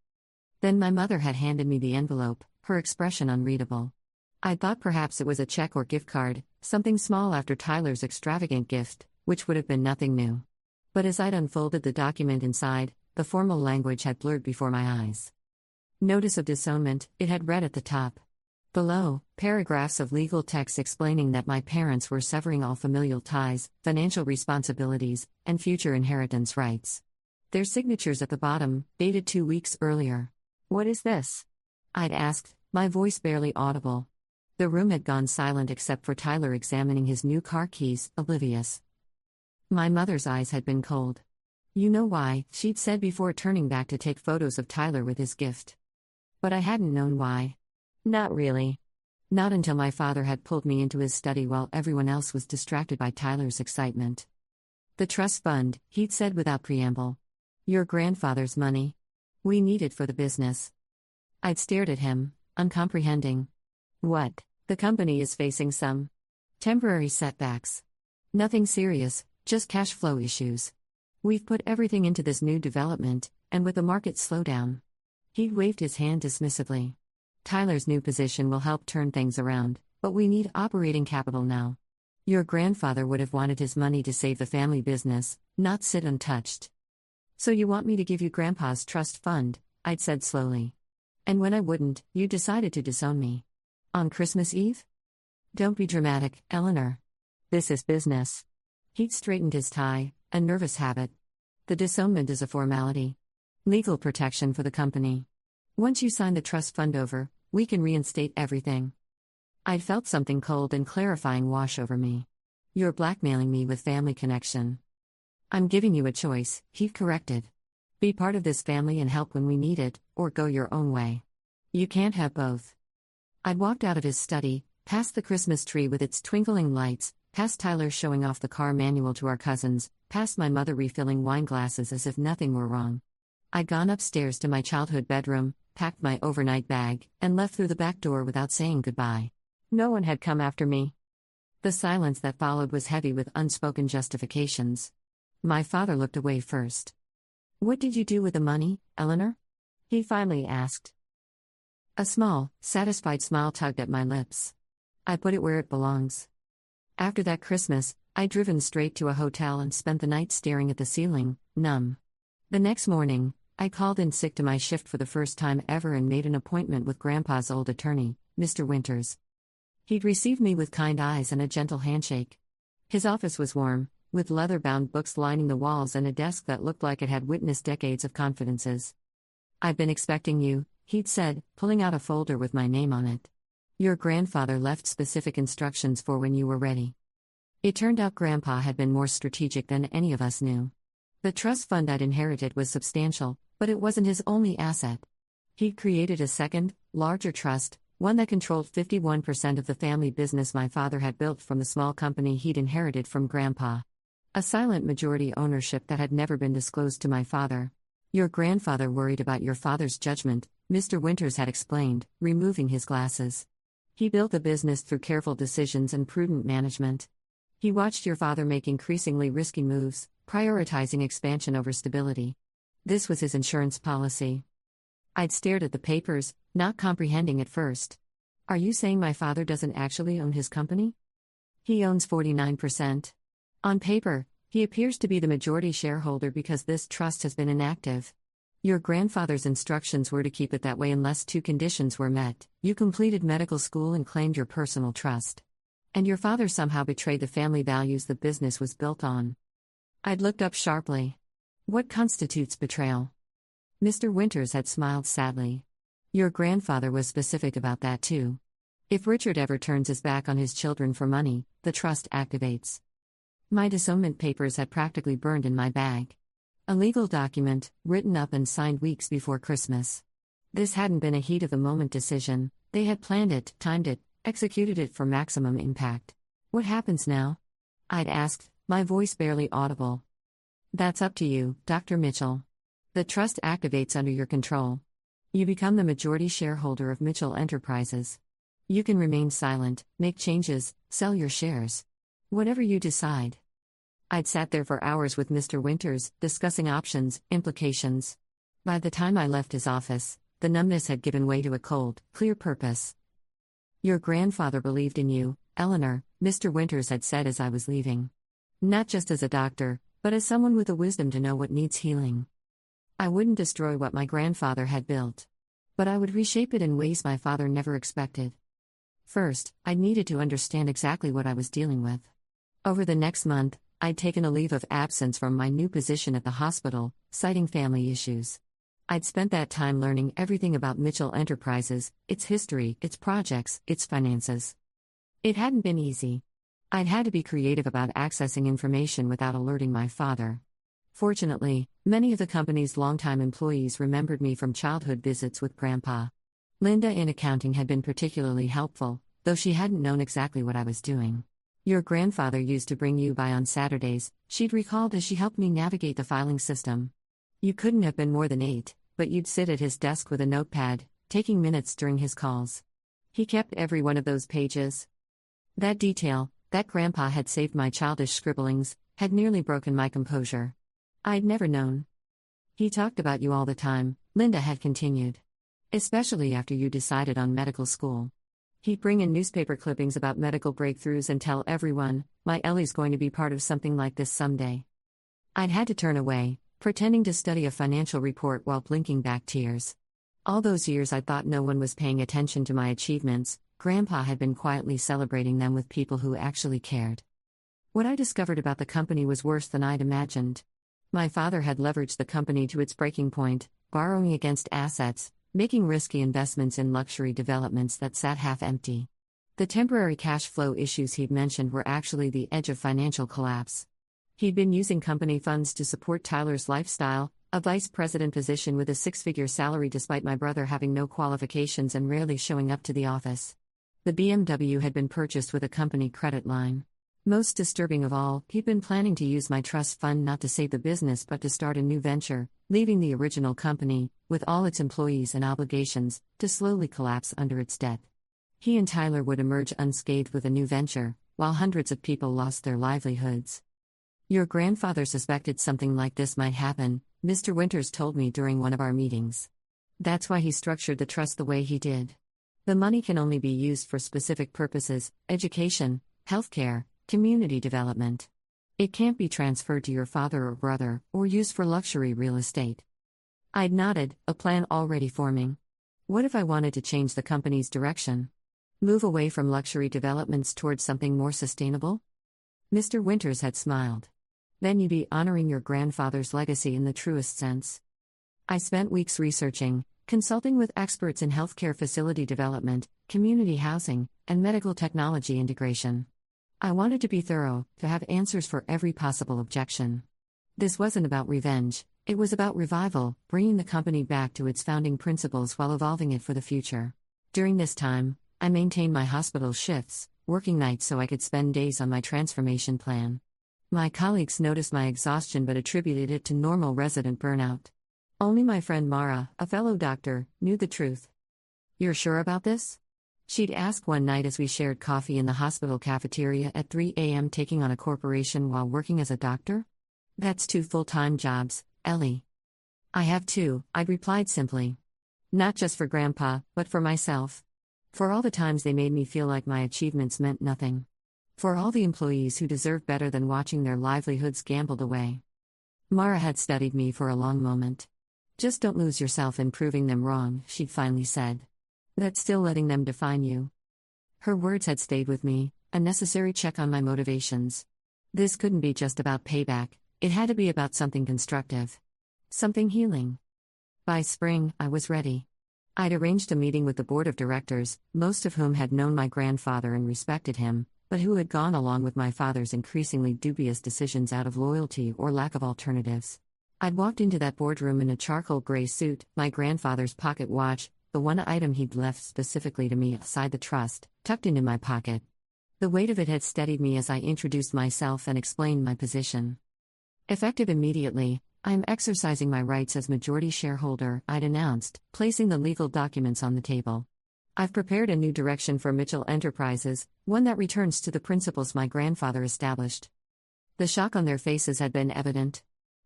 Then my mother had handed me the envelope, her expression unreadable. I thought perhaps it was a check or gift card, something small after Tyler's extravagant gift, which would have been nothing new. But as I'd unfolded the document inside, the formal language had blurred before my eyes. Notice of disownment, it had read at the top. Below, paragraphs of legal text explaining that my parents were severing all familial ties, financial responsibilities, and future inheritance rights. Their signatures at the bottom, dated 2 weeks earlier. "What is this?" I'd asked, my voice barely audible. The room had gone silent except for Tyler examining his new car keys, oblivious. My mother's eyes had been cold. "You know why," she'd said before turning back to take photos of Tyler with his gift. But I hadn't known why. Not really. Not until my father had pulled me into his study while everyone else was distracted by Tyler's excitement. "The trust fund," he'd said without preamble. "Your grandfather's money. We need it for the business." I'd stared at him, uncomprehending. "What? The company is facing some temporary setbacks. Nothing serious, just cash flow issues. We've put everything into this new development, and with the market slowdown." He'd waved his hand dismissively. "Tyler's new position will help turn things around, but we need operating capital now. Your grandfather would have wanted his money to save the family business, not sit untouched." "So you want me to give you Grandpa's trust fund," I'd said slowly. "And when I wouldn't, you decided to disown me. On Christmas Eve?" "Don't be dramatic, Eleanor. This is business." He'd straightened his tie, a nervous habit. "The disownment is a formality. Legal protection for the company. Once you sign the trust fund over, we can reinstate everything." I'd felt something cold and clarifying wash over me. "You're blackmailing me with family connection." "I'm giving you a choice," he corrected. "Be part of this family and help when we need it, or go your own way. You can't have both." I'd walked out of his study, past the Christmas tree with its twinkling lights, past Tyler showing off the car manual to our cousins, past my mother refilling wine glasses as if nothing were wrong. I'd gone upstairs to my childhood bedroom, packed my overnight bag, and left through the back door without saying goodbye. No one had come after me. The silence that followed was heavy with unspoken justifications. My father looked away first. "What did you do with the money, Eleanor?" he finally asked. A small, satisfied smile tugged at my lips. "I put it where it belongs." After that Christmas, I'd driven straight to a hotel and spent the night staring at the ceiling, numb. The next morning, I called in sick to my shift for the first time ever and made an appointment with Grandpa's old attorney, Mr. Winters. He'd received me with kind eyes and a gentle handshake. His office was warm, with leather-bound books lining the walls and a desk that looked like it had witnessed decades of confidences. "I've been expecting you," he'd said, pulling out a folder with my name on it. "Your grandfather left specific instructions for when you were ready." It turned out Grandpa had been more strategic than any of us knew. The trust fund I'd inherited was substantial, but it wasn't his only asset. He'd created a second, larger trust, one that controlled 51% of the family business my father had built from the small company he'd inherited from Grandpa. A silent majority ownership that had never been disclosed to my father. "Your grandfather worried about your father's judgment," Mr. Winters had explained, removing his glasses. "He built the business through careful decisions and prudent management. He watched your father make increasingly risky moves, prioritizing expansion over stability. This was his insurance policy." I'd stared at the papers, not comprehending at first. "Are you saying my father doesn't actually own his company?" "He owns 49%. On paper, he appears to be the majority shareholder because this trust has been inactive. Your grandfather's instructions were to keep it that way unless two conditions were met: you completed medical school and claimed your personal trust. And your father somehow betrayed the family values the business was built on." I'd looked up sharply. "What constitutes betrayal?" Mr. Winters had smiled sadly. "Your grandfather was specific about that too. If Richard ever turns his back on his children for money, the trust activates." My disownment papers had practically burned in my bag. A legal document, written up and signed weeks before Christmas. This hadn't been a heat-of-the-moment decision. They had planned it, timed it, executed it for maximum impact. "What happens now?" I'd asked, my voice barely audible. "That's up to you, Dr. Mitchell. The trust activates under your control. You become the majority shareholder of Mitchell Enterprises. You can remain silent, make changes, sell your shares. Whatever you decide." I'd sat there for hours with Mr. Winters, discussing options, implications. By the time I left his office, the numbness had given way to a cold, clear purpose. "Your grandfather believed in you, Eleanor," Mr. Winters had said as I was leaving. "Not just as a doctor, but as someone with the wisdom to know what needs healing. I wouldn't destroy what my grandfather had built. But I would reshape it in ways my father never expected. First, I needed to understand exactly what I was dealing with. Over the next month, I'd taken a leave of absence from my new position at the hospital, citing family issues. I'd spent that time learning everything about Mitchell Enterprises, its history, its projects, its finances. It hadn't been easy. I'd had to be creative about accessing information without alerting my father. Fortunately, many of the company's longtime employees remembered me from childhood visits with Grandpa. Linda in accounting had been particularly helpful, though she hadn't known exactly what I was doing. "Your grandfather used to bring you by on Saturdays," she'd recalled as she helped me navigate the filing system. "You couldn't have been more than 8, but you'd sit at his desk with a notepad, taking minutes during his calls. He kept every one of those pages." That detail, that Grandpa had saved my childish scribblings, had nearly broken my composure. I'd never known. "He talked about you all the time," Linda had continued. "Especially after you decided on medical school. He'd bring in newspaper clippings about medical breakthroughs and tell everyone, 'My Ellie's going to be part of something like this someday.'" I'd had to turn away, pretending to study a financial report while blinking back tears. All those years I thought no one was paying attention to my achievements, Grandpa had been quietly celebrating them with people who actually cared. What I discovered about the company was worse than I'd imagined. My father had leveraged the company to its breaking point, borrowing against assets, making risky investments in luxury developments that sat half-empty. The temporary cash flow issues he'd mentioned were actually the edge of financial collapse. He'd been using company funds to support Tyler's lifestyle, a vice president position with a six-figure salary despite my brother having no qualifications and rarely showing up to the office. The BMW had been purchased with a company credit line. Most disturbing of all, he'd been planning to use my trust fund not to save the business but to start a new venture, leaving the original company, with all its employees and obligations, to slowly collapse under its debt. He and Tyler would emerge unscathed with a new venture, while hundreds of people lost their livelihoods. "Your grandfather suspected something like this might happen," Mr. Winters told me during one of our meetings. "That's why he structured the trust the way he did. The money can only be used for specific purposes: education, healthcare, community development. It can't be transferred to your father or brother, or used for luxury real estate." I'd nodded, a plan already forming. What if I wanted to change the company's direction? Move away from luxury developments towards something more sustainable? Mr. Winters had smiled. "Then you'd be honoring your grandfather's legacy in the truest sense." I spent weeks researching, consulting with experts in healthcare facility development, community housing, and medical technology integration. I wanted to be thorough, to have answers for every possible objection. This wasn't about revenge, it was about revival, bringing the company back to its founding principles while evolving it for the future. During this time, I maintained my hospital shifts, working nights so I could spend days on my transformation plan. My colleagues noticed my exhaustion but attributed it to normal resident burnout. Only my friend Mara, a fellow doctor, knew the truth. "You're sure about this?" she'd ask one night as we shared coffee in the hospital cafeteria at 3 a.m. taking on a corporation while working as a doctor? "That's 2 full-time jobs, Ellie." "I have 2, I'd replied simply. Not just for Grandpa, but for myself. For all the times they made me feel like my achievements meant nothing. For all the employees who deserve better than watching their livelihoods gambled away." Mara had studied me for a long moment. "Just don't lose yourself in proving them wrong," she'd finally said. "That's still letting them define you." Her words had stayed with me, a necessary check on my motivations. This couldn't be just about payback, it had to be about something constructive. Something healing. By spring, I was ready. I'd arranged a meeting with the board of directors, most of whom had known my grandfather and respected him, but who had gone along with my father's increasingly dubious decisions out of loyalty or lack of alternatives. I'd walked into that boardroom in a charcoal gray suit, my grandfather's pocket watch, the one item he'd left specifically to me outside the trust, tucked into my pocket. The weight of it had steadied me as I introduced myself and explained my position. "Effective immediately, I am exercising my rights as majority shareholder," I'd announced, placing the legal documents on the table. "I've prepared a new direction for Mitchell Enterprises, one that returns to the principles my grandfather established." The shock on their faces had been evident.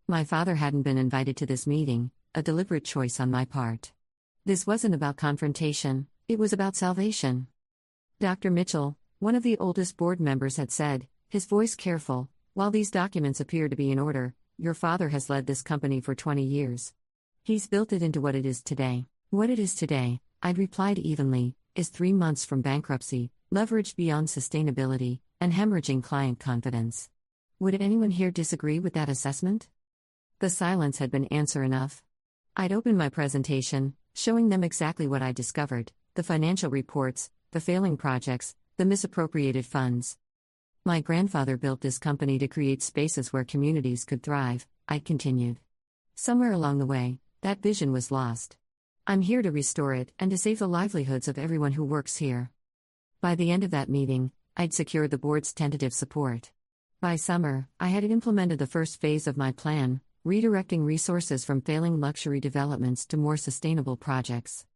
My father hadn't been invited to this meeting, a deliberate choice on my part. This wasn't about confrontation, it was about salvation. "Dr. Mitchell," one of the oldest board members had said, his voice careful, "while these documents appear to be in order, your father has led this company for 20 years. He's built it into what it is today." "What it is today," I'd replied evenly, is 3 months from bankruptcy, leveraged beyond sustainability, and hemorrhaging client confidence. Would anyone here disagree with that assessment? The silence had been answer enough. I'd opened my presentation, showing them exactly what I discovered: the financial reports, the failing projects, the misappropriated funds. My grandfather built this company to create spaces where communities could thrive, I continued. Somewhere along the way, that vision was lost. I'm here to restore it and to save the livelihoods of everyone who works here. By the end of that meeting, I'd secured the board's tentative support. By summer, I had implemented the first phase of my plan, redirecting resources from failing luxury developments to more sustainable projects.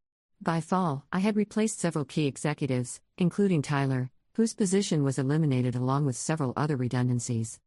By fall, I had replaced several key executives, including Tyler, whose position was eliminated along with several other redundancies.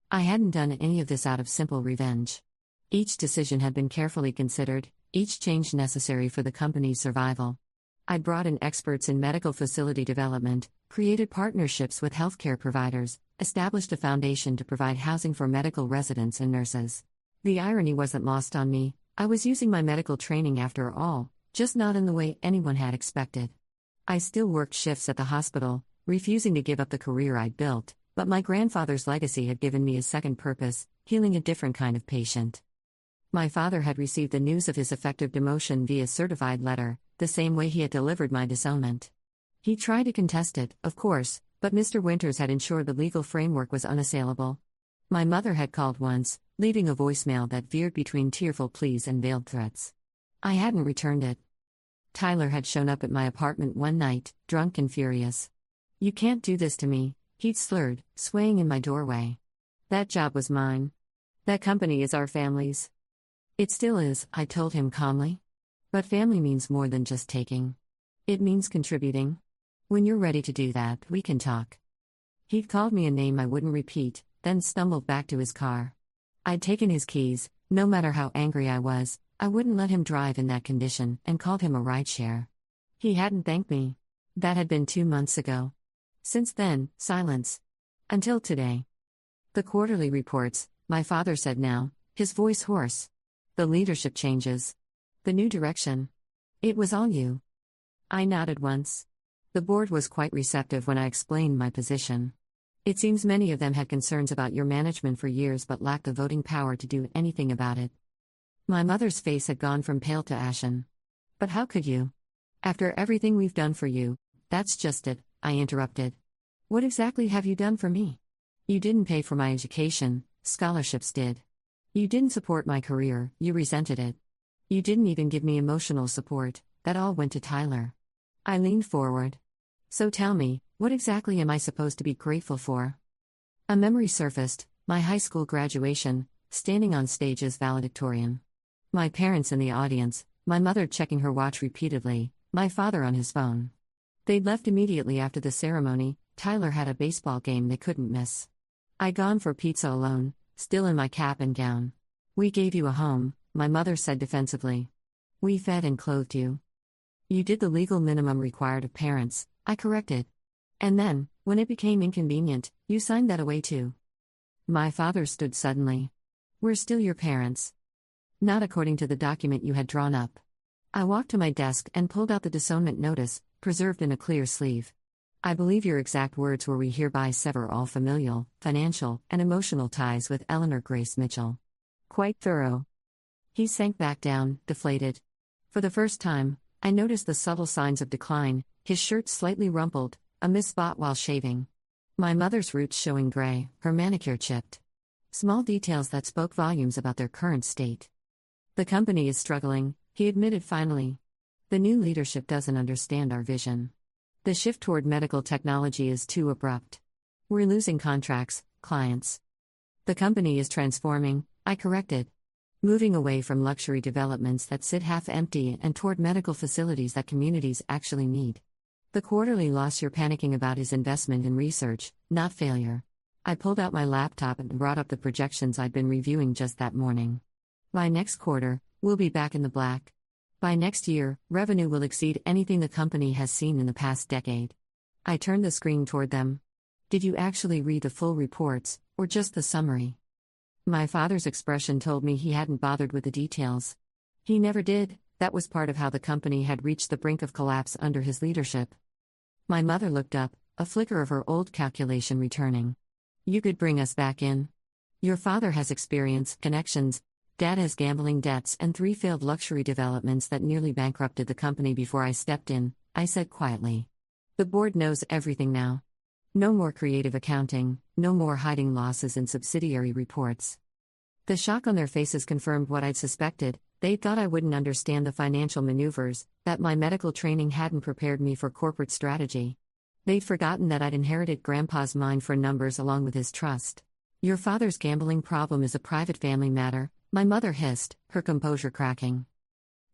I hadn't done any of this out of simple revenge. Each decision had been carefully considered, each change necessary for the company's survival. I'd brought in experts in medical facility development, created partnerships with healthcare providers, established a foundation to provide housing for medical residents and nurses. The irony wasn't lost on me. I was using my medical training after all, just not in the way anyone had expected. I still worked shifts at the hospital, refusing to give up the career I'd built, but my grandfather's legacy had given me a second purpose: healing a different kind of patient. My father had received the news of his effective demotion via certified letter, the same way he had delivered my disownment. He tried to contest it, of course, but Mr. Winters had ensured the legal framework was unassailable. My mother had called once, leaving a voicemail that veered between tearful pleas and veiled threats. I hadn't returned it. Tyler had shown up at my apartment one night, drunk and furious. "You can't do this to me," he'd slurred, swaying in my doorway. "That job was mine. That company is our family's." "It still is," I told him calmly. "But family means more than just taking. It means contributing. When you're ready to do that, we can talk." He'd called me a name I wouldn't repeat, then stumbled back to his car. I'd taken his keys. No matter how angry I was, I wouldn't let him drive in that condition, and called him a rideshare. He hadn't thanked me. That had been 2 months ago. Since then, silence. Until today. "The quarterly reports," my father said now, his voice hoarse. "The leadership changes. The new direction. It was all you." I nodded once. The board was quite receptive when I explained my position. "It seems many of them had concerns about your management for years but lacked the voting power to do anything about it." My mother's face had gone from pale to ashen. "But how could you? After everything we've done for you." "That's just it," I interrupted. "What exactly have you done for me? You didn't pay for my education, scholarships did. You didn't support my career, you resented it. You didn't even give me emotional support, that all went to Tyler." I leaned forward. "So tell me, what exactly am I supposed to be grateful for?" A memory surfaced: my high school graduation, standing on stage as valedictorian. My parents in the audience, my mother checking her watch repeatedly, my father on his phone. They'd left immediately after the ceremony. Tyler had a baseball game they couldn't miss. I'd gone for pizza alone, still in my cap and gown. "We gave you a home," my mother said defensively. "We fed and clothed you." "You did the legal minimum required of parents," I corrected. "And then, when it became inconvenient, you signed that away too." My father stood suddenly. "We're still your parents." "Not according to the document you had drawn up." I walked to my desk and pulled out the disownment notice, preserved in a clear sleeve. "I believe your exact words were, 'We hereby sever all familial, financial, and emotional ties with Eleanor Grace Mitchell.'" Quite thorough. He sank back down, deflated. For the first time, I noticed the subtle signs of decline: his shirt slightly rumpled, a missed spot while shaving. My mother's roots showing gray, her manicure chipped. Small details that spoke volumes about their current state. "The company is struggling," he admitted finally. "The new leadership doesn't understand our vision. The shift toward medical technology is too abrupt. We're losing contracts, clients. The company is transforming," I corrected. "Moving away from luxury developments that sit half-empty and toward medical facilities that communities actually need." The quarterly loss you're panicking about is investment in research, not failure. I pulled out my laptop and brought up the projections I'd been reviewing just that morning. By next quarter, we'll be back in the black. By next year, revenue will exceed anything the company has seen in the past decade. I turned the screen toward them. "Did you actually read the full reports, or just the summary?" My father's expression told me he hadn't bothered with the details. "He never did," That was part of how the company had reached the brink of collapse under his leadership. My mother looked up, a flicker of her old calculation returning. You could bring us back in. Your father has experience, connections, Dad has gambling debts and 3 failed luxury developments that nearly bankrupted the company before I stepped in, I said quietly. The board knows everything now. No more creative accounting, no more hiding losses in subsidiary reports. The shock on their faces confirmed what I'd suspected. They thought I wouldn't understand the financial maneuvers, that my medical training hadn't prepared me for corporate strategy. They'd forgotten that I'd inherited Grandpa's mind for numbers along with his trust. Your father's gambling problem is a private family matter, my mother hissed, her composure cracking.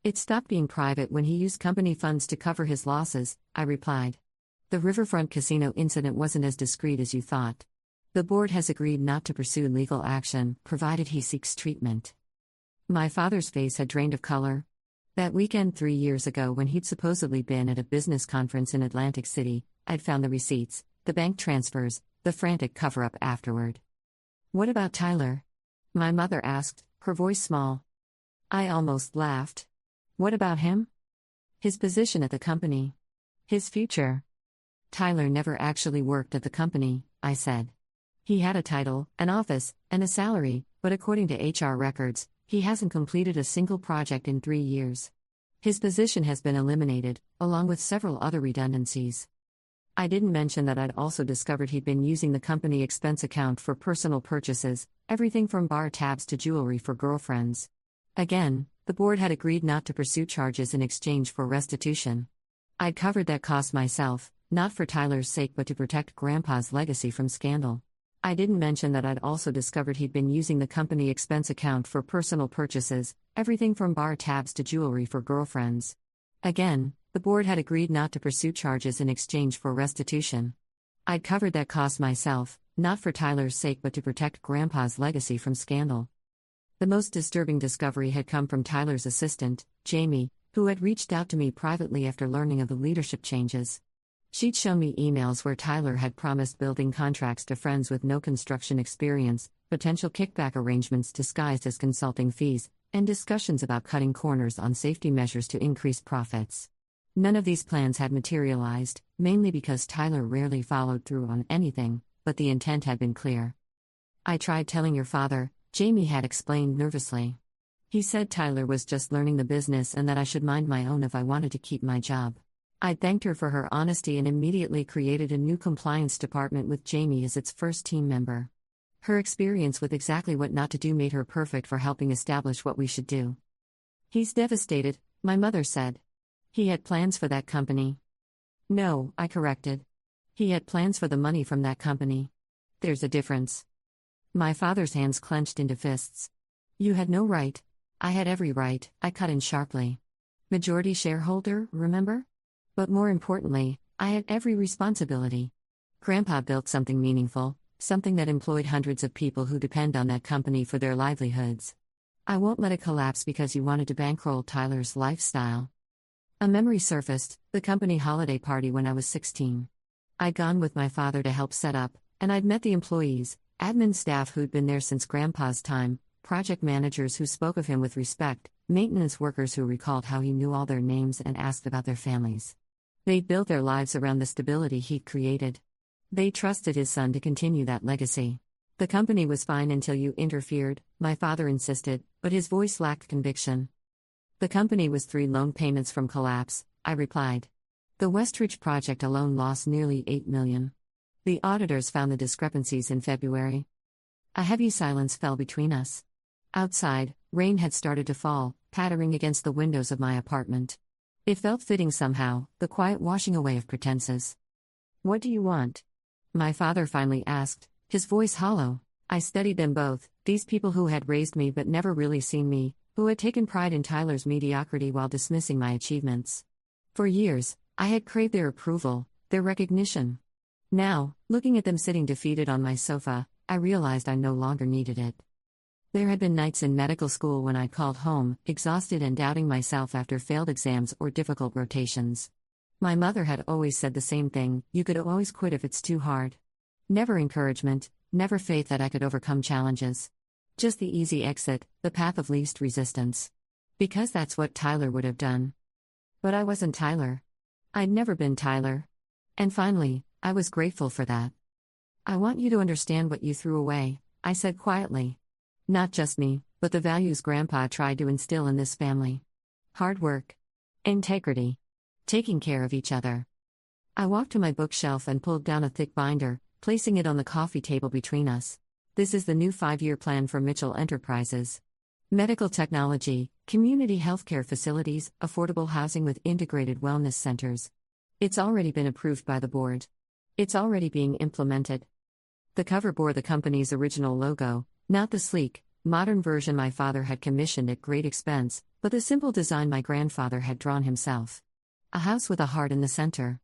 It stopped being private when he used company funds to cover his losses, I replied. The riverfront casino incident wasn't as discreet as you thought. The board has agreed not to pursue legal action, provided he seeks treatment. My father's face had drained of color. That weekend 3 years ago, when he'd supposedly been at a business conference in Atlantic City, I'd found the receipts, the bank transfers, the frantic cover-up afterward. What about Tyler? My mother asked, her voice small. I almost laughed. What about him? His position at the company. His future. Tyler never actually worked at the company, I said. He had a title, an office, and a salary, but according to HR records, he hasn't completed a single project in 3 years. His position has been eliminated, along with several other redundancies. I didn't mention that I'd also discovered he'd been using the company expense account for personal purchases, everything from bar tabs to jewelry for girlfriends. Again, the board had agreed not to pursue charges in exchange for restitution. I'd covered that cost myself, not for Tyler's sake but to protect Grandpa's legacy from scandal. I didn't mention that I'd also discovered he'd been using the company expense account for personal purchases, everything from bar tabs to jewelry for girlfriends. Again, the board had agreed not to pursue charges in exchange for restitution. I'd covered that cost myself, not for Tyler's sake but to protect Grandpa's legacy from scandal. The most disturbing discovery had come from Tyler's assistant, Jamie, who had reached out to me privately after learning of the leadership changes. She'd shown me emails where Tyler had promised building contracts to friends with no construction experience, potential kickback arrangements disguised as consulting fees, and discussions about cutting corners on safety measures to increase profits. None of these plans had materialized, mainly because Tyler rarely followed through on anything, but the intent had been clear. I tried telling your father, Jamie had explained nervously. He said Tyler was just learning the business and that I should mind my own if I wanted to keep my job. I thanked her for her honesty and immediately created a new compliance department with Jamie as its first team member. Her experience with exactly what not to do made her perfect for helping establish what we should do. He's devastated, my mother said. He had plans for that company. No, I corrected. He had plans for the money from that company. There's a difference. My father's hands clenched into fists. You had no right. I had every right, I cut in sharply. Majority shareholder, remember? But more importantly, I had every responsibility. Grandpa built something meaningful, something that employed hundreds of people who depend on that company for their livelihoods. I won't let it collapse because you wanted to bankroll Tyler's lifestyle. A memory surfaced, the company holiday party when I was 16. I'd gone with my father to help set up, and I'd met the employees, admin staff who'd been there since Grandpa's time, project managers who spoke of him with respect, maintenance workers who recalled how he knew all their names and asked about their families. They'd built their lives around the stability he'd created. They trusted his son to continue that legacy. The company was fine until you interfered, my father insisted, but his voice lacked conviction. The company was 3 loan payments from collapse, I replied. The Westridge project alone lost nearly $8 million. The auditors found the discrepancies in February. A heavy silence fell between us. Outside, rain had started to fall, pattering against the windows of my apartment. It felt fitting somehow, the quiet washing away of pretenses. What do you want? My father finally asked, his voice hollow. I studied them both, these people who had raised me but never really seen me, who had taken pride in Tyler's mediocrity while dismissing my achievements. For years, I had craved their approval, their recognition. Now, looking at them sitting defeated on my sofa, I realized I no longer needed it. There had been nights in medical school when I called home, exhausted and doubting myself after failed exams or difficult rotations. My mother had always said the same thing, you could always quit if it's too hard. Never encouragement, never faith that I could overcome challenges. Just the easy exit, the path of least resistance. Because that's what Tyler would have done. But I wasn't Tyler. I'd never been Tyler. And finally, I was grateful for that. I want you to understand what you threw away, I said quietly. Not just me, but the values Grandpa tried to instill in this family. Hard work. Integrity. Taking care of each other. I walked to my bookshelf and pulled down a thick binder, placing it on the coffee table between us. This is the new 5-year plan for Mitchell Enterprises. Medical technology, community healthcare facilities, affordable housing with integrated wellness centers. It's already been approved by the board. It's already being implemented. The cover bore the company's original logo, not the sleek, modern version my father had commissioned at great expense, but the simple design my grandfather had drawn himself. A house with a heart in the center.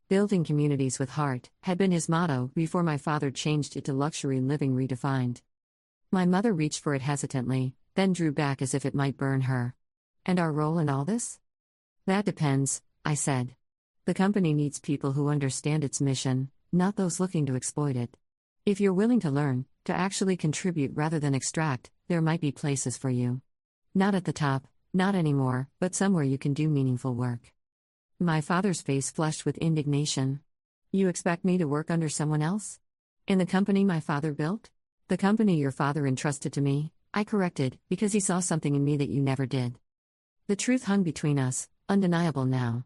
Building communities with heart had been his motto before my father changed it to luxury living redefined. My mother reached for it hesitantly, then drew back as if it might burn her. And our role in all this? That depends, I said. The company needs people who understand its mission, not those looking to exploit it. If you're willing to learn, to actually contribute rather than extract, there might be places for you. Not at the top, not anymore, but somewhere you can do meaningful work. My father's face flushed with indignation. You expect me to work under someone else? In the company my father built? The company your father entrusted to me, I corrected, because he saw something in me that you never did. The truth hung between us, undeniable now.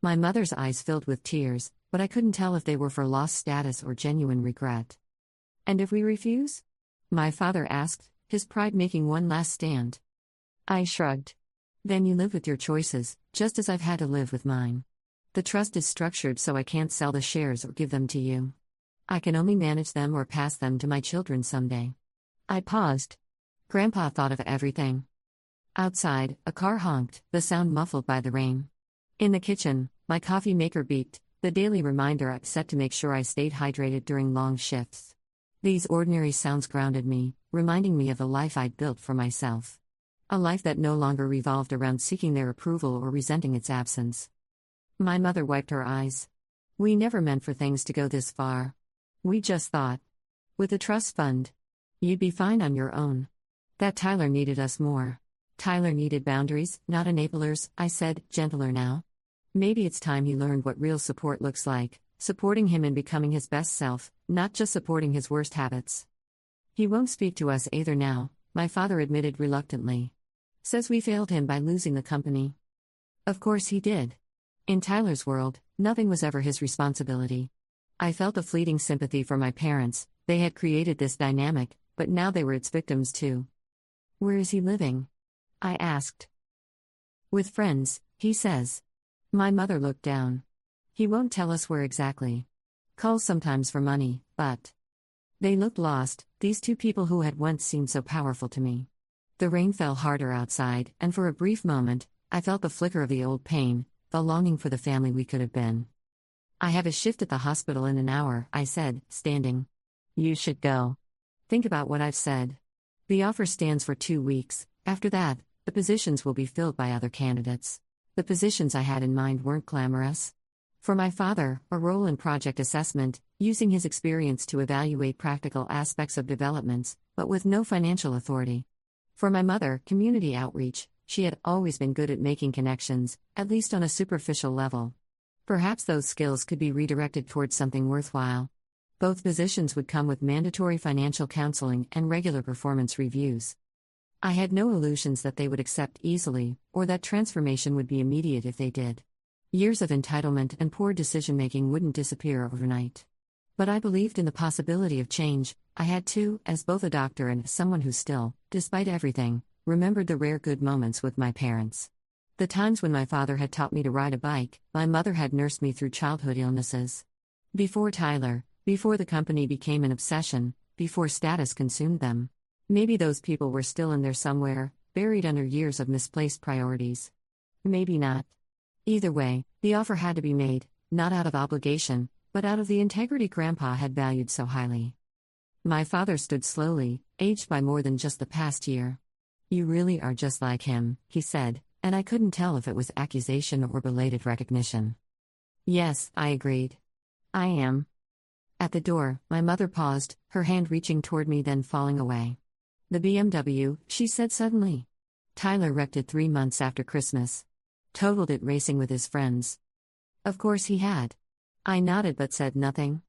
My mother's eyes filled with tears, but I couldn't tell if they were for lost status or genuine regret. And if we refuse? My father asked, his pride making one last stand. I shrugged. Then you live with your choices, just as I've had to live with mine. The trust is structured so I can't sell the shares or give them to you. I can only manage them or pass them to my children someday. I paused. Grandpa thought of everything. Outside, a car honked, the sound muffled by the rain. In the kitchen, my coffee maker beeped, the daily reminder I'd set to make sure I stayed hydrated during long shifts. These ordinary sounds grounded me, reminding me of the life I'd built for myself. A life that no longer revolved around seeking their approval or resenting its absence. My mother wiped her eyes. We never meant for things to go this far. We just thought. With the trust fund. You'd be fine on your own. That Tyler needed us more. Tyler needed boundaries, not enablers, I said, gentler now. Maybe it's time he learned what real support looks like, supporting him in becoming his best self, not just supporting his worst habits. He won't speak to us either now, my father admitted reluctantly. Says we failed him by losing the company. Of course he did. In Tyler's world, nothing was ever his responsibility. I felt a fleeting sympathy for my parents, they had created this dynamic, but now they were its victims too. Where is he living? I asked. With friends, he says. My mother looked down. He won't tell us where exactly. Calls sometimes for money, but... They looked lost, these two people who had once seemed so powerful to me. The rain fell harder outside, and for a brief moment, I felt the flicker of the old pain, the longing for the family we could have been. I have a shift at the hospital in an hour, I said, standing. You should go. Think about what I've said. The offer stands for 2 weeks, after that, the positions will be filled by other candidates. The positions I had in mind weren't glamorous. For my father, a role in project assessment, using his experience to evaluate practical aspects of developments, but with no financial authority. For my mother, community outreach, she had always been good at making connections, at least on a superficial level. Perhaps those skills could be redirected towards something worthwhile. Both positions would come with mandatory financial counseling and regular performance reviews. I had no illusions that they would accept easily, or that transformation would be immediate if they did. Years of entitlement and poor decision-making wouldn't disappear overnight. But I believed in the possibility of change. I had to, as both a doctor and someone who still, despite everything, remembered the rare good moments with my parents. The times when my father had taught me to ride a bike, my mother had nursed me through childhood illnesses. Before Tyler, before the company became an obsession, before status consumed them. Maybe those people were still in there somewhere, buried under years of misplaced priorities. Maybe not. Either way, the offer had to be made, not out of obligation, but out of the integrity Grandpa had valued so highly. My father stood slowly, aged by more than just the past year. You really are just like him, he said, and I couldn't tell if it was accusation or belated recognition. Yes, I agreed. I am. At the door, my mother paused, her hand reaching toward me then falling away. The BMW, she said suddenly. Tyler wrecked it 3 months after Christmas. Totaled it racing with his friends. Of course he had. I nodded but said nothing.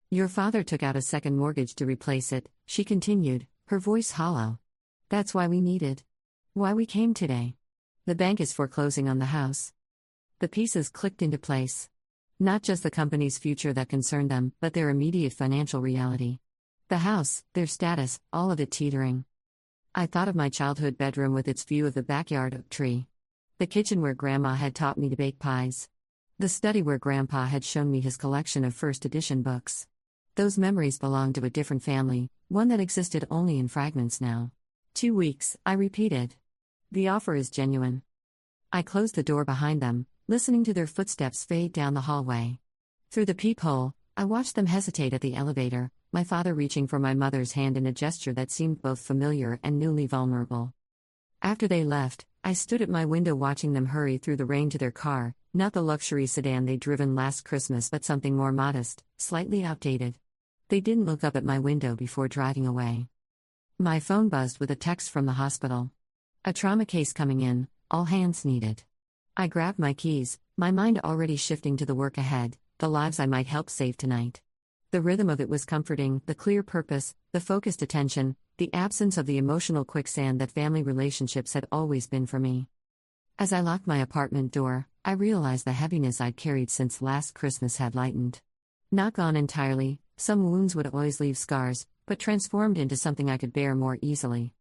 Your father took out a second mortgage to replace it, she continued, her voice hollow. That's why we needed. Why we came today. The bank is foreclosing on the house. The pieces clicked into place. Not just the company's future that concerned them, but their immediate financial reality. The house, their status, all of it teetering. I thought of my childhood bedroom with its view of the backyard oak tree. The kitchen where Grandma had taught me to bake pies. The study where Grandpa had shown me his collection of first edition books. Those memories belonged to a different family, one that existed only in fragments now. 2 weeks, I repeated. The offer is genuine. I closed the door behind them, listening to their footsteps fade down the hallway. Through the peephole, I watched them hesitate at the elevator, my father reaching for my mother's hand in a gesture that seemed both familiar and newly vulnerable. After they left, I stood at my window watching them hurry through the rain to their car, not the luxury sedan they'd driven last Christmas but something more modest, slightly outdated. They didn't look up at my window before driving away. My phone buzzed with a text from the hospital. A trauma case coming in, all hands needed. I grabbed my keys, my mind already shifting to the work ahead, the lives I might help save tonight. The rhythm of it was comforting, the clear purpose, the focused attention, the absence of the emotional quicksand that family relationships had always been for me. As I locked my apartment door, I realized the heaviness I'd carried since last Christmas had lightened. Not gone entirely, some wounds would always leave scars, but transformed into something I could bear more easily.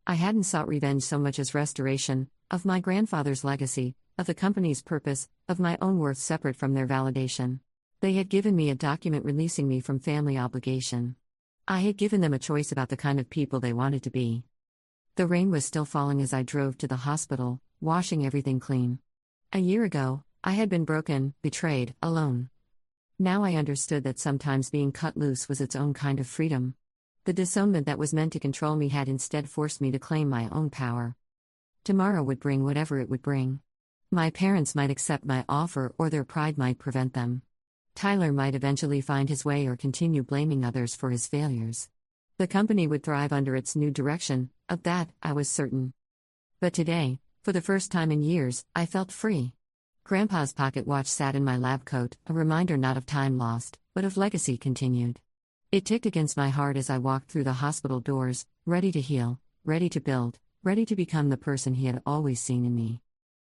I hadn't sought revenge so much as restoration, of my grandfather's legacy, of the company's purpose, of my own worth separate from their validation. They had given me a document releasing me from family obligation. I had given them a choice about the kind of people they wanted to be. The rain was still falling as I drove to the hospital, washing everything clean. A year ago, I had been broken, betrayed, alone. Now I understood that sometimes being cut loose was its own kind of freedom. The disownment that was meant to control me had instead forced me to claim my own power. Tomorrow would bring whatever it would bring. My parents might accept my offer or their pride might prevent them. Tyler might eventually find his way or continue blaming others for his failures. The company would thrive under its new direction, of that, I was certain. But today, for the first time in years, I felt free. Grandpa's pocket watch sat in my lab coat, a reminder not of time lost, but of legacy continued. It ticked against my heart as I walked through the hospital doors, ready to heal, ready to build, ready to become the person he had always seen in me.